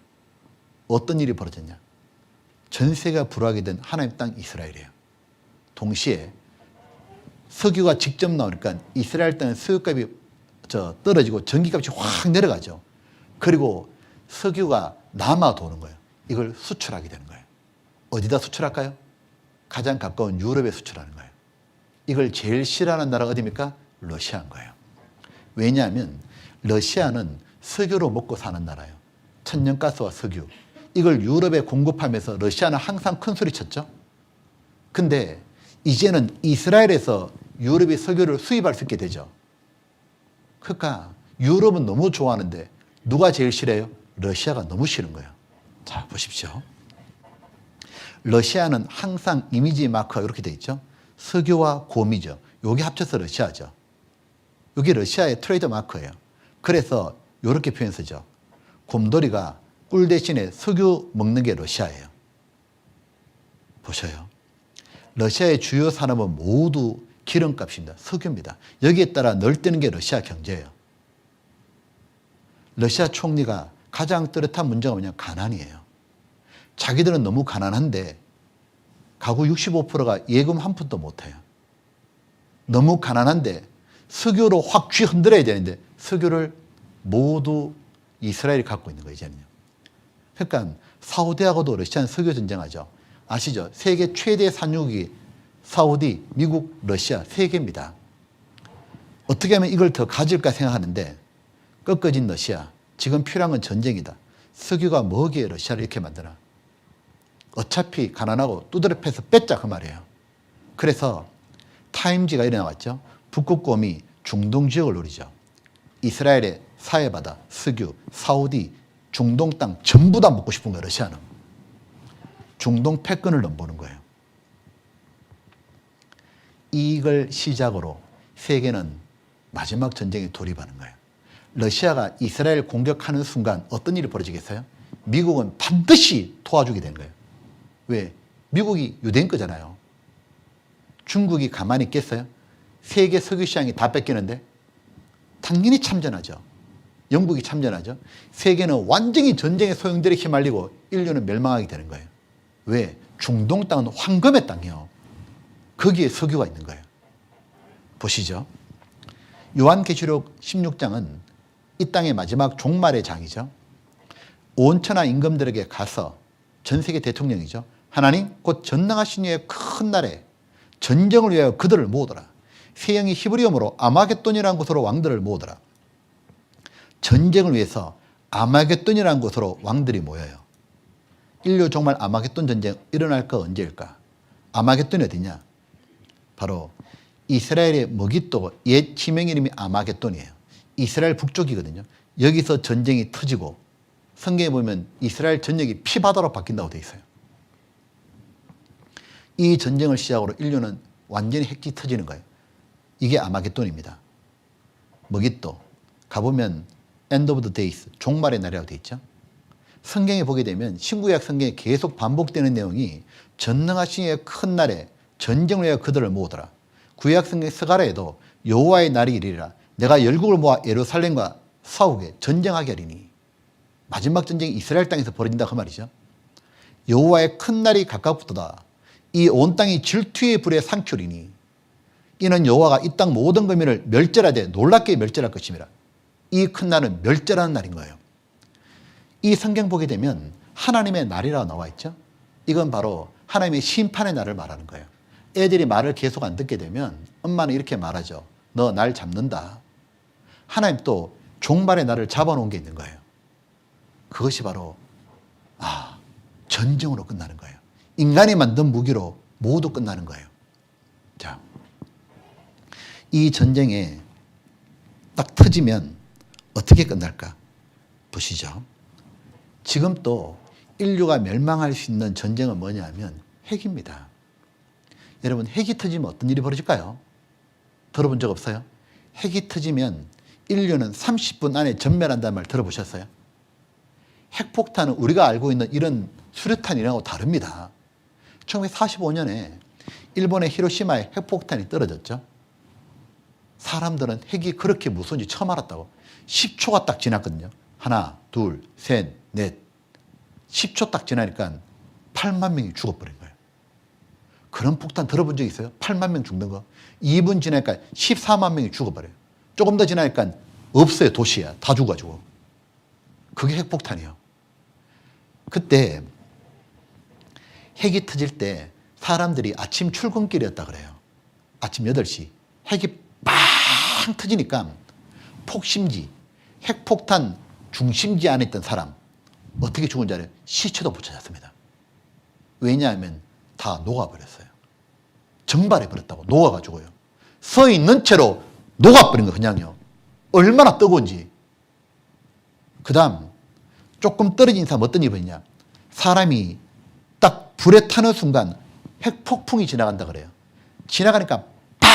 어떤 일이 벌어졌냐. 전 세계가 불화하게 된 하나님의 땅 이스라엘이에요. 동시에 석유가 직접 나오니까 이스라엘 땅은 석유값이 떨어지고 전기값이 확 내려가죠. 그리고 석유가 남아 도는 거예요. 이걸 수출하게 되는 거예요. 어디다 수출할까요? 가장 가까운 유럽에 수출하는 거예요. 이걸 제일 싫어하는 나라가 어디입니까? 러시아인 거예요. 왜냐하면 러시아는 석유로 먹고 사는 나라예요. 천연가스와 석유. 이걸 유럽에 공급하면서 러시아는 항상 큰 소리 쳤죠. 근데 이제는 이스라엘에서 유럽이 석유를 수입할 수 있게 되죠. 그러니까 유럽은 너무 좋아하는데 누가 제일 싫어요? 러시아가 너무 싫은 거예요. 자, 보십시오. 러시아는 항상 이미지 마크가 이렇게 돼 있죠. 석유와 곰이죠. 요게 합쳐서 러시아죠. 이게 러시아의 트레이드 마크예요. 그래서 이렇게 표현 쓰죠. 곰돌이가 꿀 대신에 석유 먹는 게 러시아예요. 보셔요. 러시아의 주요 산업은 모두 기름값입니다. 석유입니다. 여기에 따라 널뛰는 게 러시아 경제예요. 러시아 총리가 가장 뚜렷한 문제가 뭐냐? 가난이에요. 자기들은 너무 가난한데 가구 65%가 예금 한 푼도 못해요. 너무 가난한데 석유로 확 쥐 흔들어야 되는데 석유를 모두 이스라엘이 갖고 있는 거예요. 이제는요. 그러니까 사우디하고도 러시아는 석유 전쟁하죠. 아시죠? 세계 최대 산유국이 사우디, 미국, 러시아 세 개입니다. 어떻게 하면 이걸 더 가질까 생각하는데 꺾어진 러시아. 지금 필요한 건 전쟁이다. 석유가 뭐기에 러시아를 이렇게 만드나. 어차피 가난하고 두드려 패서 뺏자 그 말이에요. 그래서 타임지가 이래 나왔죠. 북극곰이 중동 지역을 노리죠. 이스라엘의 사해바다, 석유, 사우디, 중동 땅 전부 다 먹고 싶은 거예요. 러시아는. 중동 패권을 넘보는 거예요. 이걸 시작으로 세계는 마지막 전쟁에 돌입하는 거예요. 러시아가 이스라엘 공격하는 순간 어떤 일이 벌어지겠어요? 미국은 반드시 도와주게 된 거예요. 왜? 미국이 유대인 거잖아요. 중국이 가만히 있겠어요? 세계 석유 시장이 다 뺏기는데? 당연히 참전하죠. 영국이 참전하죠. 세계는 완전히 전쟁의 소용돌이에 휘말리고 인류는 멸망하게 되는 거예요. 왜? 중동 땅은 황금의 땅이에요. 거기에 석유가 있는 거예요. 보시죠. 요한계시록 16장은 이 땅의 마지막 종말의 장이죠. 온 천하 임금들에게 가서 전 세계 대통령이죠. 하나님 곧 전능하신 이의 큰 날에 전쟁을 위하여 그들을 모으더라. 세형이 히브리어로 아마겟돈이라는 곳으로 왕들을 모으더라. 전쟁을 위해서 아마겟돈이라는 곳으로 왕들이 모여요. 인류 종말 아마겟돈 전쟁 일어날까 언제일까? 아마겟돈이 어디냐? 바로 이스라엘의 머깃도 옛 지명 이름이 아마겟돈이에요. 이스라엘 북쪽이거든요. 여기서 전쟁이 터지고 성경에 보면 이스라엘 전역이 피바다로 바뀐다고 되어 있어요. 이 전쟁을 시작으로 인류는 완전히 핵이 터지는 거예요. 이게 아마겟돈입니다. 머깃도 가보면 End of the days, 종말의 날이라고 되어 있죠. 성경에 보게 되면 신구약 성경에 계속 반복되는 내용이 전능하신 이의 큰 날에 전쟁을 위하여 그들을 모으더라. 구약 성경 스가랴에도 여호와의 날이 이르리라. 내가 열국을 모아 예루살렘과 싸우게 전쟁하게 하리니. 마지막 전쟁이 이스라엘 땅에서 벌어진다 그 말이죠. 여호와의 큰 날이 가깝도다. 이 온 땅이 질투의 불에 상추리니. 이는 여호와가 이 땅 모든 거민을 멸절하되 놀랍게 멸절할 것임이라. 이 큰 날은 멸절하는 날인 거예요. 이 성경 보게 되면 하나님의 날이라고 나와 있죠. 이건 바로 하나님의 심판의 날을 말하는 거예요. 애들이 말을 계속 안 듣게 되면 엄마는 이렇게 말하죠. 너 날 잡는다. 하나님 또 종말의 날을 잡아놓은 게 있는 거예요. 그것이 바로 전쟁으로 끝나는 거예요. 인간이 만든 무기로 모두 끝나는 거예요. 자, 이 전쟁에 딱 터지면 어떻게 끝날까? 보시죠. 지금 또 인류가 멸망할 수 있는 전쟁은 뭐냐면 핵입니다. 여러분 핵이 터지면 어떤 일이 벌어질까요? 들어본 적 없어요? 핵이 터지면 인류는 30분 안에 전멸한다는 말 들어보셨어요? 핵폭탄은 우리가 알고 있는 이런 수류탄이라고 다릅니다. 1945년에 일본의 히로시마에 핵폭탄이 떨어졌죠. 사람들은 핵이 그렇게 무서운지 처음 알았다고. 10초가 딱 지났거든요. 하나, 둘, 셋, 넷. 10초 딱 지나니까 8만 명이 죽어버린 거예요. 그런 폭탄 들어본 적 있어요? 8만 명 죽는 거. 2분 지나니까 14만 명이 죽어버려요. 조금 더 지나니까 없어요. 도시야. 다 죽어가지고. 그게 핵폭탄이에요. 그때 핵이 터질 때 사람들이 아침 출근길이었다 그래요. 아침 8시. 핵이 빵 터지니까 폭심지, 핵폭탄 중심지 안에 있던 사람 어떻게 죽은지 알아요? 시체도 못 찾았습니다. 왜냐하면 다 녹아버렸어요. 증발해버렸다고. 녹아가지고요. 서 있는 채로 녹아버린 거예요. 그냥요. 얼마나 뜨거운지. 그 다음 조금 떨어진 사람 어떤 일이 벌이냐. 사람이 딱 불에 타는 순간 핵폭풍이 지나간다 그래요. 지나가니까 팍!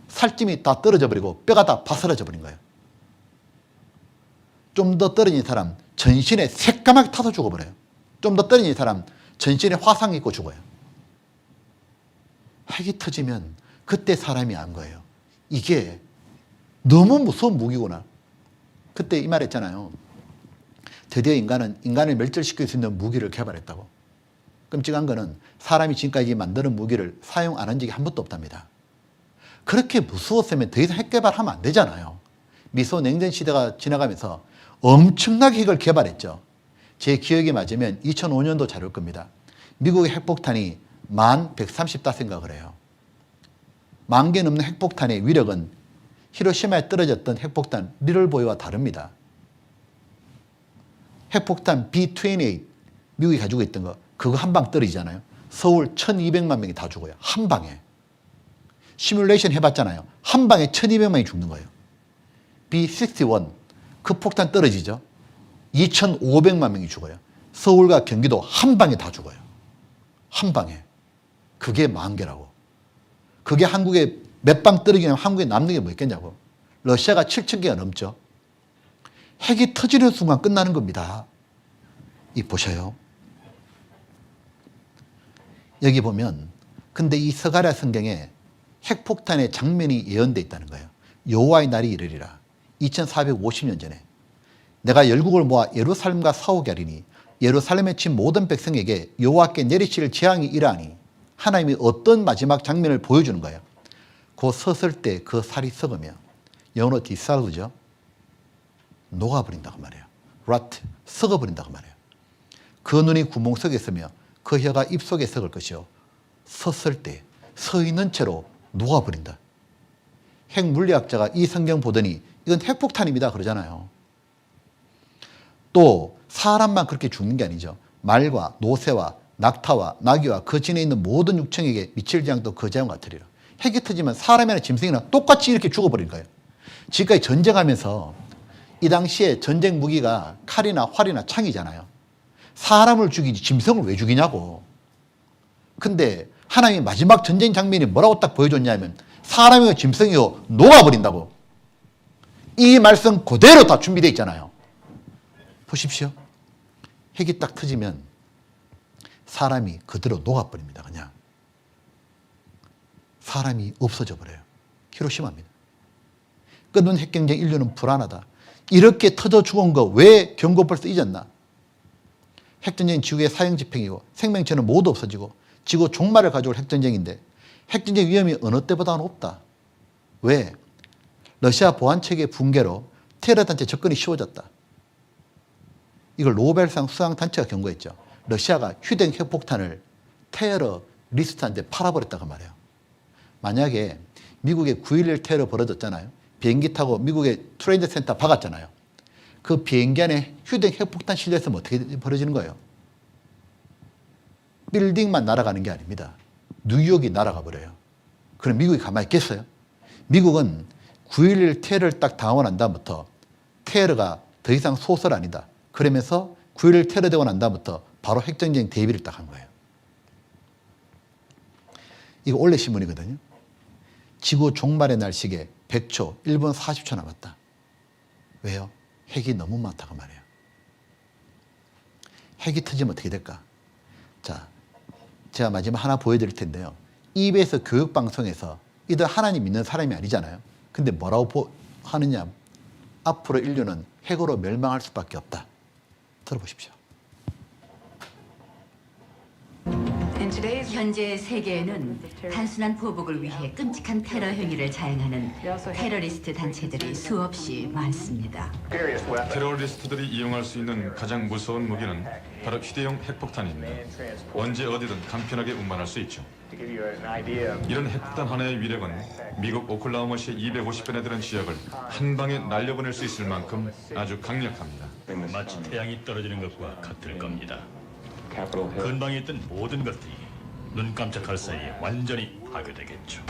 살찜이 다 떨어져 버리고 뼈가 다 바스러져 버린 거예요. 좀 더 떨어진 사람 전신에 새까맣게 타서 죽어버려요. 좀 더 떨어진 사람 전신에 화상 입고 죽어요. 핵이 터지면 그때 사람이 안 거예요. 이게 너무 무서운 무기구나. 그때 이 말 했잖아요. 드디어 인간을 멸절시킬 수 있는 무기를 개발했다고. 끔찍한 거는 사람이 지금까지 만드는 무기를 사용 안 한 적이 한 번도 없답니다. 그렇게 무서웠으면 더 이상 핵 개발하면 안 되잖아요. 미소 냉전 시대가 지나가면서 엄청나게 핵을 개발했죠. 제 기억이 맞으면 2005년도 자료일 겁니다. 미국의 핵폭탄이 1135인가 그래요. 10,000개 넘는 핵폭탄의 위력은 히로시마에 떨어졌던 핵폭탄 리틀보이와 다릅니다. 핵폭탄 B-28 미국이 가지고 있던 거 그거 한 방 떨어지잖아요. 서울 1200만 명이 다 죽어요. 한 방에. 시뮬레이션 해봤잖아요. 한 방에 1200만이 죽는 거예요. B-61 그 폭탄 떨어지죠. 2500만 명이 죽어요. 서울과 경기도 한 방에 다 죽어요. 한 방에. 그게 10,000개라고. 그게 한국에 몇 방 떨어지면 한국에 남는 게 뭐 있겠냐고. 러시아가 7,000개가 넘죠. 핵이 터지는 순간 끝나는 겁니다. 이 보셔요. 여기 보면 근데 이 스가랴 성경에 핵폭탄의 장면이 예언되어 있다는 거예요. 여호와의 날이 이르리라. 2450년 전에 내가 열국을 모아 예루살렘과 싸우게 하리니 예루살렘에 친 모든 백성에게 여호와께 내리실 재앙이 이러하니 하나님이 어떤 마지막 장면을 보여주는 거예요. 그 섰을 때 그 살이 썩으며 영어로 디살브죠. 녹아버린다고 말해요. rot, 썩어버린다고 말해요. 그 눈이 구멍 속에 있으며 그 혀가 입속에 썩을 것이요. 섰을 때 서 있는 채로 녹아버린다. 핵물리학자가 이 성경 보더니 이건 핵폭탄입니다 그러잖아요. 또 사람만 그렇게 죽는 게 아니죠. 말과 노새와 낙타와 나귀와 그 진에 있는 모든 육청에게 미칠 재앙도 그 재앙 같으리라. 핵이 터지면 사람이나 짐승이나 똑같이 이렇게 죽어버린 거예요. 지금까지 전쟁하면서 이 당시에 전쟁 무기가 칼이나 활이나 창이잖아요. 사람을 죽이지 짐승을 왜 죽이냐고. 근데 하나님이 마지막 전쟁 장면이 뭐라고 딱 보여줬냐면 사람이요 짐승이요 녹아버린다고. 이 말씀 그대로 다 준비되어 있잖아요. 보십시오. 핵이 딱 터지면 사람이 그대로 녹아버립니다. 그냥. 사람이 없어져 버려요. 히로시마입니다. 끝없는 핵경쟁 인류는 불안하다. 이렇게 터져 죽은 거 왜 경고 벌써 잊었나? 핵전쟁은 지구의 사형집행이고 생명체는 모두 없어지고 지구 종말을 가져올 핵전쟁인데 핵전쟁 위험이 어느 때보다 높다. 왜? 러시아 보안체계 붕괴로 테러단체 접근이 쉬워졌다. 이걸 노벨상 수상단체가 경고했죠. 러시아가 휴대용 핵폭탄을 테러 리스트한테 팔아버렸다고 말해요. 만약에 미국의 9.11 테러 벌어졌잖아요. 비행기 타고 미국의 트레이드 센터 박았잖아요. 그 비행기 안에 휴대용 핵폭탄 실려있으면 어떻게 벌어지는 거예요? 빌딩만 날아가는 게 아닙니다. 뉴욕이 날아가 버려요. 그럼 미국이 가만히 있겠어요? 미국은 9.11 테러를 딱 당하고 난 다음부터 테러가 더 이상 소설 아니다. 그러면서 9.11 테러 되고 난 다음부터 바로 핵전쟁 대비를 딱 한 거예요. 이거 원래 신문이거든요. 지구 종말의 날 시계 100초, 1분 40초 남았다. 왜요? 핵이 너무 많다고 말이에요. 핵이 터지면 어떻게 될까? 자, 제가 마지막 하나 보여드릴 텐데요. EBS 교육방송에서 이들 하나님 믿는 사람이 아니잖아요. 근데 뭐라고 하느냐? 앞으로 인류는 핵으로 멸망할 수밖에 없다. 들어보십시오. 현재 세계에는 단순한 보복을 위해 끔찍한 테러 행위를 자행하는 테러리스트 단체들이 수없이 많습니다. 테러리스트들이 이용할 수 있는 가장 무서운 무기는 바로 휴대용 핵폭탄입니다. 언제 어디든 간편하게 운반할 수 있죠. 이런 핵폭탄 하나의 위력은 미국 오클라호마시 250배나 되는 지역을 한 방에 날려보낼 수 있을 만큼 아주 강력합니다. 마치 태양이 떨어지는 것과 같을 겁니다. 근방에 있던 모든 것들이 눈 깜짝할 사이에 완전히 파괴되겠죠.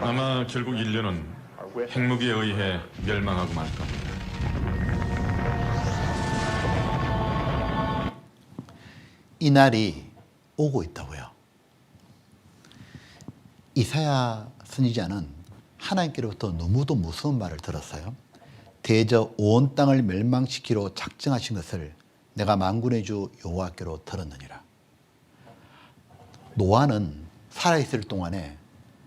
아마 결국 인류는 핵무기에 의해 멸망하고 말 겁니다. 이 날이 오고 있다고요. 이사야 선지자는 하나님께로부터 너무도 무서운 말을 들었어요. 대저 온 땅을 멸망시키러 작정하신 것을 내가 만군의 주 여호와께로 들었느니라. 노아는 살아있을 동안에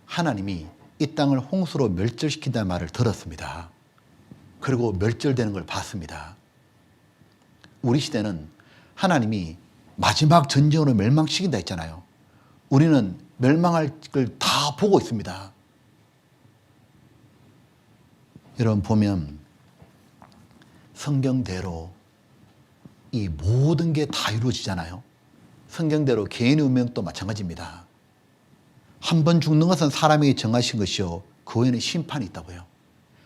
하나님이 이 땅을 홍수로 멸절시킨다는 말을 들었습니다. 그리고 멸절되는 걸 봤습니다. 우리 시대는 하나님이 마지막 전쟁으로 멸망시킨다 했잖아요. 우리는 멸망할 걸 다 보고 있습니다. 여러분 보면 성경대로 이 모든 게 다 이루어지잖아요. 성경대로 개인의 운명도 마찬가지입니다. 한 번 죽는 것은 사람에게 정하신 것이요 그 후에는 심판이 있다고요.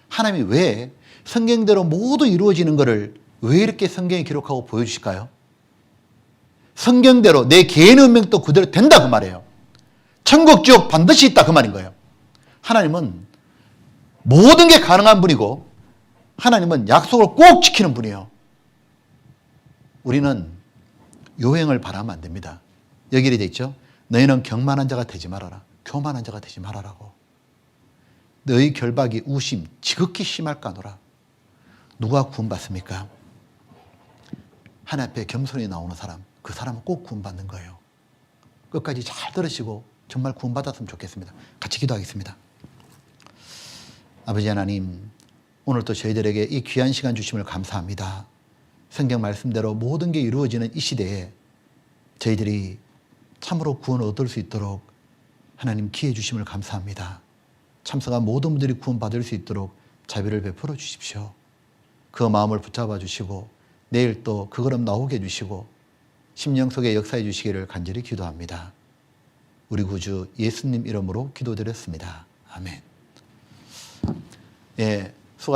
하나님이 왜 성경대로 모두 이루어지는 것을 왜 이렇게 성경에 기록하고 보여주실까요? 성경대로 내 개인의 운명도 그대로 된다 그 말이에요. 천국 지옥 반드시 있다 그 말인 거예요. 하나님은 모든 게 가능한 분이고 하나님은 약속을 꼭 지키는 분이에요. 우리는 요행을 바라면 안 됩니다. 여기 이렇게 돼 있죠. 너희는 경만한 자가 되지 말아라. 교만한 자가 되지 말아라고. 너희 결박이 우심 지극히 심할까노라. 누가 구원받습니까? 하나님 앞에 겸손히 나오는 사람, 그 사람은 꼭 구원받는 거예요. 끝까지 잘 들으시고 정말 구원받았으면 좋겠습니다. 같이 기도하겠습니다. 아버지 하나님, 오늘도 저희들에게 이 귀한 시간 주심을 감사합니다. 성경 말씀대로 모든 게 이루어지는 이 시대에 저희들이 참으로 구원을 얻을 수 있도록 하나님 기회 주심을 감사합니다. 참석한 모든 분들이 구원받을 수 있도록 자비를 베풀어 주십시오. 그 마음을 붙잡아 주시고 내일 또 그 걸음 나오게 해주시고 심령 속에 역사해 주시기를 간절히 기도합니다. 우리 구주 예수님 이름으로 기도드렸습니다. 아멘. 예.